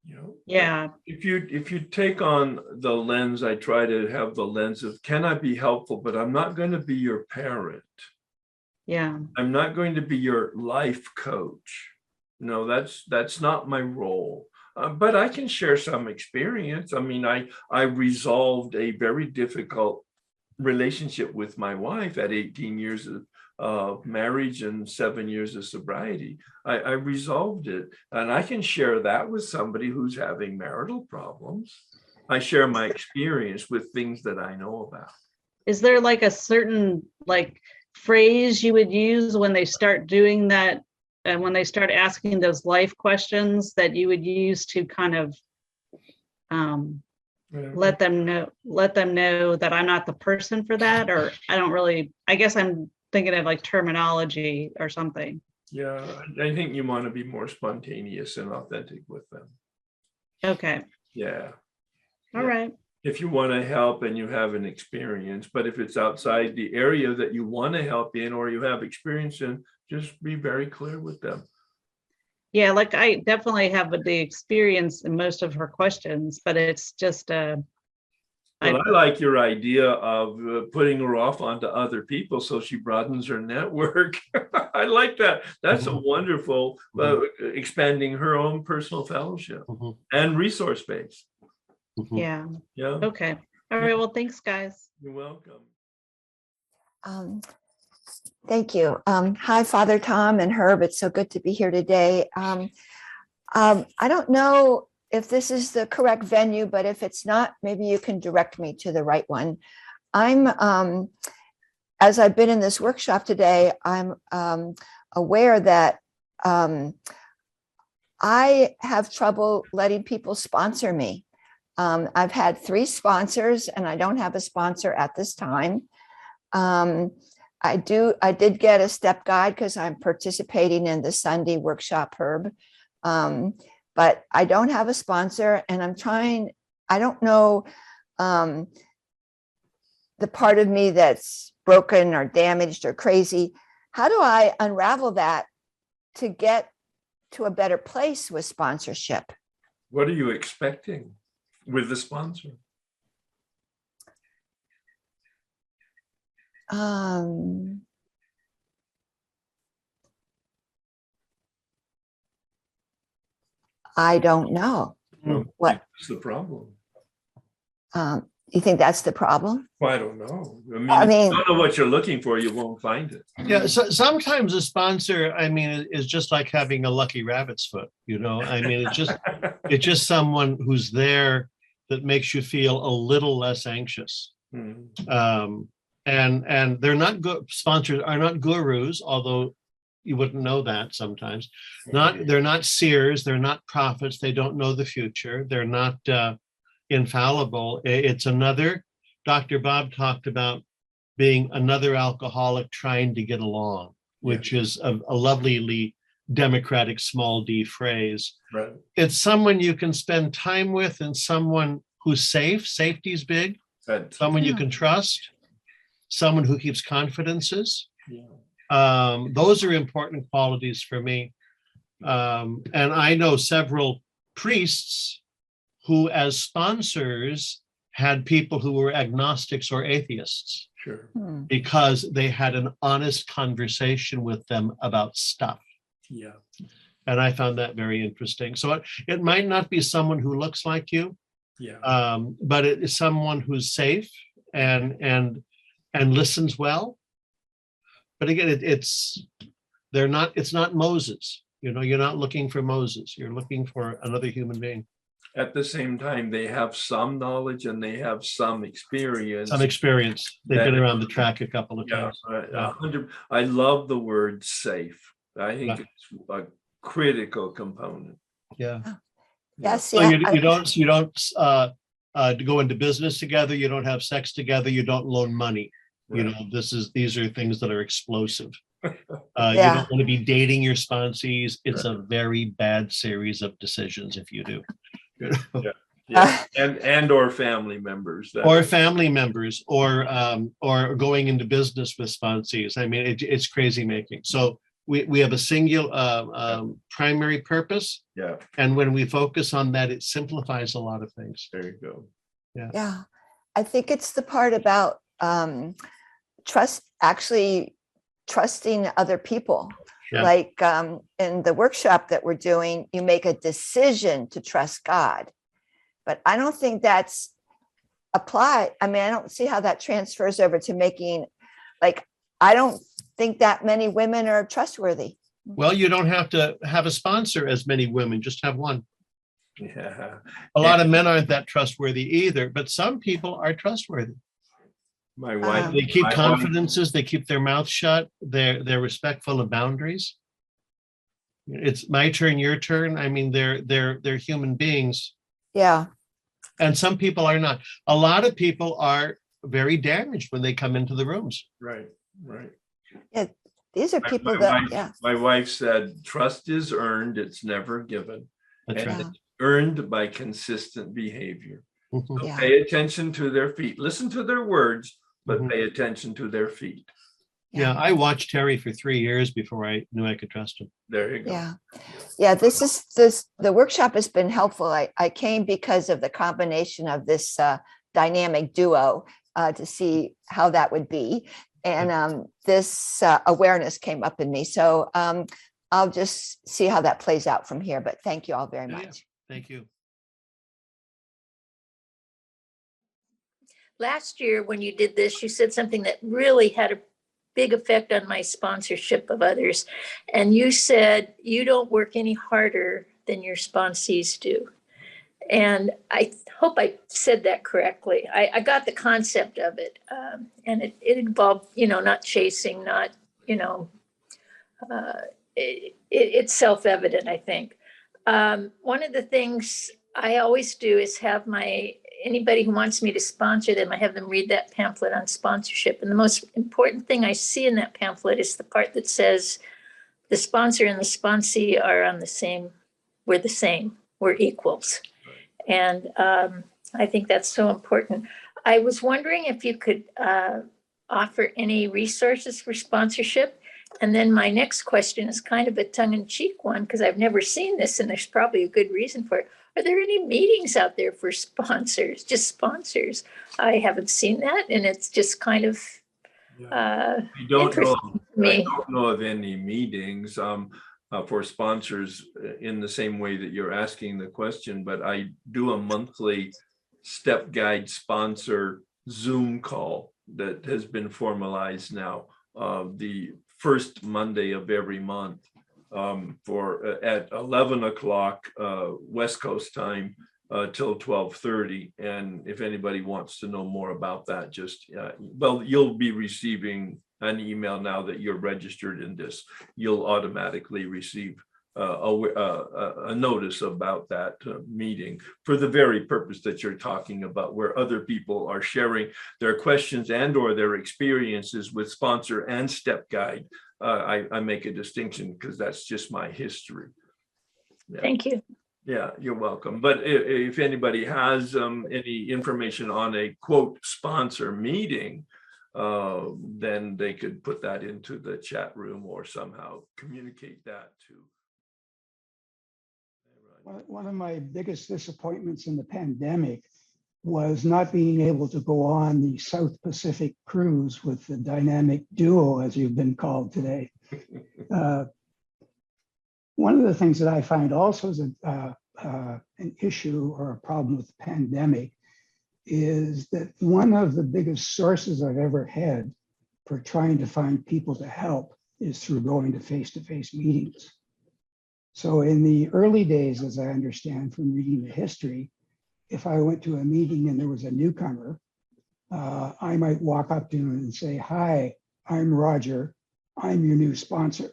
You know, Yeah. if you take on the lens, I try to have the lens of, can I be helpful? But I'm not going to be your parent. Yeah. I'm not going to be your life coach. No, that's not my role. But I can share some experience. I mean, I resolved a very difficult relationship with my wife at 18 years of marriage and 7 years of sobriety. I resolved it, and I can share that with somebody who's having marital problems. I share my experience with things that I know about. Is there like a certain like phrase you would use when they start doing that, and when they start asking those life questions that you would use to kind of let them know that I'm not the person for that? Or I guess I'm thinking of like terminology or something. Yeah, I think you want to be more spontaneous and authentic with them. Okay. Yeah. All right. If you want to help and you have an experience, but if it's outside the area that you want to help in or you have experience in, just be very clear with them. Yeah, like I definitely have the experience in most of her questions, but it's just Well, I like your idea of putting her off onto other people so she broadens her network. I like that. That's a wonderful expanding her own personal fellowship and resource base. Yeah. Yeah. Okay. All right. Well, thanks, guys. You're welcome. Thank you. Hi, Father Tom and Herb. It's so good to be here today. I don't know if this is the correct venue, but if it's not, maybe you can direct me to the right one. As I've been in this workshop today, I'm aware that I have trouble letting people sponsor me. I've had 3 sponsors and I don't have a sponsor at this time. I did get a step guide because I'm participating in the Sunday workshop, Herb. But I don't have a sponsor and I don't know the part of me that's broken or damaged or crazy. How do I unravel that to get to a better place with sponsorship? What are you expecting with the sponsor? I don't know. What? What's the problem? You think that's the problem? Well, I don't know. I If mean, you don't know what you're looking for, you won't find it. Yeah, so sometimes a sponsor, I mean, is just like having a lucky rabbit's foot, you know? I mean, it's just someone who's there that makes you feel a little less anxious. And they're not good, sponsors are not gurus, although you wouldn't know that sometimes. They're not seers, they're not prophets, they don't know the future, they're not infallible. It's another, Dr. Bob talked about being another alcoholic trying to get along, which is a lovelyly democratic small d phrase. Right. It's someone you can spend time with and someone who's safe. Safety's big. Someone you can trust, someone who keeps confidences. Those are important qualities for me. And I know several priests who, as sponsors, had people who were agnostics or atheists. Sure. Because they had an honest conversation with them about stuff. Yeah. And I found that very interesting. So it might not be someone who looks like you, but it is someone who's safe and listens well. But again, it's not Moses. You know, you're not looking for Moses. You're looking for another human being. At the same time, they have some knowledge and they have some experience. They've been around the track a couple of times. I love the word safe. I think it's a critical component. Yeah. Yes, So yeah. you don't go into business together. You don't have sex together. You don't loan money. You know, these are things that are explosive. You Yeah. don't want to be dating your sponsees. It's a very bad series of decisions if you do. You know? Yeah, and or family members. Or family members, or going into business with sponsees. I mean, it's crazy making. So we have a singular primary purpose. Yeah. And when we focus on that, it simplifies a lot of things. There you go. Yeah. I think it's the part about actually trusting other people. Yeah. Like in the workshop that we're doing, you make a decision to trust God. But I don't think that's applied. I mean, I don't see how that transfers over to making, like, I don't think that many women are trustworthy. Well, you don't have to have a sponsor as many women, just have one. Yeah. A lot of men aren't that trustworthy either, but some people are trustworthy. My wife. They keep confidences, they keep their mouth shut, they're respectful of boundaries. It's my turn, your turn. I mean, they're human beings. Yeah. And some people are not. A lot of people are very damaged when they come into the rooms. Right. Yeah. These are people My wife said, trust is earned, it's never given. That's right. It's earned by consistent behavior. Mhm. So pay attention to their feet. Listen to their words, but pay attention to their feet. Yeah, I watched Terry for 3 years before I knew I could trust him. There you go. Yeah. The workshop has been helpful. I came because of the combination of this dynamic duo to see how that would be. And this awareness came up in me. So I'll just see how that plays out from here. But thank you all very much. Thank you. Last year, when you did this, you said something that really had a big effect on my sponsorship of others. And you said, you don't work any harder than your sponsees do. And I hope I said that correctly. I got the concept of it. And it involved, not chasing, not, it's self-evident, I think. One of the things I always do is have anybody who wants me to sponsor them, I have them read that pamphlet on sponsorship. And the most important thing I see in that pamphlet is the part that says the sponsor and the sponsee are on the same, we're equals. And I think that's so important. I was wondering if you could offer any resources for sponsorship. And then my next question is kind of a tongue-in-cheek one, because I've never seen this and there's probably a good reason for it. Are there any meetings out there for sponsors, just sponsors? I haven't seen that, and it's just kind of interesting to me. I don't know of any meetings for sponsors in the same way that you're asking the question, but I do a monthly step guide sponsor Zoom call that has been formalized now, the first Monday of every month. At 11 o'clock West Coast time till 12:30. And if anybody wants to know more about that, just, you'll be receiving an email now that you're registered in this. You'll automatically receive a notice about that meeting for the very purpose that you're talking about, where other people are sharing their questions and or their experiences with sponsor and step guide. I make a distinction because that's just my history. Yeah. Thank you. Yeah, you're welcome. But if anybody has any information on a quote sponsor meeting, then they could put that into the chat room or somehow communicate that to. One of my biggest disappointments in the pandemic was not being able to go on the South Pacific cruise with the dynamic duo, as you've been called today. One of the things that I find also is an issue or a problem with the pandemic is that one of the biggest sources I've ever had for trying to find people to help is through going to face-to-face meetings. So in the early days, as I understand from reading the history, if I went to a meeting and there was a newcomer, I might walk up to him and say, "Hi, I'm Roger. I'm your new sponsor."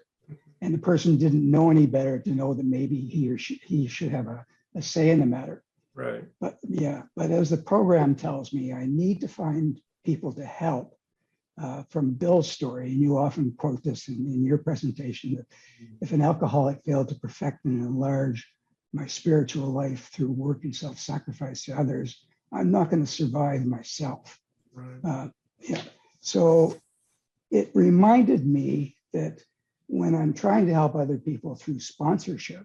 And the person didn't know any better to know that maybe he should have a say in the matter. Right. But yeah, but as the program tells me, I need to find people to help. From Bill's story, and you often quote this in your presentation, that if an alcoholic failed to perfect and enlarge my spiritual life through work and self-sacrifice to others, I'm not going to survive myself. Right. Yeah. So it reminded me that when I'm trying to help other people through sponsorship,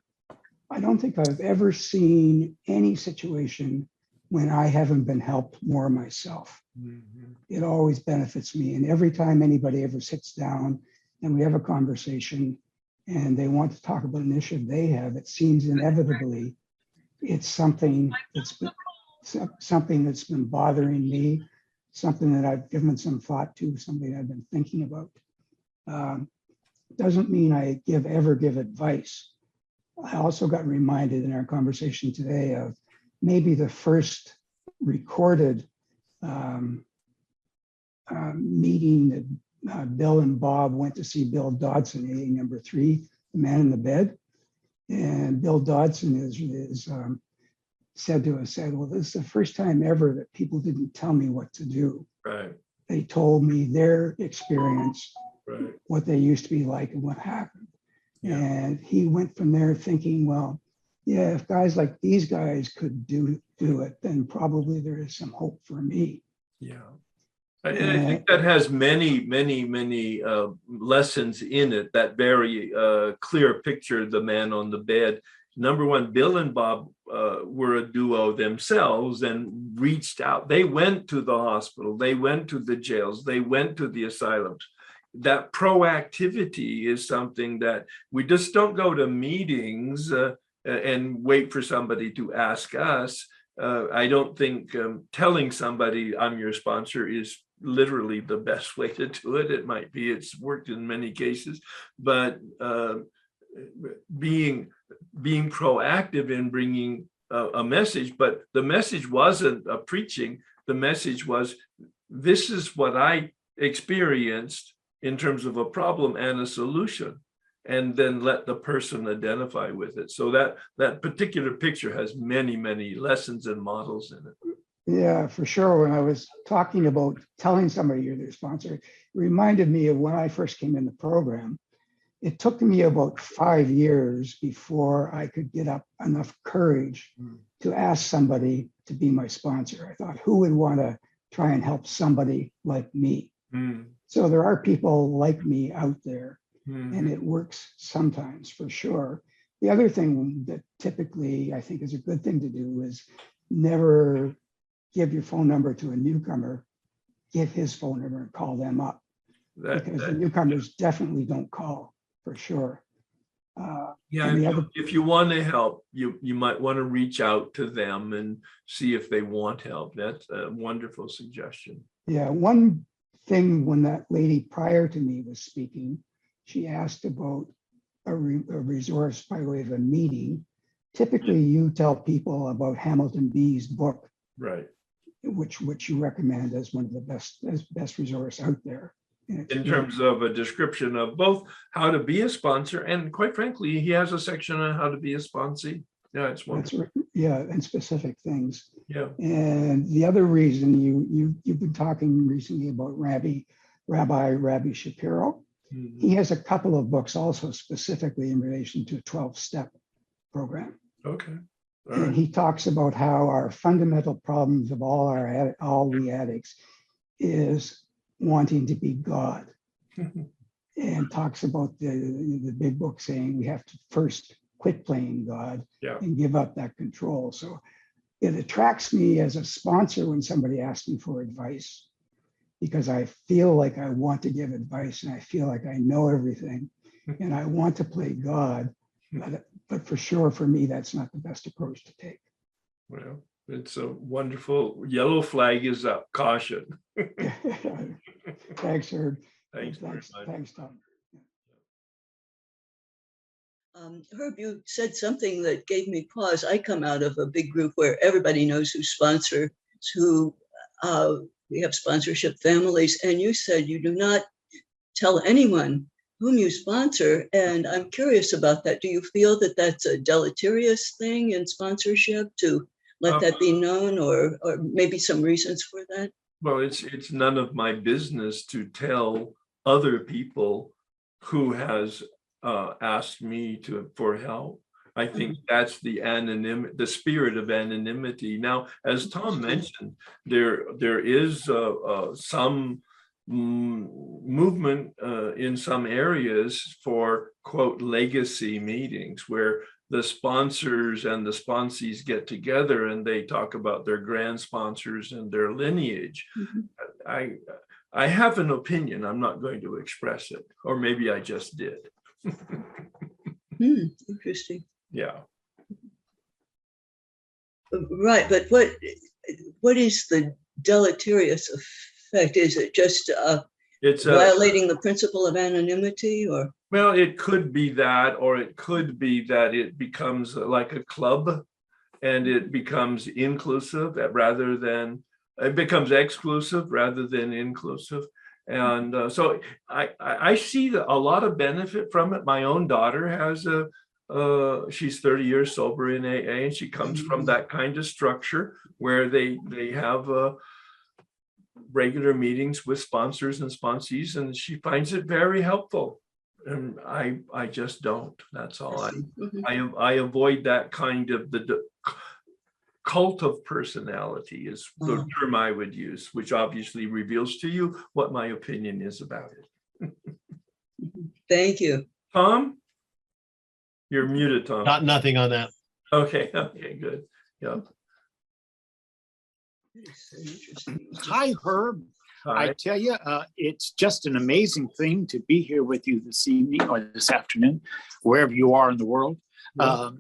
I don't think I've ever seen any situation when I haven't been helped more myself. Mhm. It always benefits me. And every time anybody ever sits down and we have a conversation and they want to talk about an issue they have, it seems inevitably it's something that's been bothering me, something that I've given some thought to, something I've been thinking about. Doesn't mean I ever give advice. I also got reminded in our conversation today of maybe the first recorded meeting that Bill and Bob went to see Bill Dodson, AA number 3, the man in the bed. And Bill Dodson is said to have said, well, this is the first time ever that people didn't tell me what to do. Right. They told me their experience, Right. what they used to be like and what happened. Yeah. And he went from there thinking, well, yeah, if guys like these guys could do it, then probably there is some hope for me. Yeah. And I think that has many lessons in it, that very clear picture of the man on the bed. Number one, Bill and Bob were a duo themselves and reached out. They went to the hospital, they went to the jails, they went to the asylums. That proactivity is something that we just don't go to meetings and wait for somebody to ask us. I don't think telling somebody I'm your sponsor is literally the best way to do it. It might be, it's worked in many cases, but being proactive in bringing a message, but the message wasn't a preaching. The message was, this is what I experienced in terms of a problem and a solution, and then let the person identify with it. So that particular picture has many lessons and models in it. Yeah, for sure. When I was talking about telling somebody you're their sponsor, it reminded me of when I first came in the program. It took me about 5 years before I could get up enough courage to ask somebody to be my sponsor. I thought, who would want to try and help somebody like me? So there are people like me out there, and it works sometimes for sure. The other thing that typically I think is a good thing to do is never give your phone number to a newcomer, give his phone number and call them up, because the newcomers definitely don't call, for sure. Yeah, if you want to help, you might want to reach out to them and see if they want help. That's a wonderful suggestion. Yeah, one thing when that lady prior to me was speaking, she asked about a resource by way of a meeting. Typically, you tell people about Hamilton B's book, right, which you recommend as one of the best resource out there. In terms of a description of both how to be a sponsor, and quite frankly, he has a section on how to be a sponsee. Yeah, it's wonderful. Yeah, and specific things. Yeah. And the other reason you've been talking recently about Rabbi Shapiro. He has a couple of books also specifically in relation to a 12-step program. Okay. And he talks about how our fundamental problems of all we addicts is wanting to be God, and talks about the big book saying we have to first quit playing God and give up that control. So it attracts me as a sponsor when somebody asks me for advice, because I feel like I want to give advice and I feel like I know everything and I want to play God. But for sure, for me, that's not the best approach to take. Well, it's a wonderful yellow flag is up. Caution. Thanks, Herb. Thanks, Tom. Herb, you said something that gave me pause. I come out of a big group where everybody knows who sponsors, who we have sponsorship families, and you said you do not tell anyone whom you sponsor. And I'm curious about that. Do you feel that that's a deleterious thing in sponsorship to let that be known, or maybe some reasons for that? Well, it's none of my business to tell other people who has asked me for help. I think that's the spirit of anonymity. Now, as Tom mentioned, there is some movement in some areas for, quote, legacy meetings, where the sponsors and the sponsees get together and they talk about their grand sponsors and their lineage. I have an opinion. I'm not going to express it, or maybe I just did. Interesting. Yeah. Right, but what is the deleterious effect? Is it just it's violating the principle of anonymity, or? Well, it could be that, or it could be that it becomes like a club and it becomes inclusive rather than, it becomes exclusive rather than inclusive. And so I see a lot of benefit from it. My own daughter has she's 30 years sober in AA, and she comes from that kind of structure where they have regular meetings with sponsors and sponsees, and she finds it very helpful. And I just don't. That's all. I avoid that kind of the cult of personality is the term I would use, which obviously reveals to you what my opinion is about it. Thank you. Tom? You're muted, Tom. Nothing on that. Okay, good. Yeah. Hi, Herb. Hi. I tell you, it's just an amazing thing to be here with you this evening or this afternoon, wherever you are in the world. Yeah.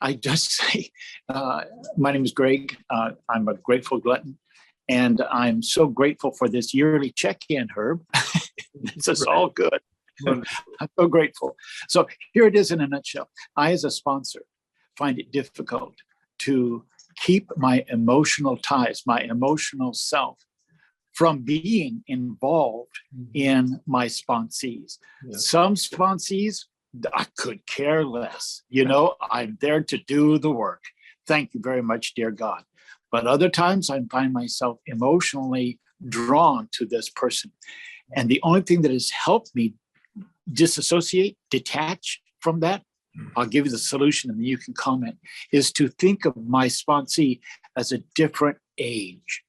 I just say, my name is Greg. I'm a grateful glutton, and I'm so grateful for this yearly check-in, Herb. This is all good. I'm so grateful. So here it is in a nutshell. I, as a sponsor, find it difficult to keep my emotional ties, my emotional self, from being involved in my sponsees. Yeah. Some sponsees, I could care less. You know, I'm there to do the work. Thank you very much, dear God. But other times I find myself emotionally drawn to this person. And the only thing that has helped me disassociate, detach from that, I'll give you the solution and then you can comment, is to think of my sponsee as a different age,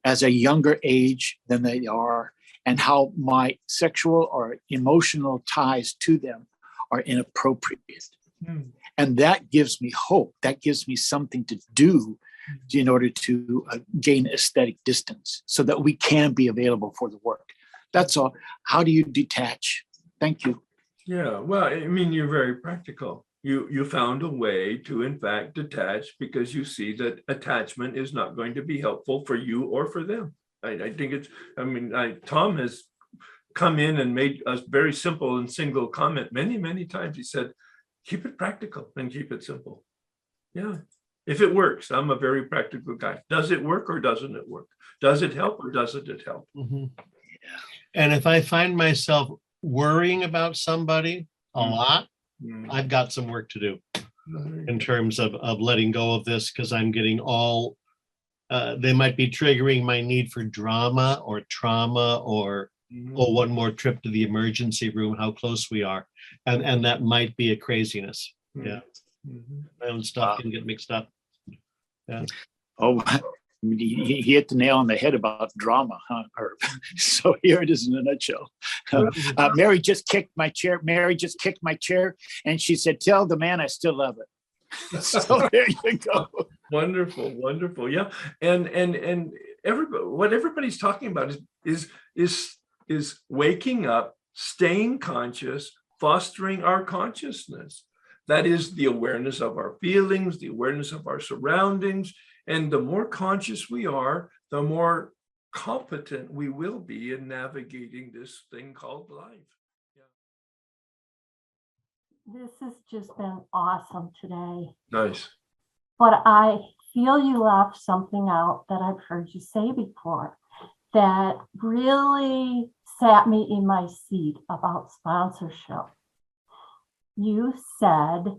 as a younger age than they are, and how my sexual or emotional ties to them are inappropriate. And that gives me hope. That gives me something to do in order to gain aesthetic distance so that we can be available for the work. That's all. How do you detach? Thank you. Yeah, well, I mean, you're very practical. You found a way to, in fact, detach because you see that attachment is not going to be helpful for you or for them. I think it's, I mean, Tom has come in and made a very simple and single comment many, many times. He said, keep it practical and keep it simple. Yeah, if it works, I'm a very practical guy. Does it work or doesn't it work? Does it help or doesn't it help? Mm-hmm. Yeah. And if I find myself worrying about somebody a lot, I've got some work to do in terms of letting go of this, because I'm getting all, they might be triggering my need for drama or trauma or, oh, one more trip to the emergency room, how close we are. And that might be a craziness. Yeah. My own stuff can get mixed up. Yeah. Oh, he hit the nail on the head about drama, huh, Herb? So here it is in a nutshell. Mary just kicked my chair. Mary just kicked my chair, and she said, "Tell the man I still love it." So there you go. Wonderful, wonderful. Yeah, and everybody, what everybody's talking about is waking up, staying conscious, fostering our consciousness. That is the awareness of our feelings, the awareness of our surroundings. And the more conscious we are, the more competent we will be in navigating this thing called life. This has just been awesome today. Nice. But I feel you left something out that I've heard you say before. that really sat me in my seat about sponsorship. You said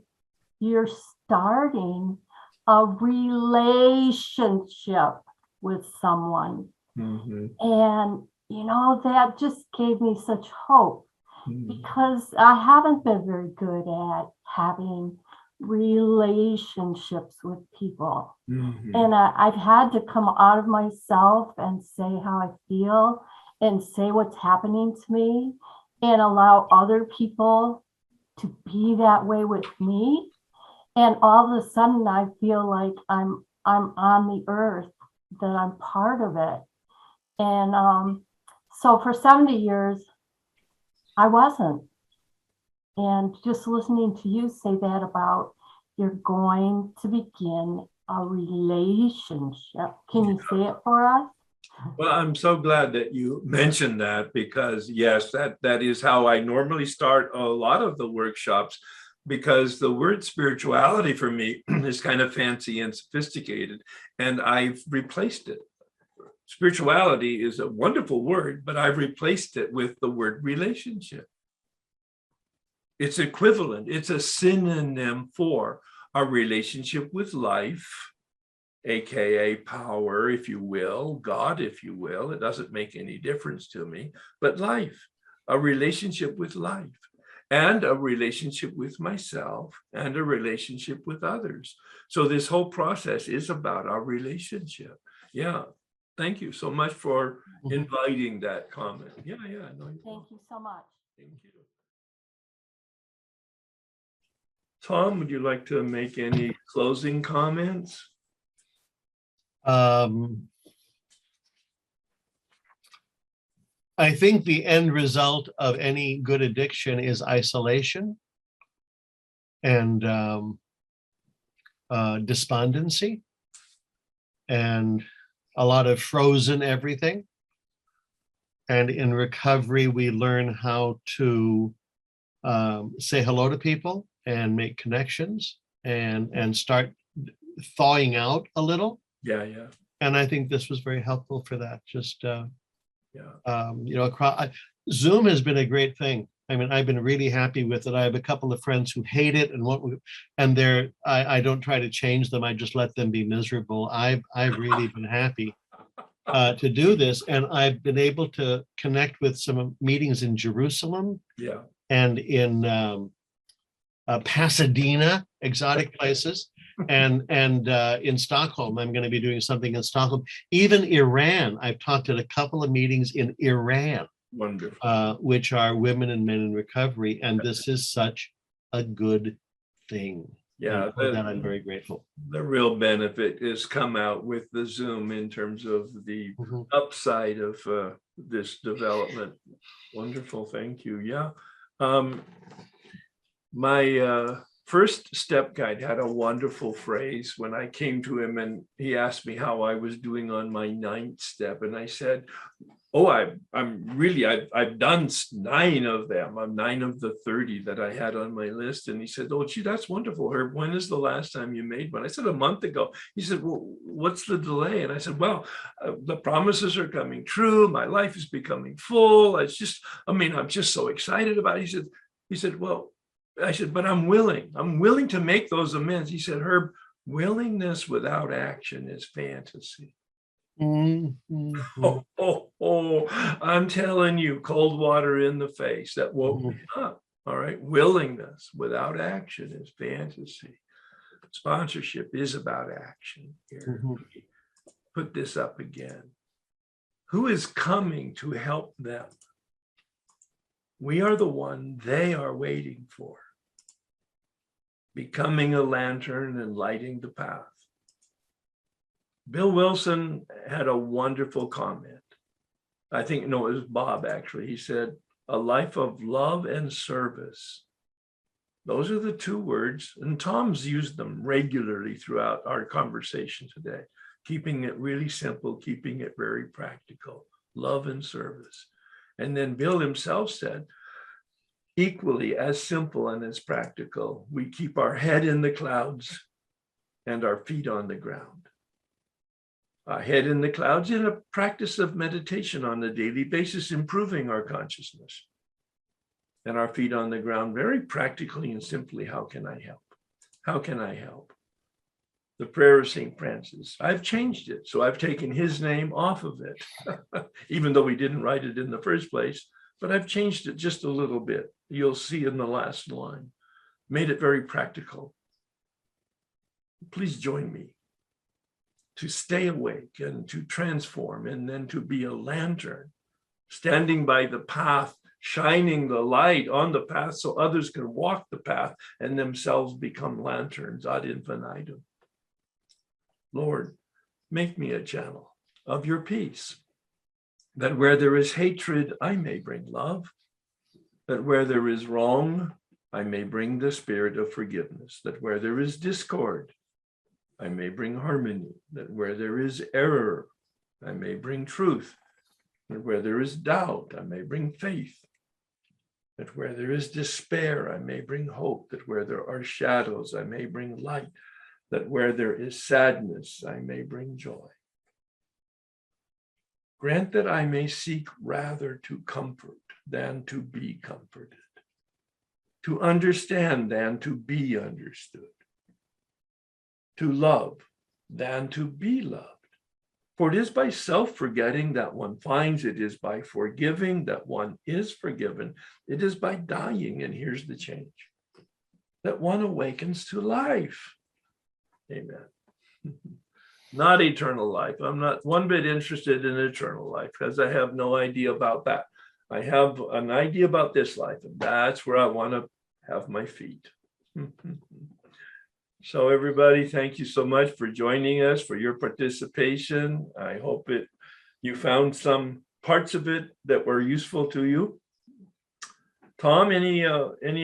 you're starting a relationship with someone. Mm-hmm. And, that just gave me such hope because I haven't been very good at having relationships with people. Mm-hmm. And I've had to come out of myself and say how I feel and say what's happening to me and allow other people to be that way with me. And all of a sudden I feel like I'm on the earth, that I'm part of it. And so for 70 years, I wasn't. And just listening to you say that about you're going to begin a relationship. Can you say it for us? Well, I'm so glad that you mentioned that, because yes, that is how I normally start a lot of the workshops, because the word spirituality for me is kind of fancy and sophisticated, and I've replaced it. Spirituality is a wonderful word, but I've replaced it with the word relationship. It's equivalent. It's a synonym for a relationship with life, AKA power, if you will, God, if you will. It doesn't make any difference to me, but life, a relationship with life, and a relationship with myself, and a relationship with others. So this whole process is about our relationship. Yeah. Thank you so much for inviting that comment. Yeah. No, thank you so much. Thank you. Tom, would you like to make any closing comments? I think the end result of any good addiction is isolation and despondency and a lot of frozen everything. And in recovery, we learn how to say hello to people and make connections and start thawing out a little. Yeah. And I think this was very helpful for that. Just, Yeah. Zoom has been a great thing. I mean, I've been really happy with it. I have a couple of friends who hate it and I don't try to change them. I just let them be miserable. I've really been happy to do this. And I've been able to connect with some meetings in Jerusalem. Yeah. And in Pasadena, exotic places, and in Stockholm. I'm going to be doing something in Stockholm. Even Iran, I've talked at a couple of meetings in Iran. Wonderful. Which are women and men in recovery. And this is such a good thing. Yeah, and for that I'm very grateful. The real benefit is come out with the Zoom in terms of the upside of this development. Wonderful, thank you. Yeah. My first step guide had a wonderful phrase when I came to him, and he asked me how I was doing on my 9th step. And I said, oh, I've done 9 of them. I'm 9 of the 30 that I had on my list. And he said, oh, gee, that's wonderful, Herb. When is the last time you made one? I said, a month ago. He said, well, what's the delay? And I said, well, the promises are coming true. My life is becoming full. I'm just so excited about it. He said, well, I said, but I'm willing to make those amends. He said, Herb, willingness without action is fantasy. I'm telling you, cold water in the face. That woke me up. All right. Willingness without action is fantasy. Sponsorship is about action. Here, put this up again. Who is coming to help them? We are the one they are waiting for. Becoming a lantern and lighting the path. Bill Wilson had a wonderful comment. I think, no, it was Bob actually. He said, a life of love and service. Those are the 2 words, and Tom's used them regularly throughout our conversation today, keeping it really simple, keeping it very practical, love and service. And then Bill himself said, equally as simple and as practical, we keep our head in the clouds and our feet on the ground. head in the clouds in a practice of meditation on a daily basis, improving our consciousness. And our feet on the ground, very practically and simply, how can I help? How can I help? The prayer of St. Francis, I've changed it. So I've taken his name off of it, even though we didn't write it in the first place, but I've changed it just a little bit. You'll see in the last line, made it very practical. Please join me to stay awake and to transform, and then to be a lantern, standing by the path, shining the light on the path so others can walk the path and themselves become lanterns ad infinitum. Lord, make me a channel of your peace, that where there is hatred, I may bring love, that where there is wrong, I may bring the spirit of forgiveness, that where there is discord, I may bring harmony, that where there is error, I may bring truth, that where there is doubt, I may bring faith, that where there is despair, I may bring hope, that where there are shadows, I may bring light, that where there is sadness, I may bring joy. Grant that I may seek rather to comfort than to be comforted, to understand than to be understood, to love than to be loved. For it is by self-forgetting that one finds, it is by forgiving that one is forgiven, it is by dying, and here's the change, that one awakens to life. Amen. Not eternal life. I'm not one bit interested in eternal life because I have no idea about that. I have an idea about this life, and that's where I want to have my feet. So everybody, thank you so much for joining us, for your participation. I hope you found some parts of it that were useful to you. Tom, any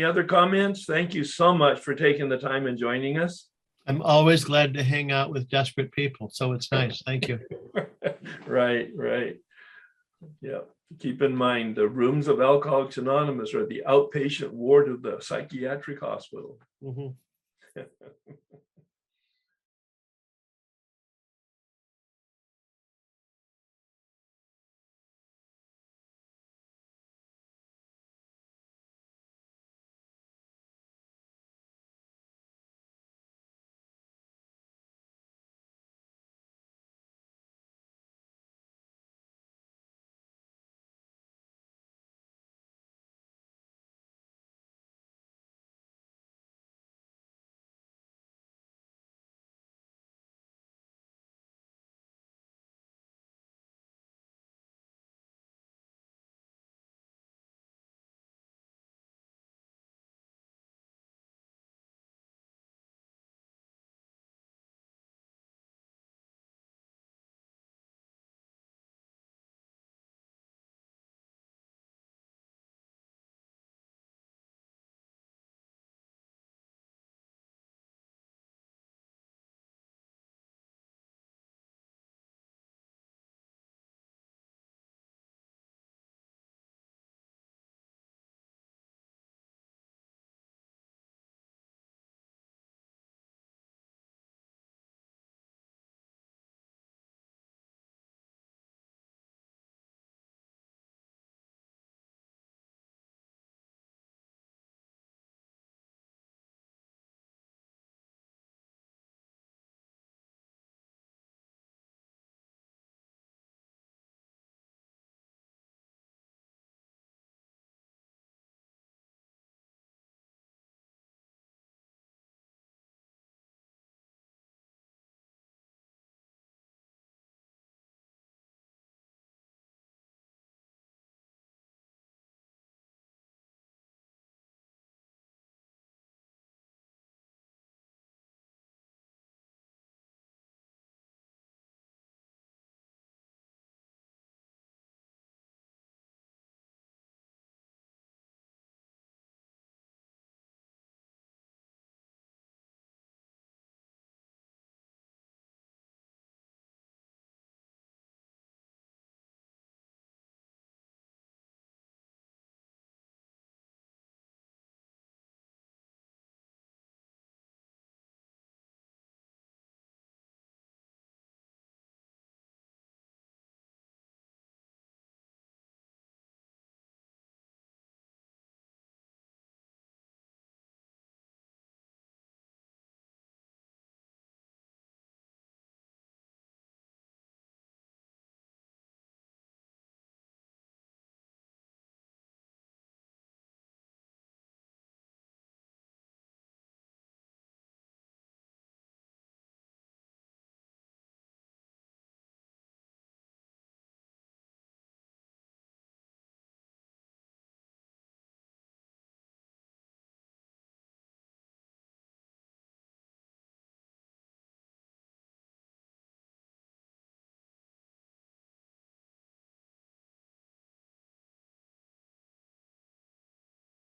other comments? Thank you so much for taking the time and joining us. I'm always glad to hang out with desperate people, so it's nice. Thank you. Right. Yeah. Keep in mind, the rooms of Alcoholics Anonymous are the outpatient ward of the psychiatric hospital. Mm-hmm.